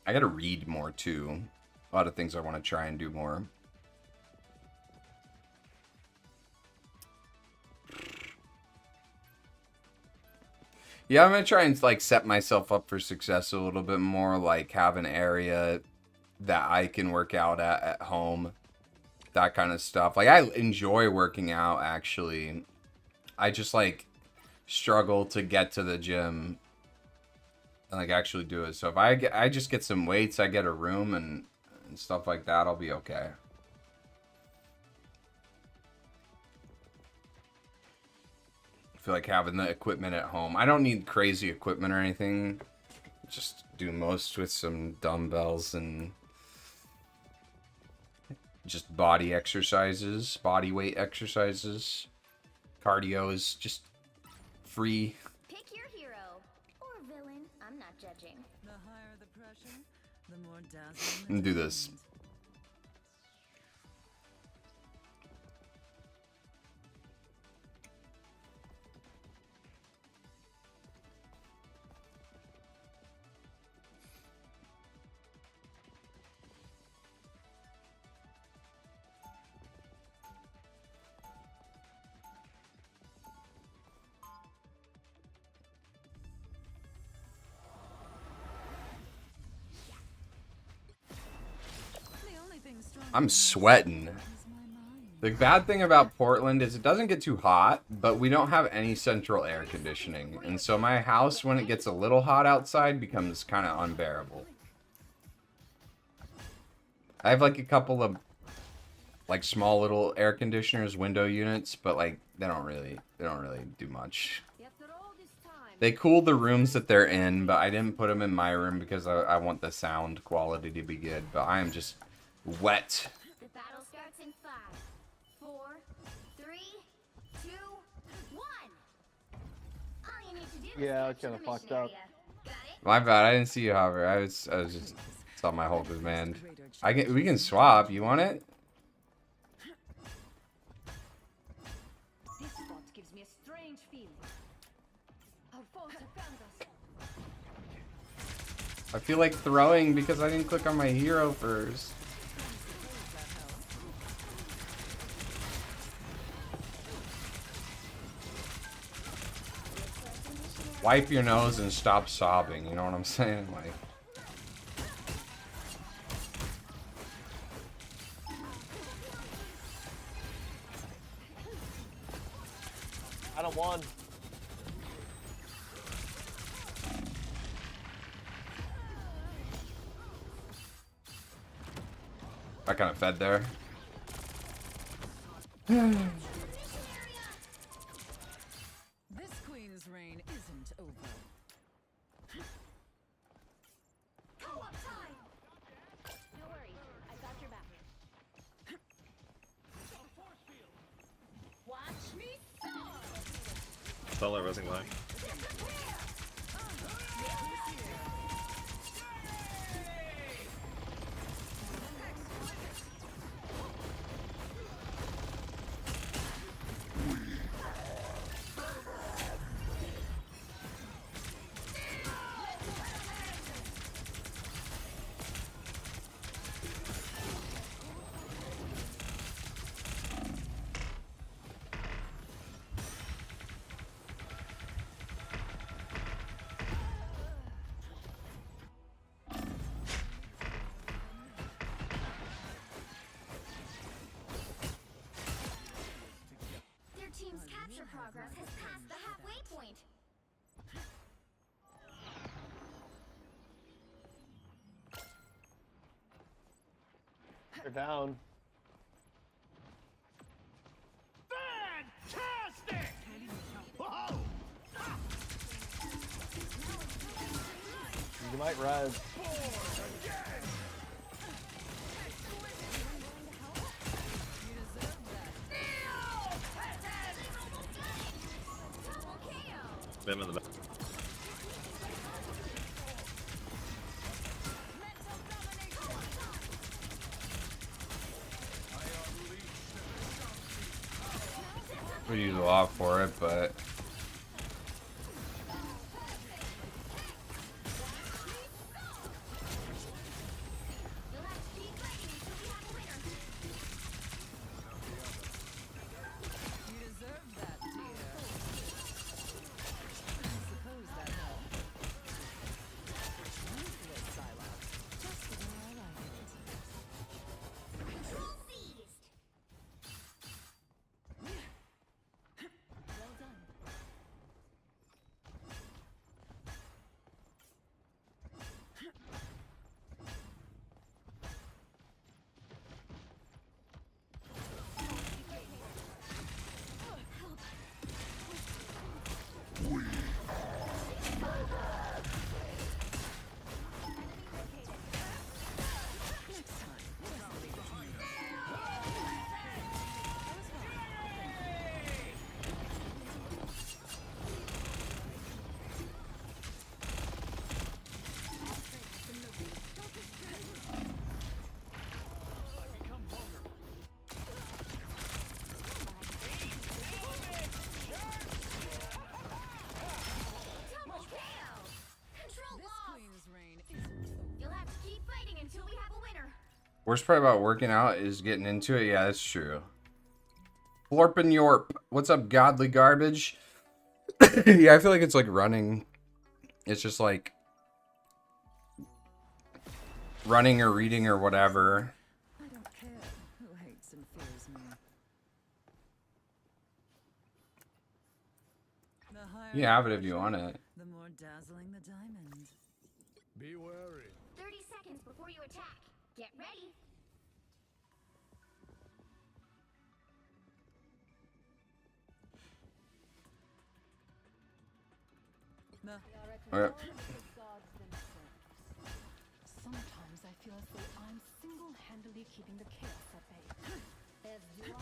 I gotta read more too. A lot of things I want to try and do more. Yeah, I'm gonna try and like set myself up for success a little bit more. Like have an area that I can work out at home. that kind of stuff. Like, I enjoy working out, actually. I just, like, struggle to get to the gym and, like, actually do it. So if I just get some weights, I get a room and stuff like that, I'll be okay. I feel like having the equipment at home. I don't need crazy equipment or anything. Just do most with some dumbbells and just body exercises, body weight exercises. Cardio is just free. Pick your hero or villain. I'm not judging. The higher the pressure, the more dazzling. And do this. I'm sweating. The bad thing about Portland is it doesn't get too hot, but we don't have any central air conditioning. And so my house, when it gets a little hot outside, becomes kind of unbearable. I have like a couple of like small little air conditioners, window units, but like they don't really do much. They cool the rooms that they're in, but I didn't put them in my room because I want the sound quality to be good. But I am just wet. The battle starts in 5, 4, 3, 2, 1. All you need to do is Yeah, I capture kinda the fucked mission up. area. Got it? My bad. I didn't see you hover. I was just saw my whole command. We can swap. You want it? This spot gives me a strange feeling. Our foes have found us. I feel like throwing because I didn't click on my hero first. Wipe your nose and stop sobbing, you know what I'm saying? Like, I don't want. I kind of fed there. This queen's reign isn't over. Co-op time! No worries, I got your back. Watch me soar! Solo rising line. Their team's capture progress has passed the halfway point. They're down. Fantastic! Whoa! You might rise. Been in the back. We use a lot for it, but You deserve that, dear. I suppose that helped. Ruthless, Psylocke. Just the way I like it. Control seized! Worst part about working out is getting into it. Yeah, that's true. Florp and Yorp. What's up, godly garbage? Yeah, I feel like it's like running. It's just like running or reading or whatever. I don't care who hates and fears me. The higher You have it if you want it. the more dazzling the diamond. Be wary. 30 seconds before you attack. Get ready. Okay. Sometimes I feel as though I'm single-handedly keeping the chaos at bay. As you are.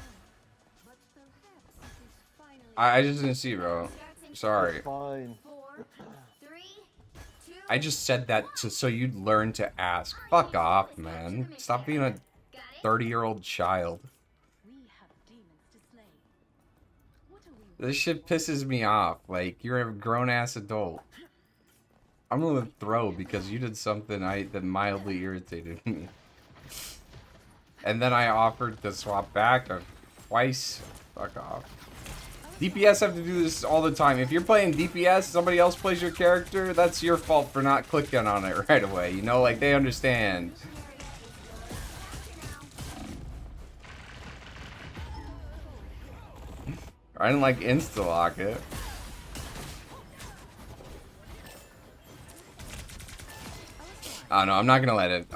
But perhaps it is finally... I just didn't see, bro. Sorry. Fine. 4, 3, 2. I just said that so you'd learn to ask. Fuck off, man. Stop being a 30-year-old child. We have demons to slay. What are we... This shit pisses me off. Like, you're a grown-ass adult. I'm gonna throw because you did something that mildly irritated me. And then I offered to swap back twice. Fuck off. DPS have to do this all the time. If you're playing DPS, somebody else plays your character, that's your fault for not clicking on it right away. You know, like, they understand. I didn't like insta-lock it. I don't know. I'm not gonna let it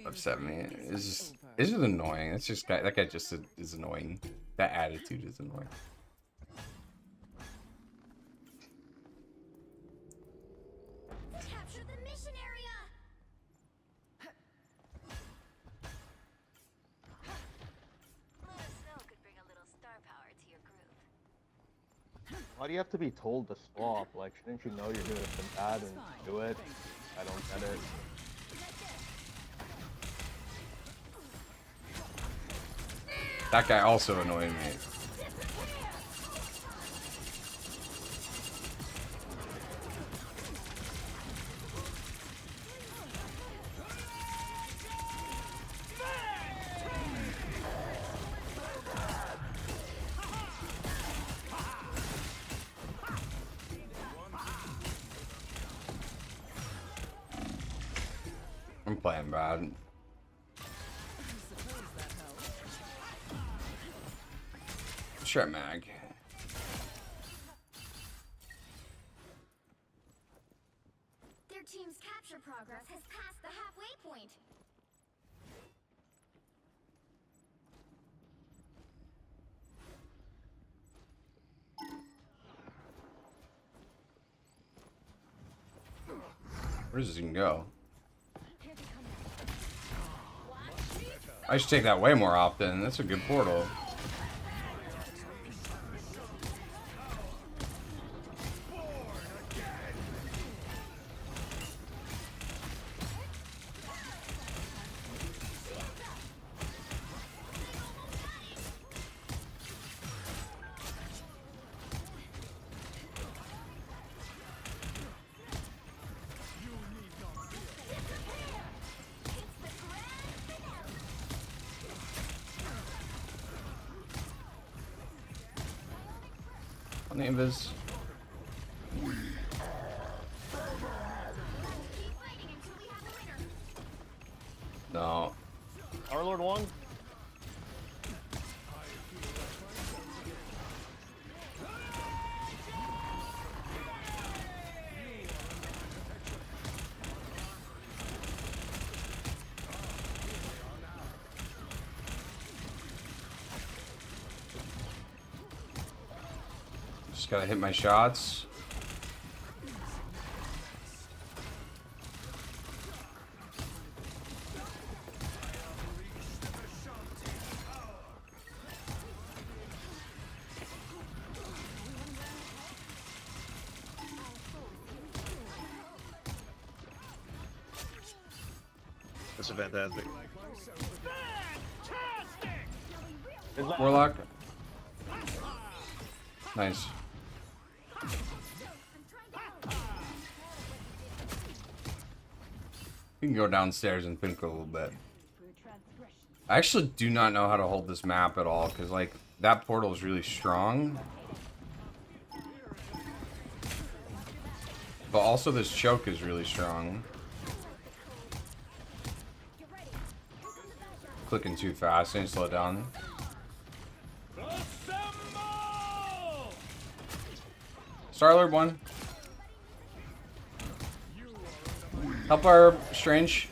upset me. It's just annoying. It's just that guy just is annoying. That attitude is annoying. Capture the mission area. Let us know could bring a little star power to your group. Why do you have to be told to swap? Like, shouldn't you know you're doing something bad and do it? I don't get it. That guy also annoyed me. I'm playing bad. Sure, mag. Their team's capture progress has passed the halfway point. Where does this even go? I should take that way more often. That's a good portal. On the invis. No. Our Lord won. Just gotta hit my shots. That's a fantastic. Warlock. Nice. You can go downstairs and think a little bit. I actually do not know how to hold this map at all, because, like, that portal is really strong. But also this choke is really strong. Clicking too fast, I need to slow down. Star-Lord 1. Help our Strange.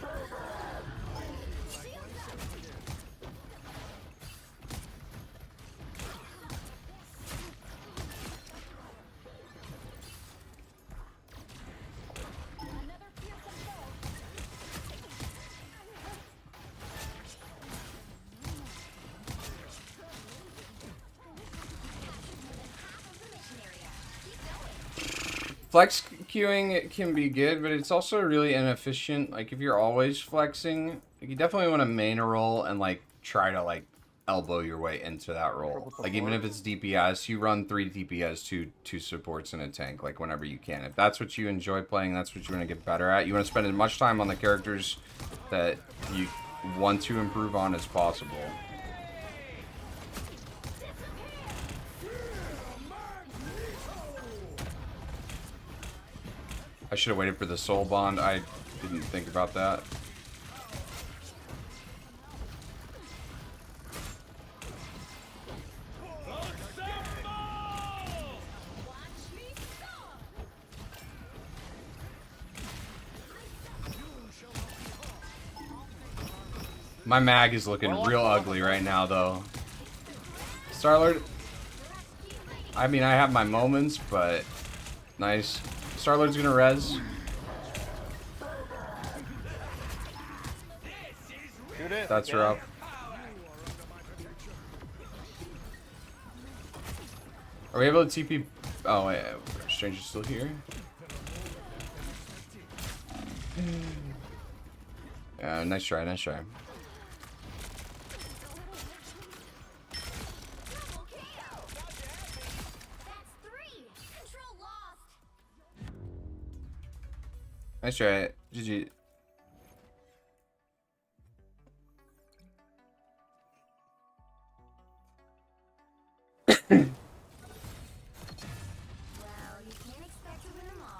Flex queuing can be good, but it's also really inefficient. Like, if you're always flexing, like, you definitely want to main a role and, like, try to, like, elbow your way into that role. Like, even if it's DPS, you run 3 DPS, two supports, and a tank, like, whenever you can. If that's what you enjoy playing, that's what you want to get better at. You want to spend as much time on the characters that you want to improve on as possible. I should have waited for the soul bond. I didn't think about that. My mag is looking real ugly right now, though. Star-Lord, I mean, I have my moments, but nice. Star-Lord's gonna res. That's rough. Are we able to TP? Oh, wait, Strange is still here. Nice try, nice try. Nice try. GG.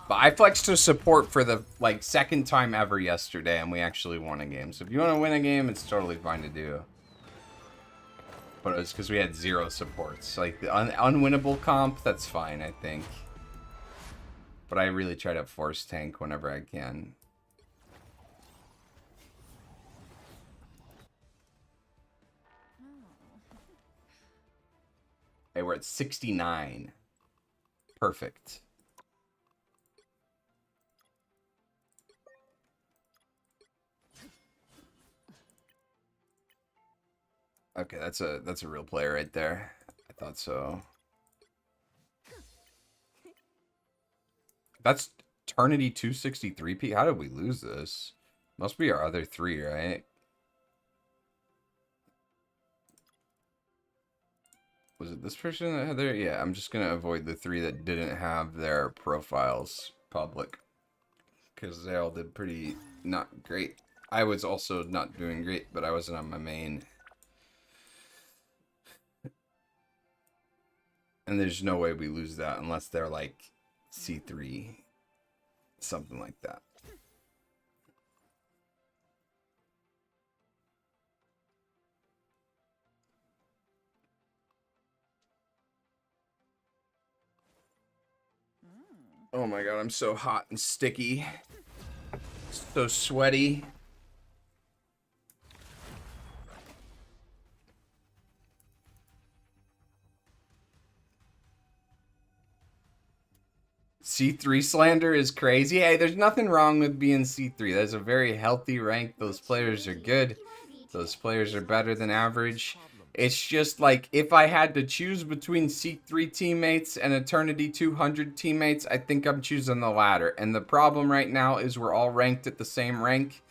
But I flexed to support for the, like, second time ever yesterday, and we actually won a game. So if you want to win a game, it's totally fine to do. But it was because we had 0 supports. Like, the unwinnable comp, that's fine, I think. But I really try to force tank whenever I can. Hey, we're at 69. Perfect. Okay, that's a real player right there. I thought so. That's Eternity 263p. How did we lose this? Must be our other 3, right? Was it this person that had their... Yeah, I'm just gonna avoid the 3 that didn't have their profiles public. Because they all did pretty not great. I was also not doing great, but I wasn't on my main. And there's no way we lose that unless they're like C3. Something like that. Oh my god, I'm so hot and sticky. So sweaty. C3 slander is crazy. Hey, there's nothing wrong with being C3. That's a very healthy rank. Those players are good. Those players are better than average. It's just like, if I had to choose between C3 teammates and Eternity 200 teammates, I think I'm choosing the latter. And the problem right now is we're all ranked at the same rank.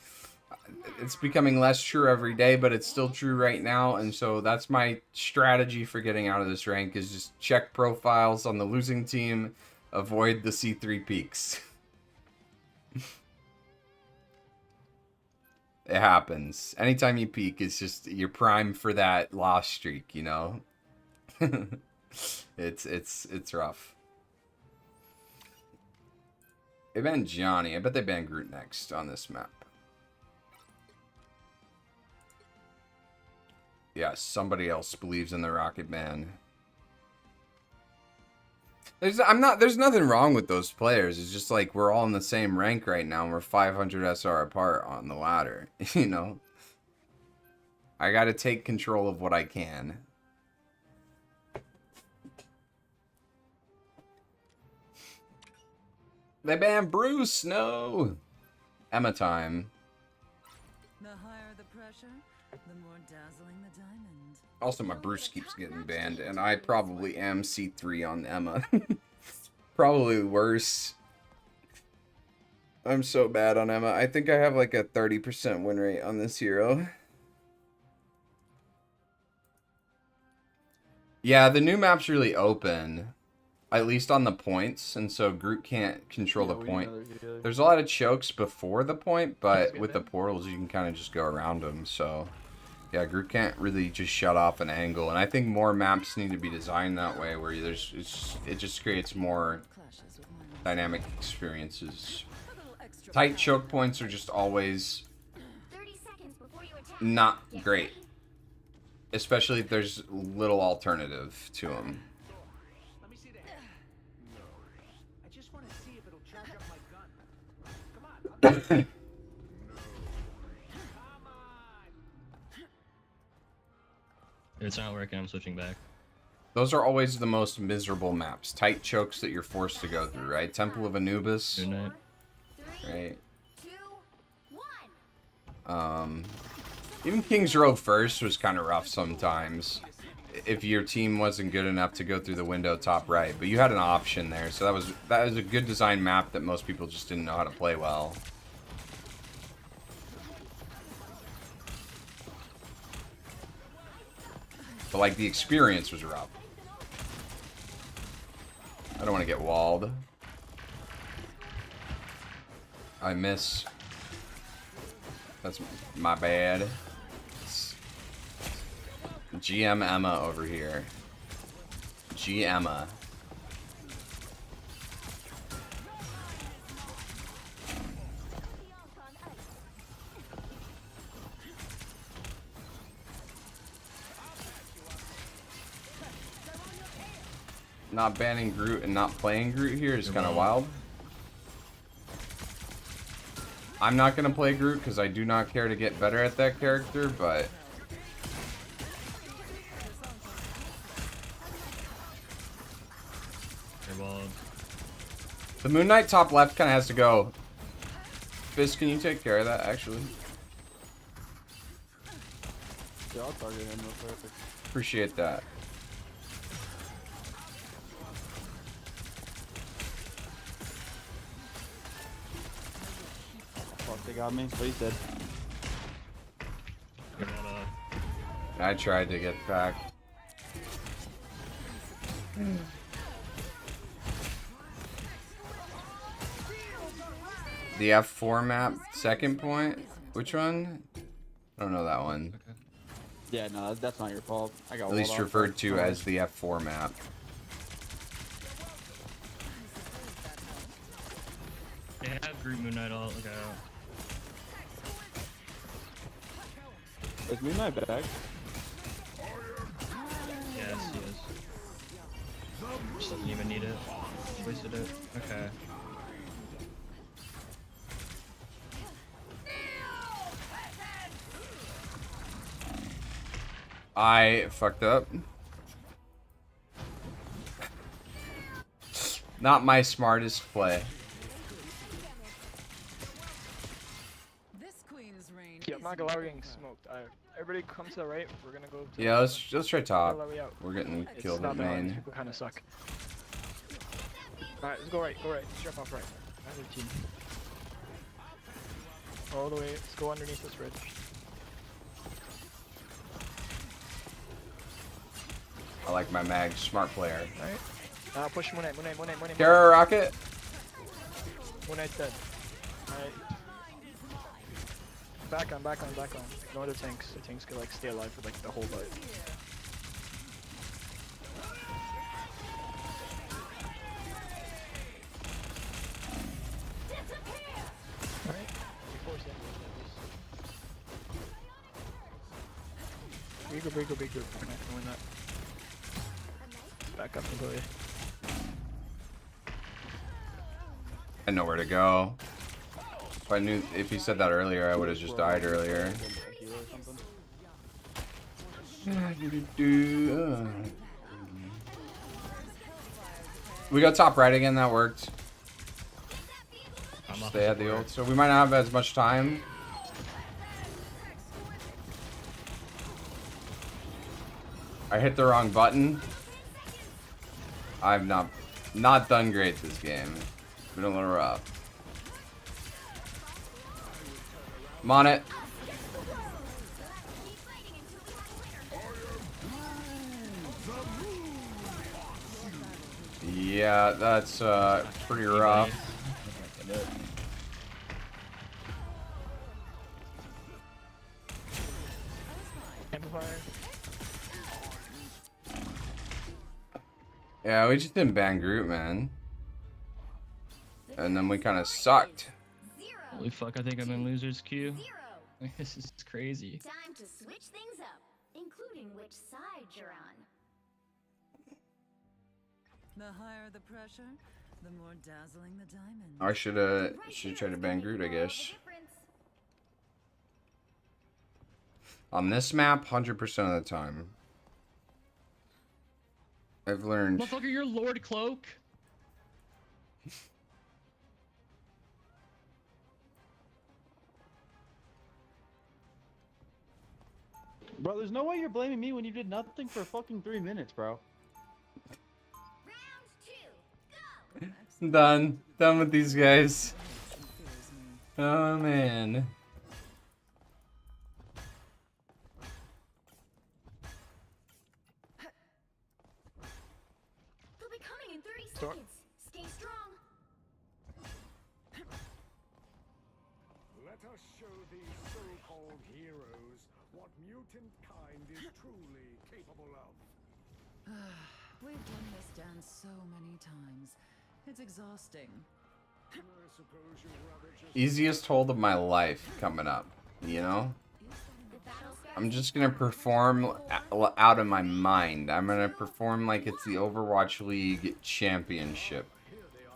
It's becoming less true every day, but it's still true right now. And so that's my strategy for getting out of this rank, is just check profiles on the losing team. Avoid the C3 peaks. It happens. Anytime you peak, it's just you're primed for that loss streak, you know? It's rough. They banned Johnny. I bet they banned Groot next on this map. Yeah, somebody else believes in the rocket ban. There's nothing wrong with those players. It's just like we're all in the same rank right now and we're 500 SR apart on the ladder, you know? I got to take control of what I can. They banned Bruce. No. Emma time. The higher the pressure, the more dazzling the diamond. Also, my Bruce keeps getting banned, and I probably am C3 on Emma. Probably worse. I'm so bad on Emma. I think I have like a 30% win rate on this hero. Yeah, the new map's really open. At least on the points, and so Groot can't control the point. There's a lot of chokes before the point, but with the portals, you can kind of just go around them, so... Yeah, Groot can't really just shut off an angle, and I think more maps need to be designed that way, where it just creates more dynamic experiences. Tight choke points are just always not great, especially if there's little alternative to them. I just want to see if it'll charge up my gun. Come on. If it's not working, I'm switching back. Those are always the most miserable maps. Tight chokes that you're forced to go through, right? Temple of Anubis. Right. Even King's Row first was kind of rough sometimes. If your team wasn't good enough to go through the window top right. But you had an option there. So that was a good design map that most people just didn't know how to play well. But like the experience was rough. I don't want to get walled. I miss. That's my bad. GM Emma over here. G Emma. Not banning Groot and not playing Groot here is kind of wild. I'm not going to play Groot because I do not care to get better at that character, but... The Moon Knight top left kind of has to go. Fizz, can you take care of that, actually? Yeah, I'll target him real quick. Appreciate that. They got me, but he's dead. I tried to get back. The F4 map, second point? Which one? I don't know that one. Yeah, no, that's not your fault. I got at least referred to as the F4 map. They have Groot Moon Knight all. Okay. Is Moon Knight back? Yes, he is. Just doesn't even need it. Wasted it. Okay. I fucked up. Not my smartest play. Yeah, I'm not gonna lie, we're getting smoked. Everybody come to the right. We're gonna go to Yeah, let's try top. out. We're getting killed not at that hard. main. People kind of suck. Alright, let's go right. Go right. Let's jump off right. Another team. All the way. Let's go underneath this ridge. I like my mag. Smart player. Alright. Push Moon Knight. Moon Knight. Moon Knight. Moon Knight. Terror rocket. Moon Knight's dead. Alright. Back on, back on, back on. Ignore the tanks. The tanks could like stay alive for like the whole fight. Alright. Regroup. We're not gonna win that. Back up completely. I know where to go. If he said that earlier, I would have just died earlier. We got top right again, that worked. They had the ult, so we might not have as much time. I hit the wrong button. I've not done great this game. It's been a little rough. I'm on it. Yeah, that's pretty rough. Amplifier. Yeah, we just didn't ban Groot, man. And then we kind of sucked. Holy fuck, I think I'm in loser's queue. This is crazy. Time to switch things up, including which side you're on. The higher the pressure, the more dazzling the diamond. I should try to ban Groot, I guess. On this map, 100% of the time. I've learned. Motherfucker, you're Lord Cloak. Bro, there's no way you're blaming me when you did nothing for fucking 3 minutes, bro. Done with these guys. Oh man. They'll be coming in 30 seconds. Stay strong. Let us show these so-called heroes what mutant kind is truly capable of. We've done this dance so many times. It's exhausting. I suppose you'd rather just Easiest hold of my life coming up, you know? I'm just gonna perform out of my mind. I'm gonna perform like it's the Overwatch League championship.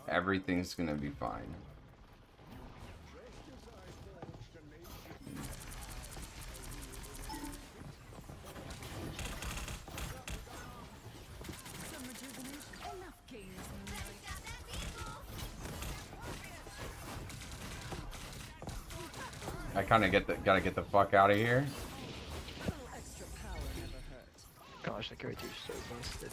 Everything's gonna be fine. Some rejuvenation. Enough games. I kind of gotta get the fuck out of here. Extra power never hurt. Gosh, that character is so busted.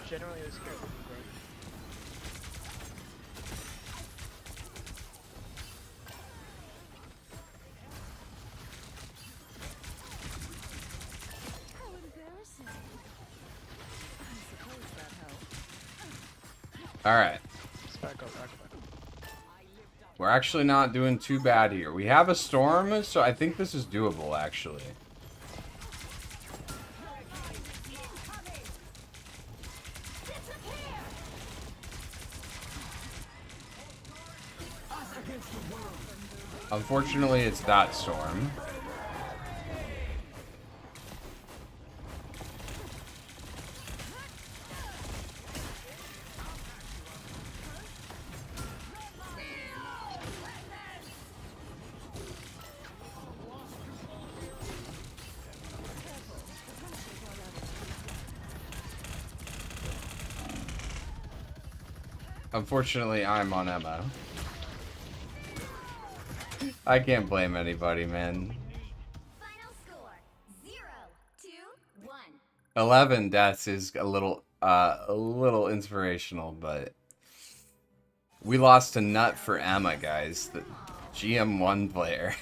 Generally, it's good. How embarrassing. I suppose that helped. All right. Just back up. We're actually not doing too bad here. We have a storm, so I think this is doable, actually. Unfortunately, it's that storm. Unfortunately, I'm on Emma. I can't blame anybody, man. 11 deaths is a little inspirational, but we lost a nut for Emma, guys. The GM1 player.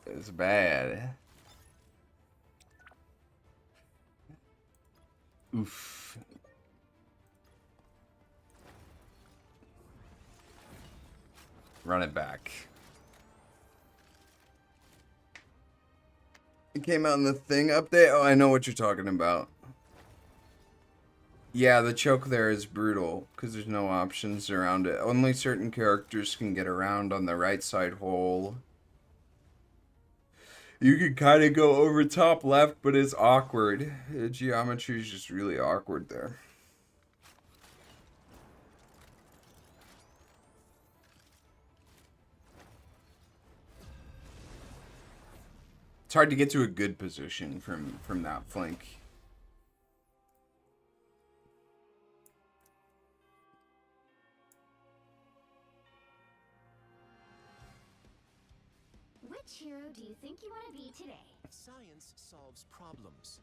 It's bad. Oof. Run it back. It came out in the thing update? Oh, I know what you're talking about. Yeah, the choke there is brutal, because there's no options around it. Only certain characters can get around on the right side hole. You can kind of go over top left, but it's awkward. The geometry is just really awkward there. It's hard to get to a good position from that flank. Which hero do you think you want to be today? Science solves problems.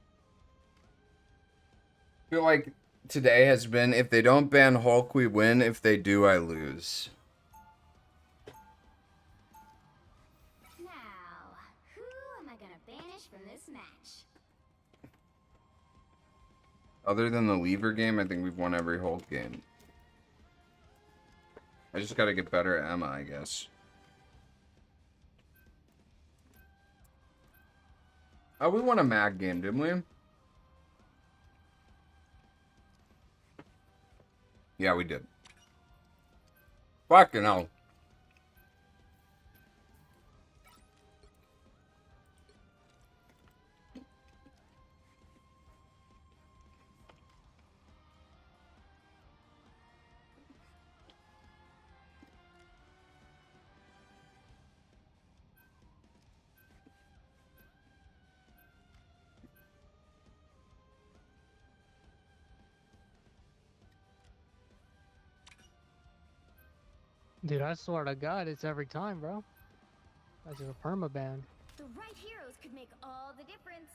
I feel like today has been, if they don't ban Hulk, we win. If they do, I lose. Now, who am I gonna banish from this match? Other than the lever game, I think we've won every Hulk game. I just gotta get better at Emma, I guess. Oh, we won a mag game, didn't we? Yeah, we did. Fucking hell. Dude, I swear to God, it's every time, bro. That's just a permaban. The right heroes could make all the difference.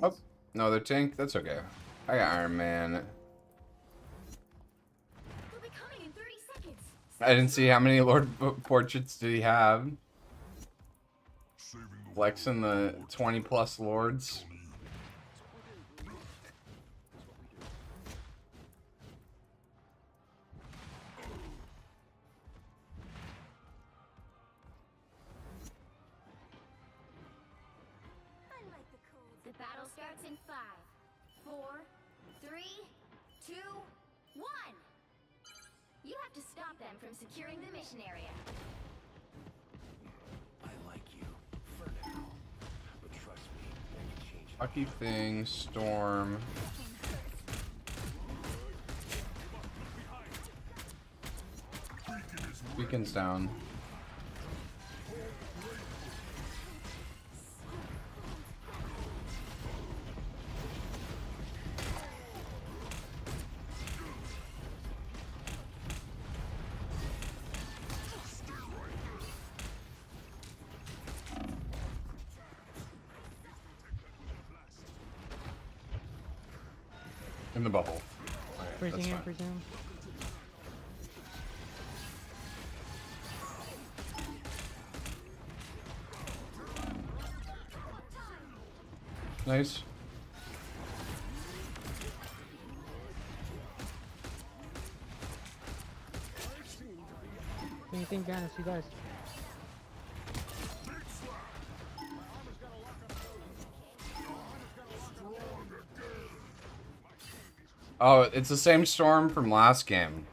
Oh, no, they're tank. That's okay. I got Iron Man. They'll be coming in 30 seconds. I didn't see how many Lord portraits did he have. Flexing the 20+ lords. The battle starts in 5, 4, 3, 2, 1. You have to stop them from securing the mission area. I like you for now, but trust me, I can change. Lucky thing, storm. Beacon's down. In the bubble. Okay, Freezing that's in, fine. freezing in. Nice. Anything, Janice, you guys. Oh, it's the same storm from last game.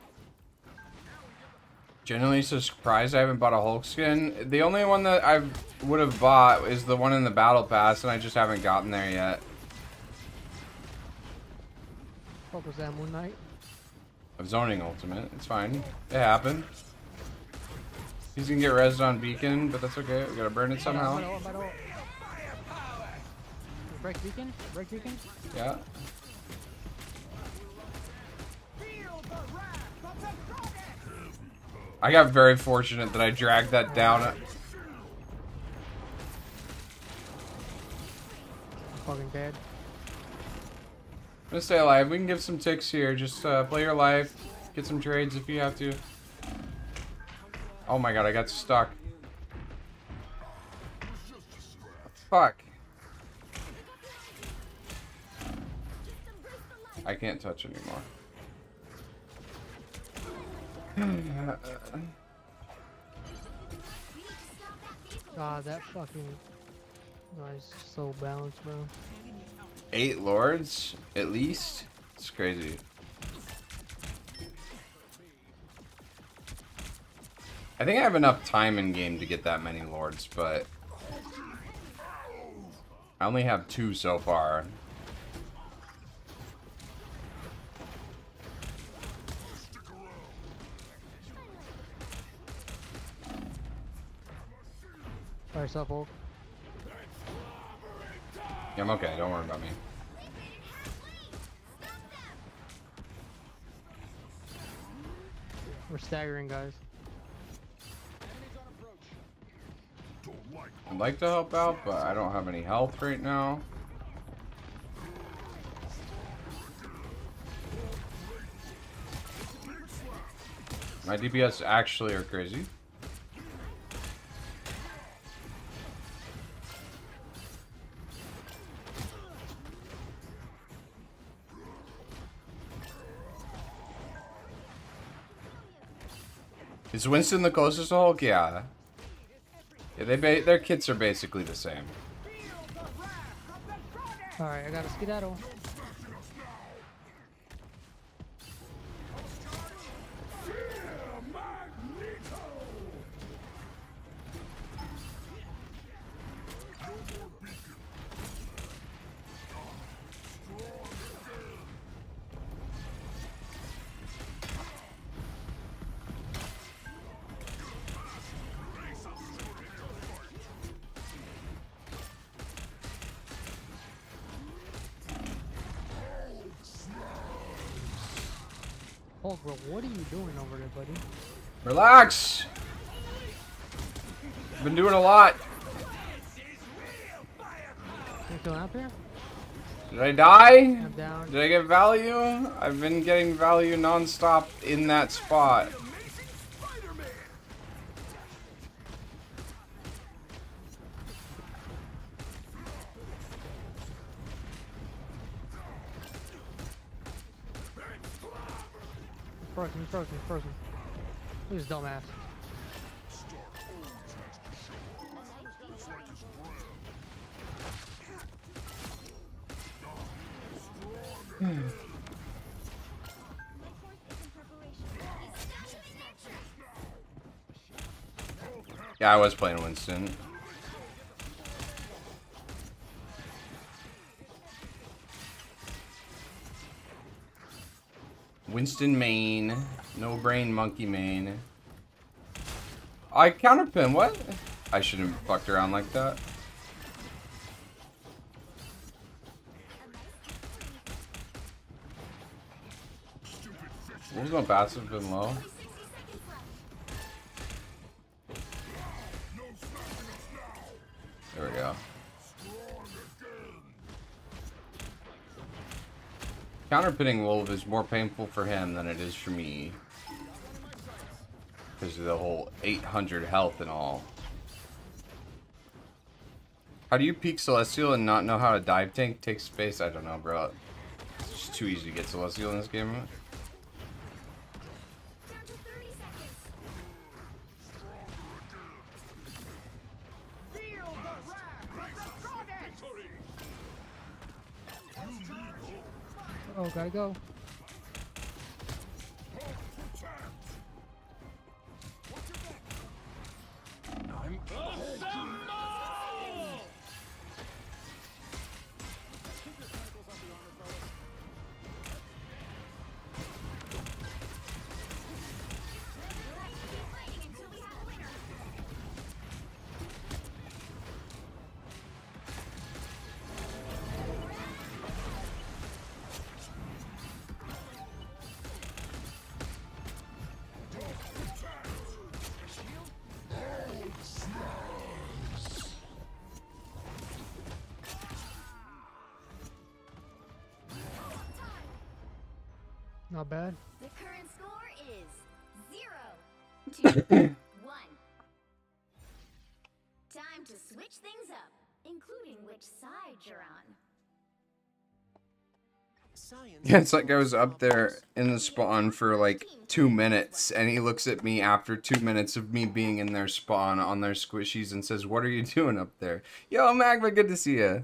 Genuinely so surprised I haven't bought a Hulk skin. The only one that I would have bought is the one in the battle pass, and I just haven't gotten there yet. What was that, Moon Knight? A zoning ultimate. It's fine. It happened. He's gonna get rezzed on beacon, but that's okay. We gotta burn it somehow. Break beacon? Break beacon? Yeah. I got very fortunate that I dragged that down. I'm fucking dead. I'm gonna stay alive. We can give some ticks here. Just play your life. Get some trades if you have to. Oh my god, I got stuck. Fuck. I can't touch anymore. God, that fucking guy's so balanced, bro. 8 lords, at least? It's crazy. I think I have enough time in game to get that many lords, but I only have 2 so far. By yourself, Hulk. Yeah, I'm okay. Don't worry about me. We're staggering, guys. I'd like to help out, but I don't have any health right now. My DPS actually are crazy. Is Winston the closest to Hulk? Yeah. Yeah, their kits are basically the same. Alright, I gotta skedaddle. Hulk, bro, what are you doing over there, buddy? Relax! Been doing a lot. You still up here? Did I die? I'm down. Did I get value? I've been getting value non-stop in that spot. Frozen, frozen, frozen. Who's dumbass? Yeah, I was playing Winston. Winston main. No brain monkey main. I counterpin, what? I shouldn't have fucked around like that. There's no passive been low. There we go. Counterpinning Wolf is more painful for him than it is for me. Because of the whole 800 health and all. How do you peek Celestial and not know how to dive tank take space? I don't know, bro. It's just too easy to get Celestial in this game. Oh, gotta go. Not bad. The current score is 0-1. Time to switch things up, including which side you're on. Yeah, it's like I was up there in the spawn for like 2 minutes, and he looks at me after 2 minutes of me being in their spawn on their squishies and says, "What are you doing up there?" Yo, Magma, good to see ya.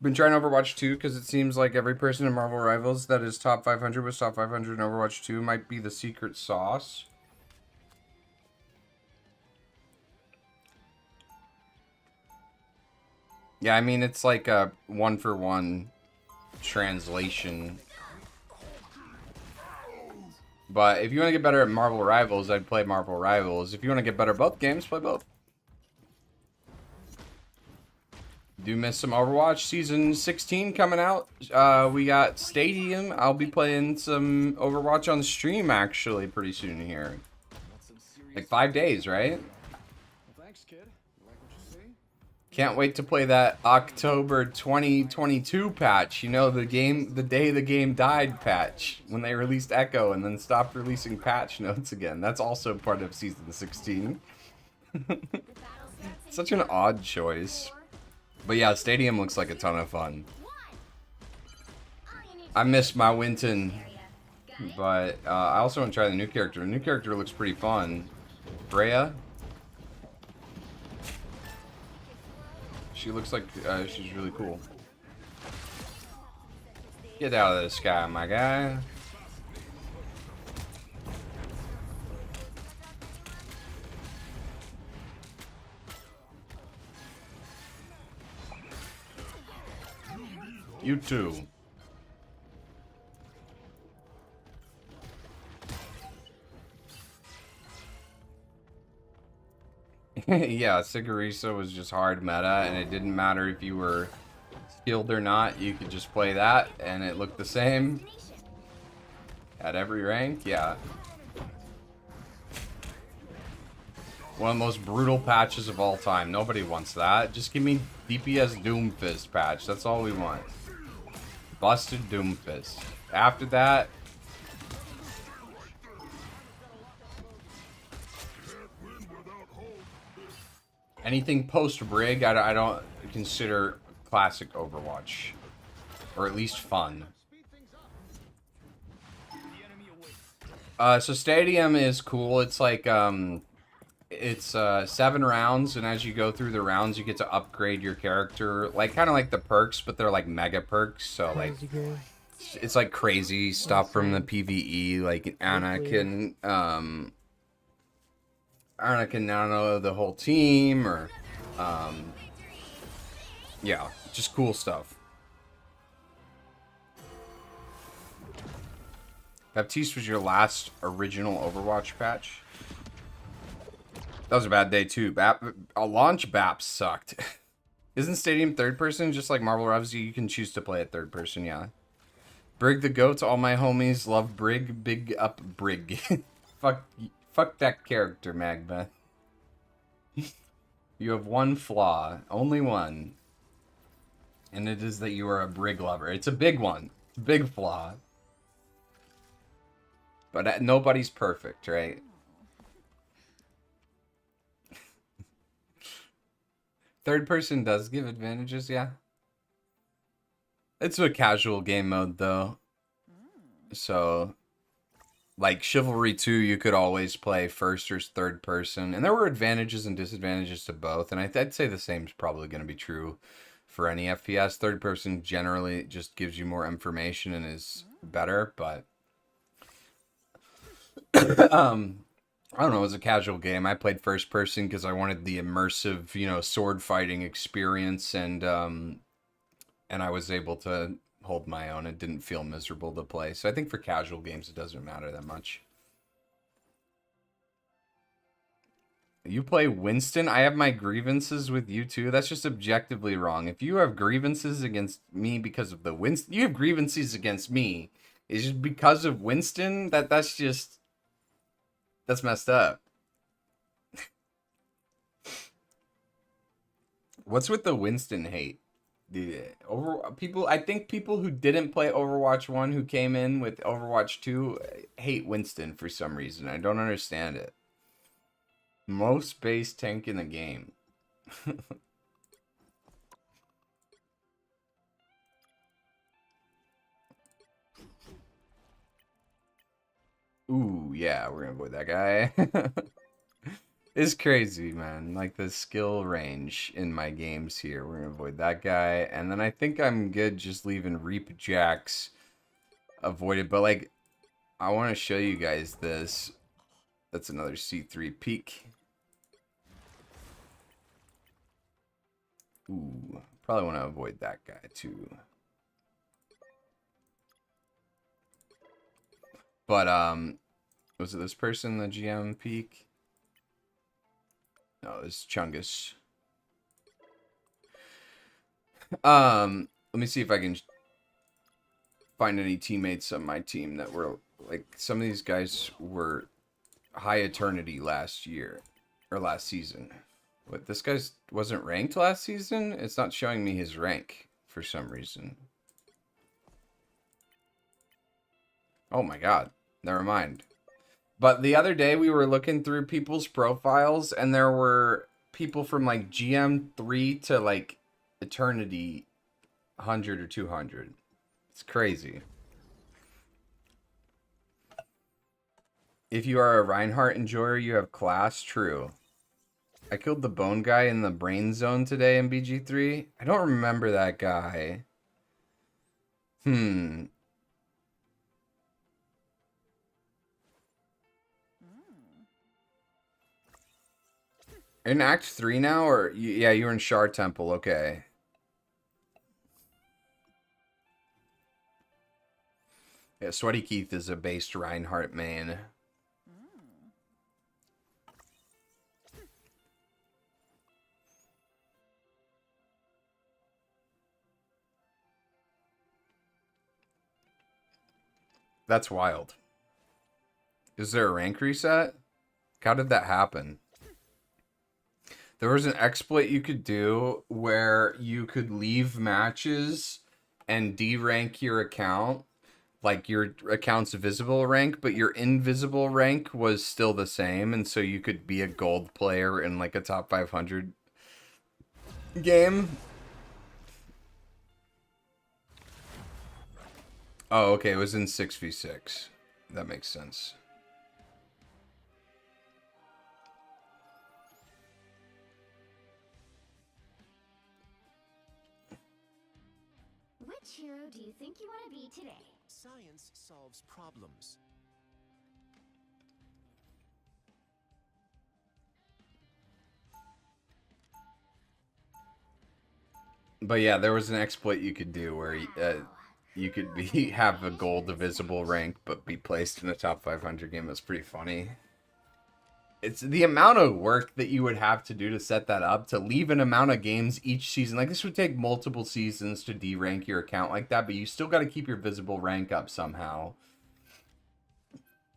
Been trying Overwatch 2 because it seems like every person in Marvel Rivals that is top 500 was top 500 in Overwatch 2 might be the secret sauce. Yeah, I mean, it's like a one-for-one translation. But if you want to get better at Marvel Rivals, I'd play Marvel Rivals. If you want to get better at both games, play both. Do miss some Overwatch Season 16 coming out. We got Stadium. I'll be playing some Overwatch on stream, actually, pretty soon here. Like 5 days, right? Well, thanks, kid. You like what you see? Can't wait to play that October 2022 patch. You know, the day the game died patch. When they released Echo and then stopped releasing patch notes again. That's also part of Season 16. Such an odd choice. But yeah, Stadium looks like a ton of fun. I miss my Winton. But I also want to try the new character. The new character looks pretty fun. Freya? She looks like she's really cool. Get out of the sky, my guy. You too. Yeah, Sigurisa was just hard meta, and it didn't matter if you were skilled or not. You could just play that, and it looked the same at every rank. Yeah. One of the most brutal patches of all time. Nobody wants that. Just give me DPS Doomfist patch. That's all we want. Busted Doomfist. After that... anything post-Brig, I don't consider classic Overwatch. Or at least fun. So Stadium is cool. It's like, it's 7 rounds, and as you go through the rounds, you get to upgrade your character. Like, kind of like the perks, but they're like mega perks. So, like, it's like crazy stuff from the PvE, like Anakin, Anakin Nano, the whole team, or, yeah, just cool stuff. Baptiste was your last original Overwatch patch? That was a bad day too. A launch BAP sucked. Isn't Stadium third person just like Marvel Rivals? You can choose to play it third person, yeah. Brig the goats, all my homies love Brig. Big up Brig. Fuck that character, Magma. You have one flaw, only one. And it is that you are a Brig lover. It's a big one. It's a big flaw. But nobody's perfect, right? Third person does give advantages, yeah. It's a casual game mode, though. So, like, Chivalry 2, you could always play first or third person. And there were advantages and disadvantages to both. And I'd say the same is probably going to be true for any FPS. Third person generally just gives you more information and is better, but... I don't know, it was a casual game. I played first person because I wanted the immersive, you know, sword fighting experience, and I was able to hold my own. It didn't feel miserable to play. So I think for casual games it doesn't matter that much. You play Winston? I have my grievances with you too. That's just objectively wrong. If you have grievances against me because of the Winston, you have grievances against me. It's just because of Winston. That's just... that's messed up. What's with the Winston hate? I think people who didn't play Overwatch 1 who came in with Overwatch 2 hate Winston for some reason. I don't understand it. Most base tank in the game. Ooh, yeah, we're gonna avoid that guy. It's crazy, man. Like the skill range in my games here. We're gonna avoid that guy. And then I think I'm good just leaving Reap Jacks avoided. But like, I want to show you guys this. That's another C3 peak. Ooh, probably want to avoid that guy too. But, was it this person, the GM peak? No, it's Chungus. Let me see if I can find any teammates on my team that were, like, some of these guys were high eternity last year, or last season. What, this guy wasn't ranked last season? It's not showing me his rank for some reason. Oh my god. Never mind. But the other day we were looking through people's profiles and there were people from like GM3 to like Eternity 100 or 200. It's crazy. If you are a Reinhardt enjoyer, you have class. True. I killed the bone guy in the brain zone today in BG3. I don't remember that guy. In Act 3 now? Or yeah, you were in Shar Temple. Okay. Yeah, Sweaty Keith is a based Reinhardt main. That's wild. Is there a rank reset? How did that happen? There was an exploit you could do where you could leave matches and de-rank your account. Like your account's visible rank, but your invisible rank was still the same. And so you could be a gold player in like a top 500 game. Oh, okay. It was in 6v6. That makes sense. Which hero do you think you want to be today? Science solves problems. But yeah, there was an exploit you could do where you could have a gold divisible rank, but be placed in a top 500 game. That's pretty funny. It's the amount of work that you would have to do to set that up, to leave an amount of games each season. Like, this would take multiple seasons to de-rank your account like that, but you still got to keep your visible rank up somehow.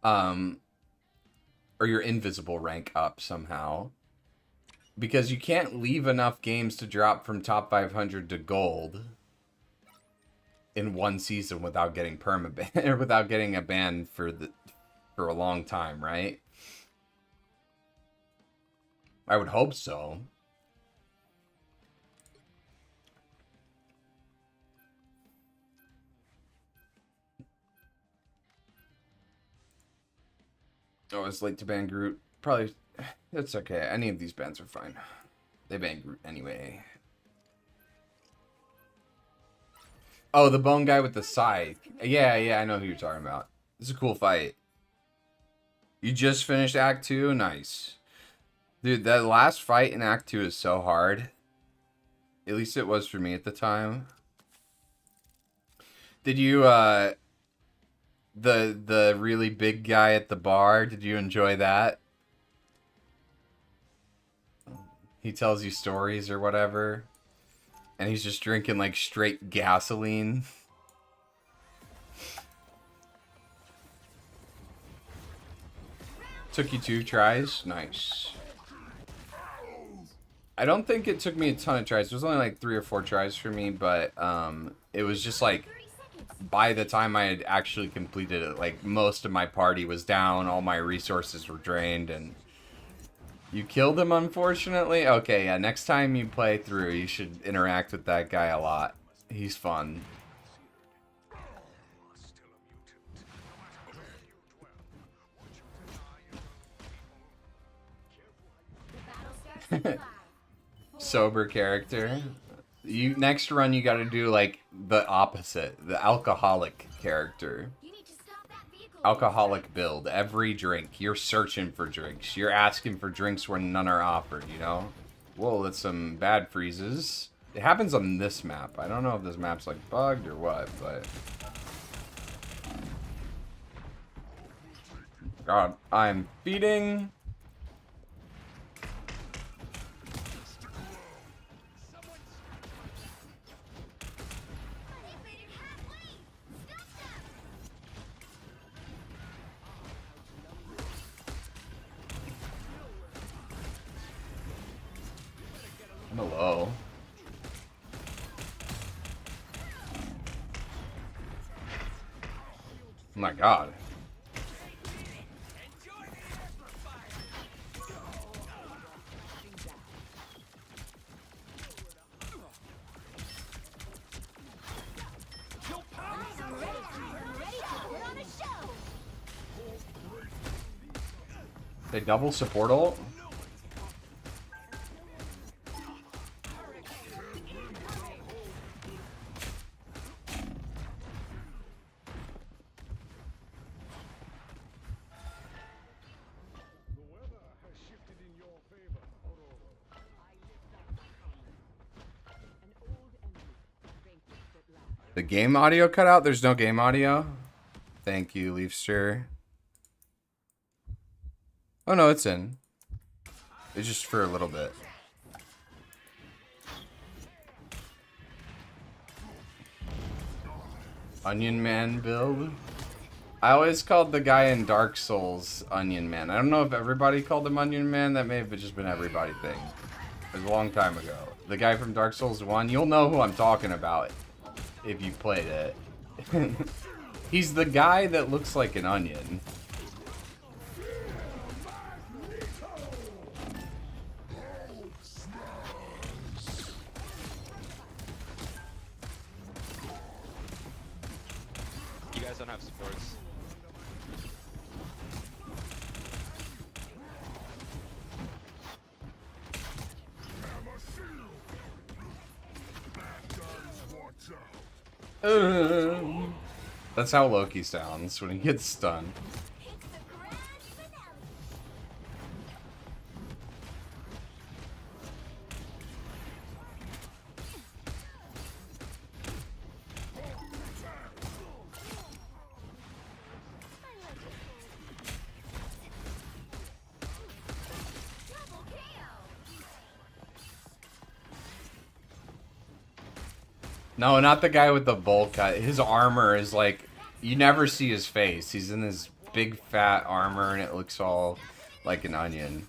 Or your invisible rank up somehow. Because you can't leave enough games to drop from top 500 to gold in one season without getting permaban or without getting a ban for a long time, right? I would hope so. Oh, it's late to ban Groot. Probably, that's okay. Any of these bans are fine. They ban Groot anyway. Oh, the bone guy with the scythe. Yeah, I know who you're talking about. It's a cool fight. You just finished Act 2? Nice. Dude, that last fight in Act 2 is so hard. At least it was for me at the time. Did you, the really big guy at the bar, did you enjoy that? He tells you stories or whatever. And he's just drinking, like, straight gasoline. Took you 2 tries? Nice. I don't think it took me a ton of tries. It was only like 3 or 4 tries for me, but it was just like by the time I had actually completed it, like most of my party was down, all my resources were drained, and you killed him, unfortunately. Okay, yeah, next time you play through, you should interact with that guy a lot. He's fun. Sober character. You next run you gotta do like the opposite, the alcoholic character. Alcoholic build. Every drink. You're searching for drinks. You're asking for drinks when none are offered, you know? Whoa, that's some bad freezes. It happens on this map. I don't know if this map's like bugged or what, but God, I'm feeding. Hello. Oh my God. They double support ult? The game audio cut out? There's no game audio? Thank you, Leafster. Oh no, it's in. It's just for a little bit. Onion Man build? I always called the guy in Dark Souls Onion Man. I don't know if everybody called him Onion Man. That may have just been everybody thing. It was a long time ago. The guy from Dark Souls 1, you'll know who I'm talking about if you played it. He's the guy that looks like an onion. You guys don't have supports. That's how Loki sounds when he gets stunned. No, not the guy with the bowl cut. His armor is like, you never see his face. He's in this big fat armor and it looks all like an onion.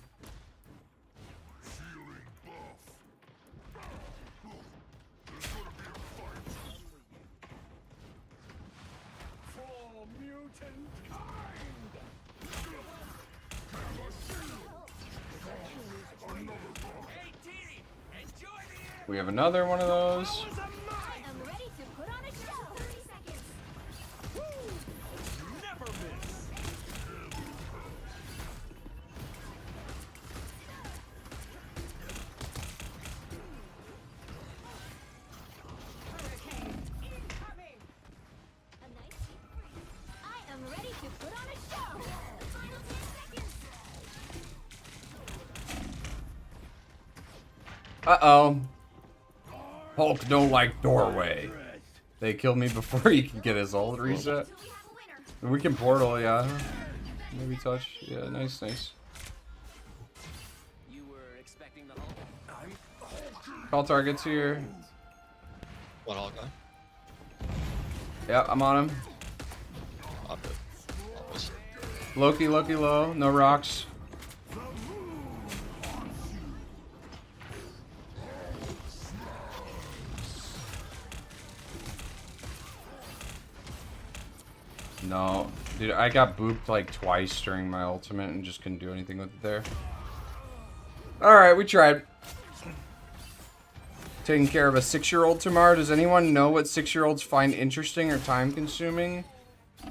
We have another one of those. Uh-oh. Hulk don't like doorway. They killed me before he can get his ult reset. We can portal, yeah. Maybe touch. Yeah, nice, nice. Call targets here. One Hulk guy. Yeah, I'm on him. Loki, Loki low. No rocks. No. Dude, I got booped like twice during my ultimate and just couldn't do anything with it there. Alright, we tried. Taking care of a 6-year-old tomorrow. Does anyone know what 6-year-olds find interesting or time-consuming?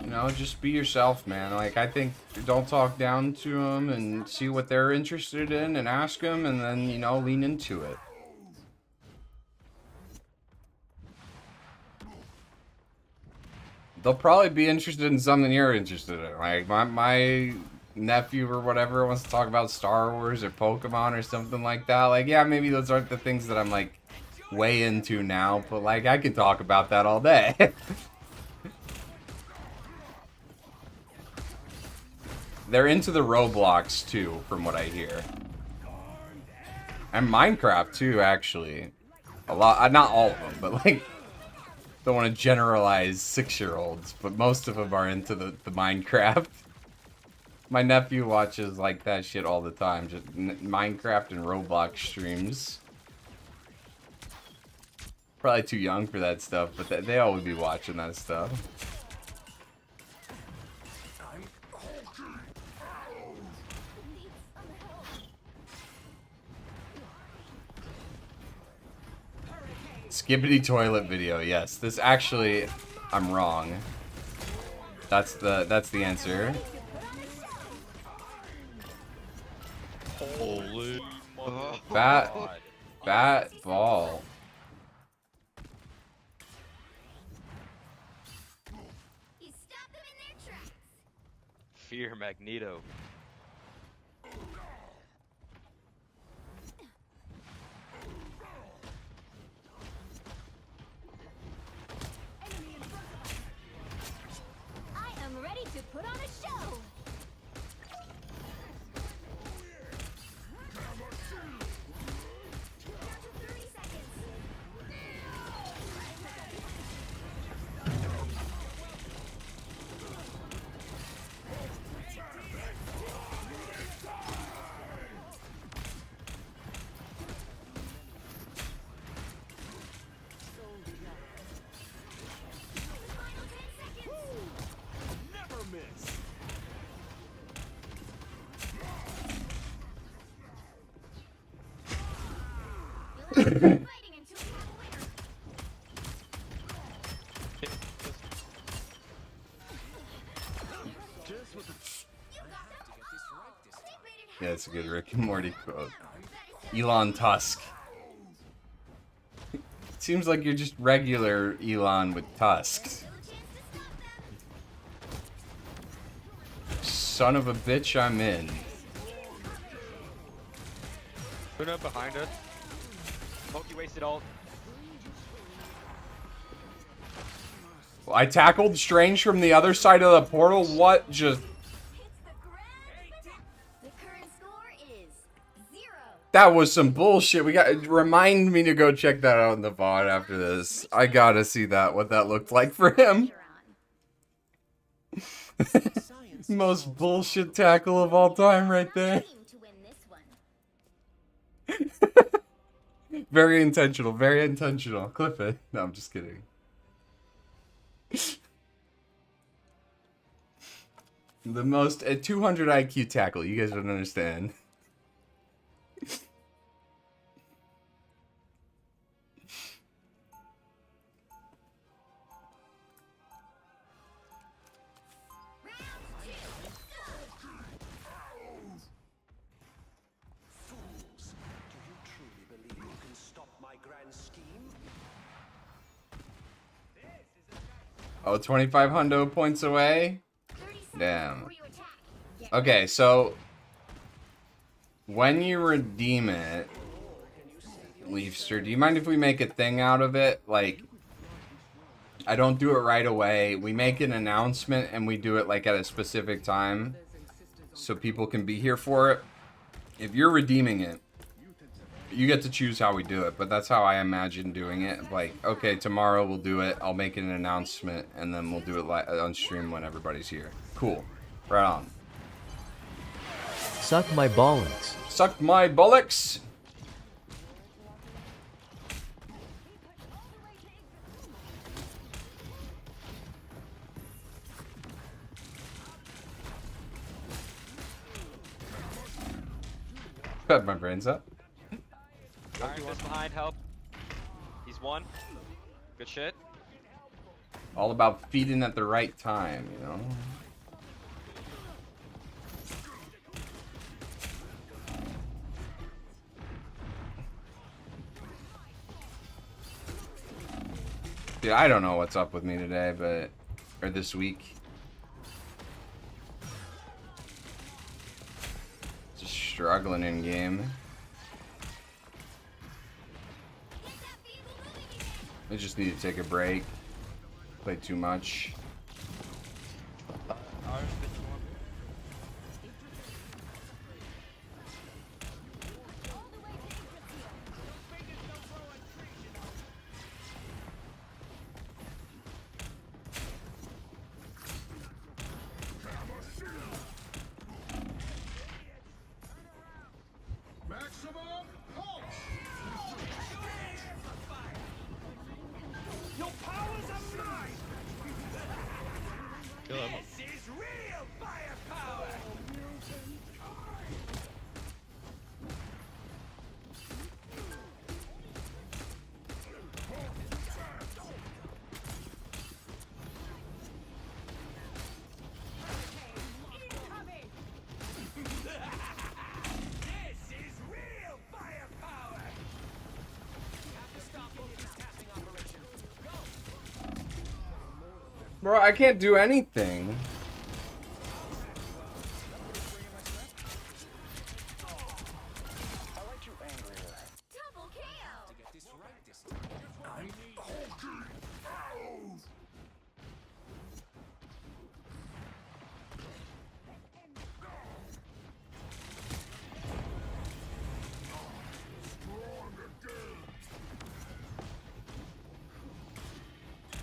You know, just be yourself, man. Like, I think don't talk down to them and see what they're interested in and ask them and then, you know, lean into it. They'll probably be interested in something you're interested in. Like, my nephew or whatever wants to talk about Star Wars or Pokemon or something like that. Like, yeah, maybe those aren't the things that I'm, like, way into now, but, like, I can talk about that all day. They're into the Roblox, too, from what I hear. And Minecraft, too, actually. A lot, not all of them, but, like, don't want to generalize 6-year-olds, but most of them are into the Minecraft. My nephew watches, like, that shit all the time. Just Minecraft and Roblox streams. Probably too young for that stuff, but they always be watching that stuff. Skibbity toilet video, yes. This actually, I'm wrong. That's the answer. Holy Bat ball. You stop them in their tracks. Fear Magneto. I am ready to put on a show. Down to 30 seconds. Never miss. Fighting until we have a winner. Yeah, it's a good Rick and Morty quote. Elon Tusk. Seems like you're just regular Elon with tusks. Son of a bitch, I'm in. Luna behind us. Pokey wasted ult. Well, I tackled Strange from the other side of the portal. What just... The current score is 0. That was some bullshit. We got... Remind me to go check that out in the VOD after this. I gotta see that, what that looked like for him. Most bullshit tackle of all time right there. To win this one. Very intentional, very intentional. Clip it. No, I'm just kidding. The most 200 IQ tackle. You guys don't understand. Fools, do you truly believe you can stop my grand scheme? Oh, 25 hundo points away? Damn. Okay, so when you redeem it, Leafster, do you mind if we make a thing out of it? Like, I don't do it right away. We make an announcement and we do it like at a specific time so people can be here for it. If you're redeeming it, you get to choose how we do it, but that's how I imagine doing it. Like, okay, tomorrow we'll do it. I'll make an announcement and then we'll do it on stream when everybody's here. Cool. Right on. Suck my bollocks. Suck my bollocks. Cut my brains up. Iron Fist behind, help. He's one. Good shit. All about feeding at the right time, you know? Dude, I don't know what's up with me today, but... Or this week. Just struggling in game. I just need to take a break. Played too much. Kill him. Bro, I can't do anything.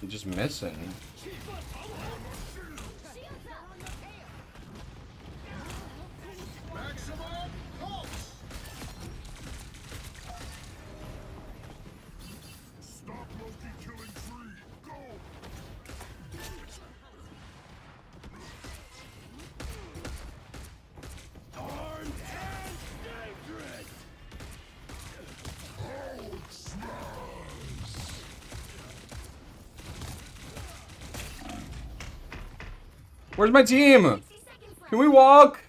I'm just missing. Where's my team? Can we walk?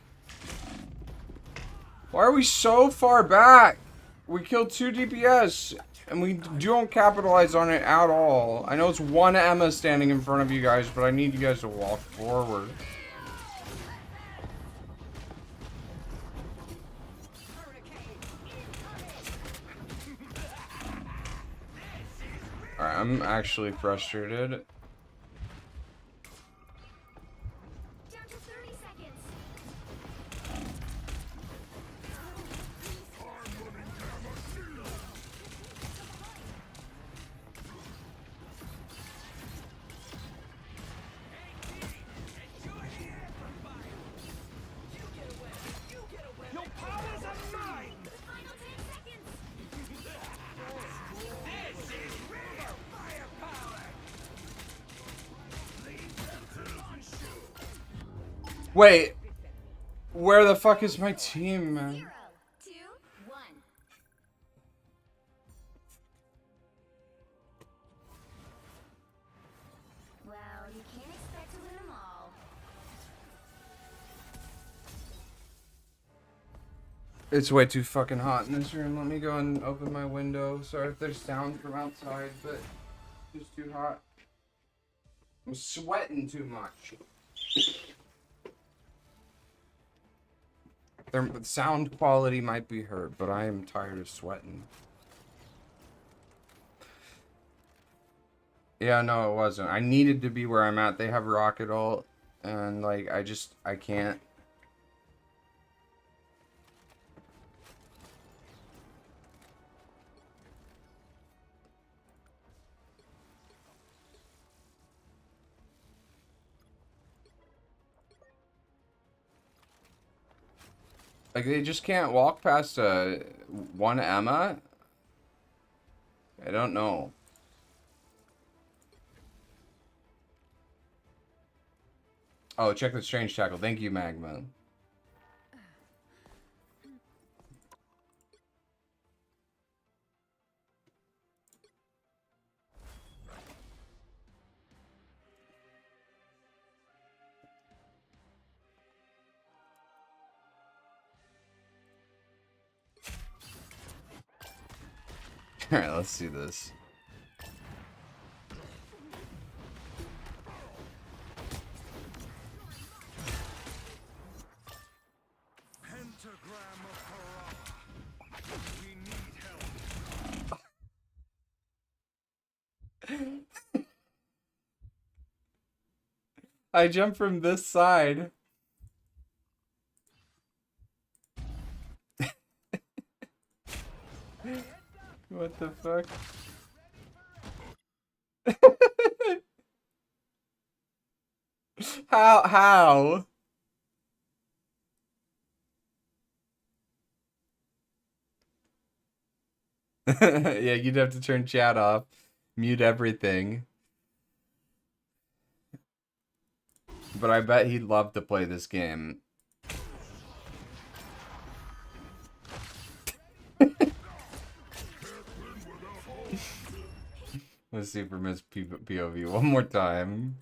Why are we so far back? We killed 2 DPS and we don't capitalize on it at all. I know it's one Emma standing in front of you guys, but I need you guys to walk forward. Alright, I'm actually frustrated. Wait, where the fuck is my team, man? 0, 2, 1. Well, you can't expect to win them all. It's way too fucking hot in this room. Let me go and open my window. Sorry if there's sound from outside, but it's too hot. I'm sweating too much. The sound quality might be heard, but I am tired of sweating. Yeah, no, it wasn't. I needed to be where I'm at. They have rocket ult, and like I can't. Like, they just can't walk past one Emma? I don't know. Oh, check the strange tackle. Thank you, Magma. Alright, let's see this. Pentagram of Hurrah. We need help. I jump from this side. What the fuck? How? Yeah, you'd have to turn chat off, mute everything. But I bet he'd love to play this game. Let's see from his POV one more time.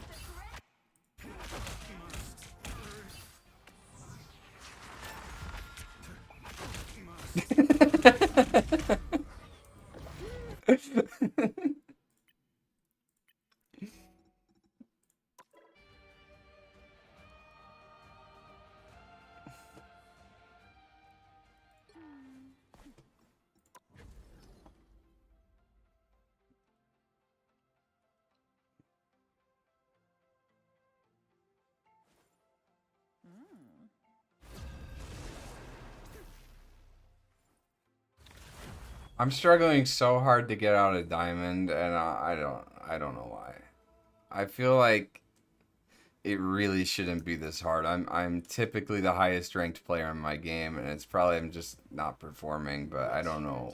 I'm struggling so hard to get out of diamond, and I don't know why. I feel like it really shouldn't be this hard. I'm typically the highest ranked player in my game, and it's probably I'm just not performing, but I don't know.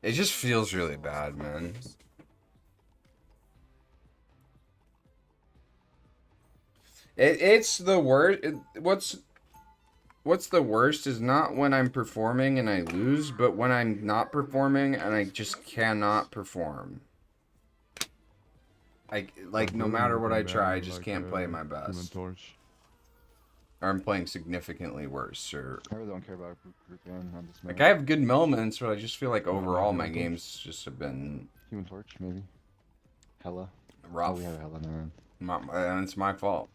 It just feels really bad, man. It's the worst. What's the worst is not when I'm performing and I lose, but when I'm not performing and I just cannot perform. Like no matter what I try, I just can't play my best. Or I'm playing significantly worse, or I really don't care about group game on this map. like I have good moments, but I just feel like overall my games just have been Human Torch, maybe. Hella. rough. Oh, we have a Hella, never mind. And it's my fault.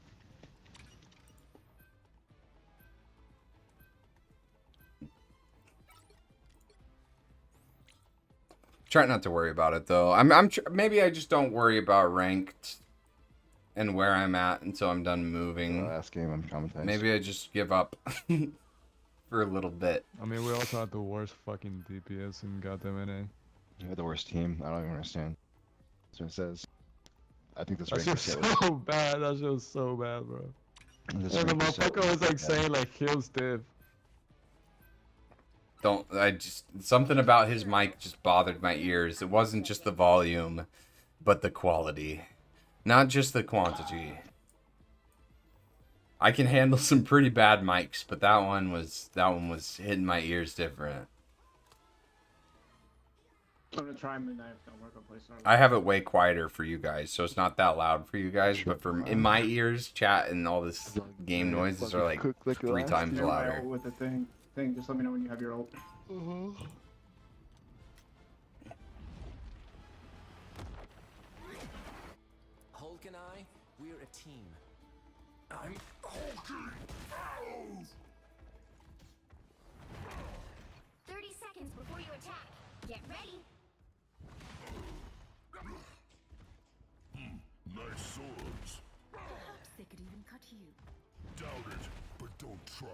Try not to worry about it though. Maybe I just don't worry about ranked and where I'm at until I'm done moving. Last game on commentating. Maybe I just give up for a little bit. I mean, we also had the worst fucking DPS in goddamn NA. We had the worst team. I don't even understand. That's what it says. I think this That rank shit is was so bad. That shit was so bad, bro. And This the rank is motherfucker was like saying like kills div. Something about his mic just bothered my ears. It wasn't just the volume, but the quality. Not just the quantity. I can handle some pretty bad mics, but that one was hitting my ears different. I'm gonna try midnight if don't work. I'll play Storm. I have it way quieter for you guys, so it's not that loud for you guys, but in my ears, chat and all this game noises are like 3 times louder. With the thing, just let me know when you have your ult. Hulk and I, we're a team. I'm Hulking out! 30 seconds before you attack. Get ready. Nice swords. Perhaps they could even cut you. Doubt it, but don't try.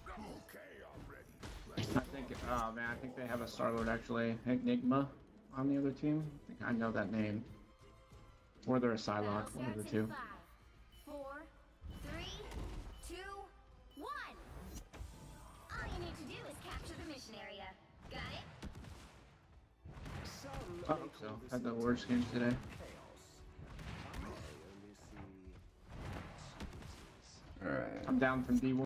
Okay, already. I think, oh man, I think they have a Star-Lord actually, Enigma, on the other team. I think I know that name. Or they're a Psylocke, one of the two. 5, 4, 3, 2, 1. All you need to do is capture the mission area. Got it? I hope so. Had the worst game today. Alright. I'm down from D1.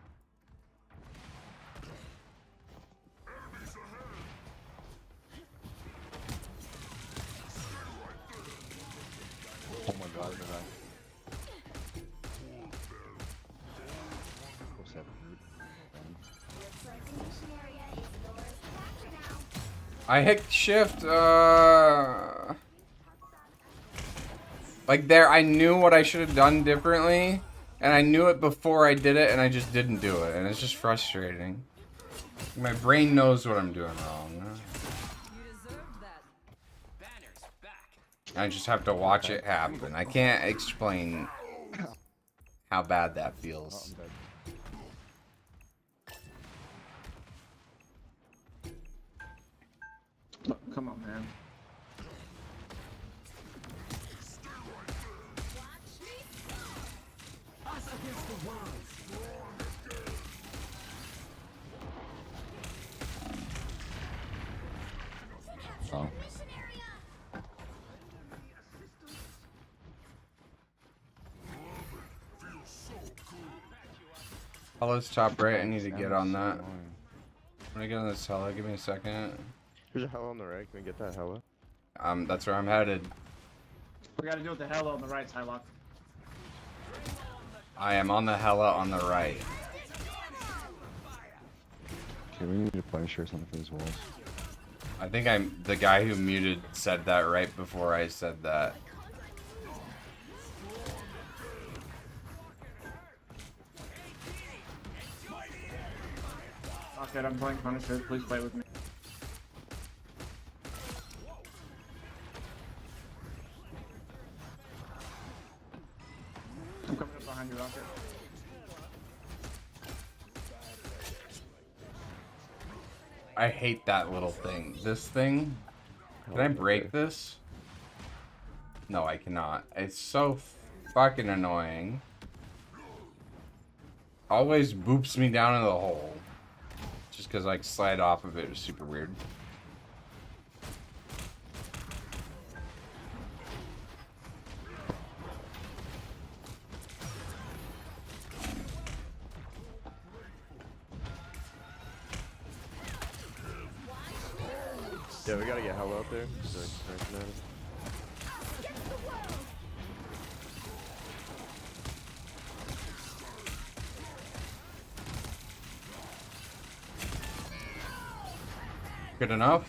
Oh my god, did I? What's that? Looks like the mission area is yours I hit shift, like there, I knew what I should have done differently, and I knew it before I did it, and I just didn't do it, and it's just frustrating. My brain knows what I'm doing wrong. I just have to watch it happen. I can't explain how bad that feels. Come on, man. Oh. Hello's top right. I need to get on that. When I get on this hello, give me a second. There's a hell on the right. Can we get that hello? That's where I'm headed. We gotta do with the hell on the right, Psylocke. I am on the hella on the right. Okay, we need a Punisher or something for these walls. I think I'm the guy who muted said that right before I said that. Okay, I'm playing Punisher. Please play with me. I'm coming up behind you, Rocket. I hate that little thing. This thing? Can I break this? No, I cannot. It's so fucking annoying. Always boops me down in the hole. Just because I slide off of it is super weird. Yeah, we gotta get hell out there. So Good enough?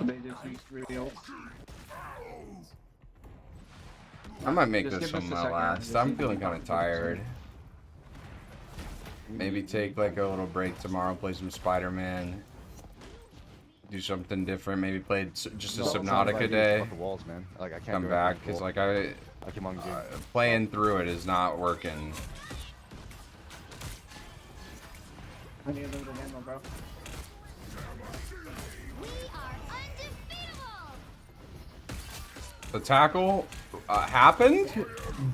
They just used 3 ults. I might make Just this give us one a my second. last. Just I'm see feeling if kind we of can tired. Maybe take like a little break tomorrow, play some Spider-Man. Do something different. Maybe play just a Subnautica day. Walls, man. Like, I can't Come go back into because the like I keep on game. playing through it is not working. I need a little ammo, bro. The tackle happened,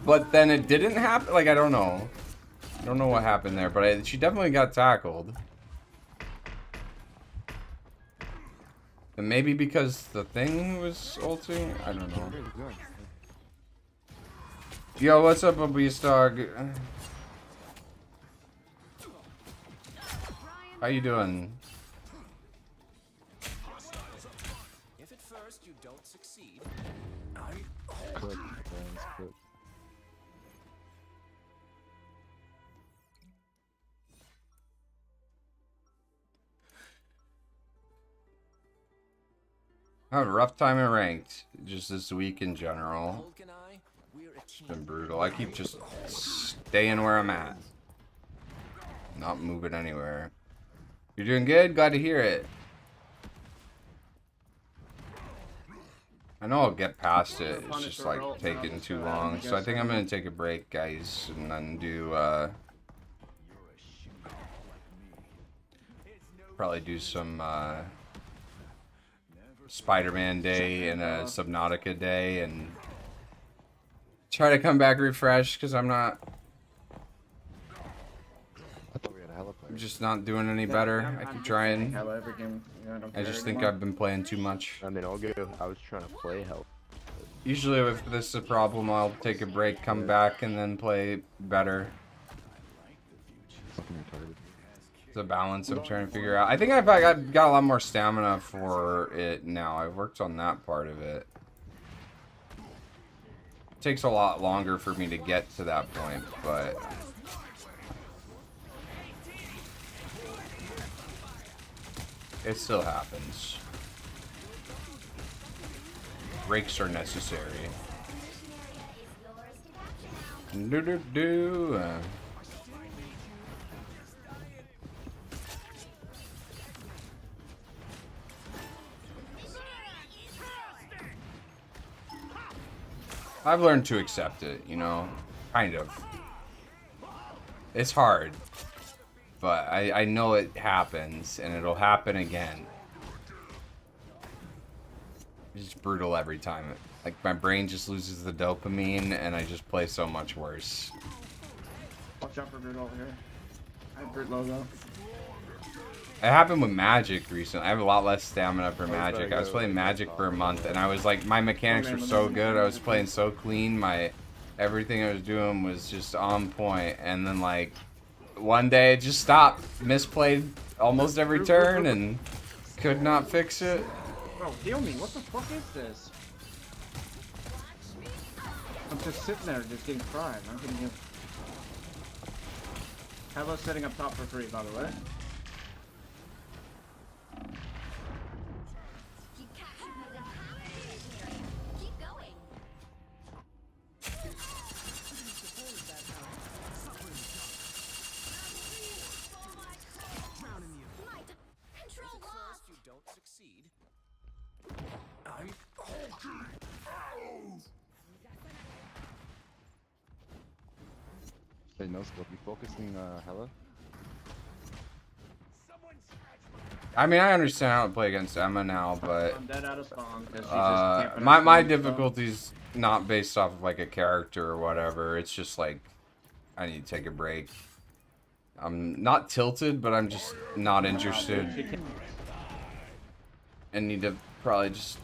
but then it didn't happen. Like I don't know. I don't know what happened there, but she definitely got tackled. And maybe because the thing was ulting? I don't know. Yo, what's up, Obese Dog? How you doing? If at first you don't succeed, Clip, friends, clip. I had a rough time in ranked, just this week in general. It's been brutal. I keep just staying where I'm at. Not moving anywhere. You're doing good? Glad to hear it. I know I'll get past it. It's just like taking too long. So I think I'm gonna take a break, guys, and then do probably do some Spider-Man day and a Subnautica day and try to come back refreshed because I'm not. I'm just not doing any better. I keep trying. I just think I've been playing too much. I mean, I'll go. I was trying to play hell. Usually if this is a problem, I'll take a break, come back, and then play better. Fucking retarded. It's a balance I'm trying to figure out. I think I've got a lot more stamina for it now. I've worked on that part of it. It takes a lot longer for me to get to that point, but... it still happens. Breaks are necessary. Do. I've learned to accept it, you know, kind of. It's hard, but I know it happens, and it'll happen again. It's just brutal every time. Like, my brain just loses the dopamine, and I just play so much worse. Watch out for Brute over here. I have Brute logo. It happened with Magic recently. I have a lot less stamina for Magic. I was playing Magic for a month, and I was like, my mechanics were so good. I was playing so clean. Everything I was doing was just on point. And then, like, one day it just stopped. Misplayed almost every turn, and could not fix it. Bro, heal me. What the fuck is this? I'm just sitting there, just getting fried. I'm getting hit. How about setting up top for free, by the way? Hey, no scope. You focusing Hella? I mean, I understand how to play against Emma now, but I'm dead out of spawn because she's just camping my her difficulty's not based off of like a character or whatever. It's just like I need to take a break. I'm not tilted, but I'm just not interested, and need to probably just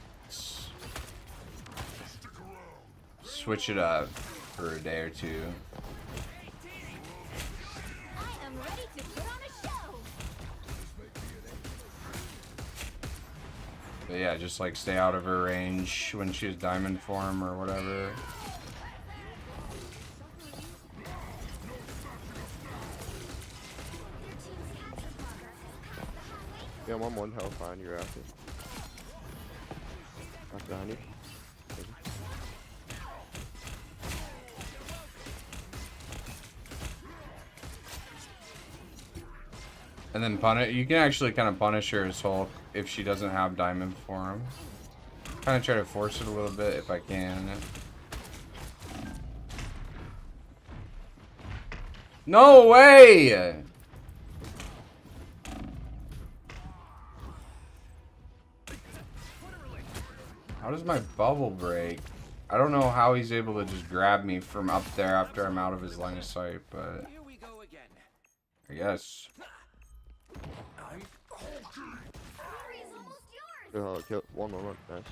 switch it up for a day or two. But yeah, just like stay out of her range when she has diamond form or whatever. Yeah, I'm on 1 health, fine, you're after. After behind you. And then you can actually kind of punish her as Hulk if she doesn't have diamond form. Kind of try to force it a little bit if I can. No way! How does my bubble break? I don't know how he's able to just grab me from up there after I'm out of his line of sight, but I guess. Kill one. Nice.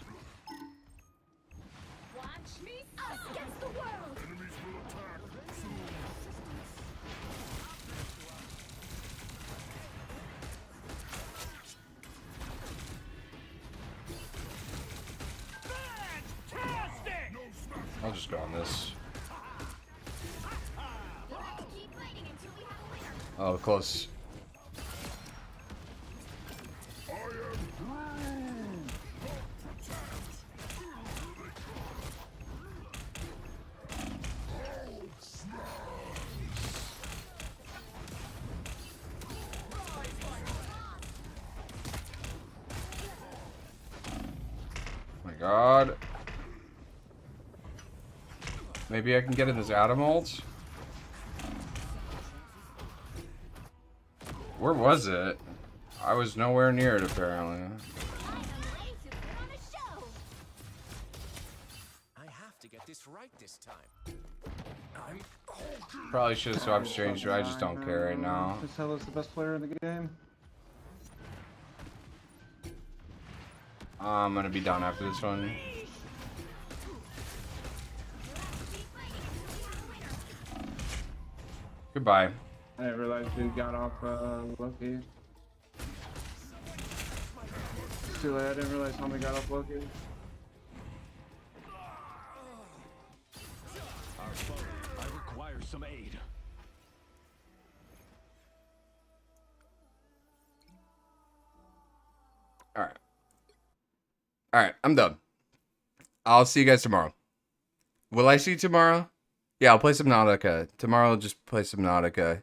Watch me us against the world. Enemies will attack soon. I'll just go on this. Oh, close. My God. Maybe I can get in this Atom ult? Where was it? I was nowhere near it apparently. I have to get this right this time. Probably should have swapped Strange, but I just don't care right now. This Hella's the best player in the game. I'm gonna be done after this one. Goodbye. I didn't realize we got off Loki. Too late, I didn't realize how we got off Loki. Our foe, I require some aid. Alright. Alright, I'm done. I'll see you guys tomorrow. Will I see you tomorrow? Yeah, I'll play some Nautica. Tomorrow I'll just play some Nautica.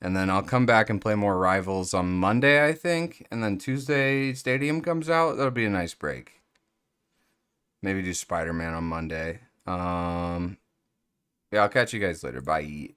And then I'll come back and play more Rivals on Monday, I think. And then Tuesday, Stadium comes out. That'll be a nice break. Maybe do Spider-Man on Monday. Yeah, I'll catch you guys later. Bye.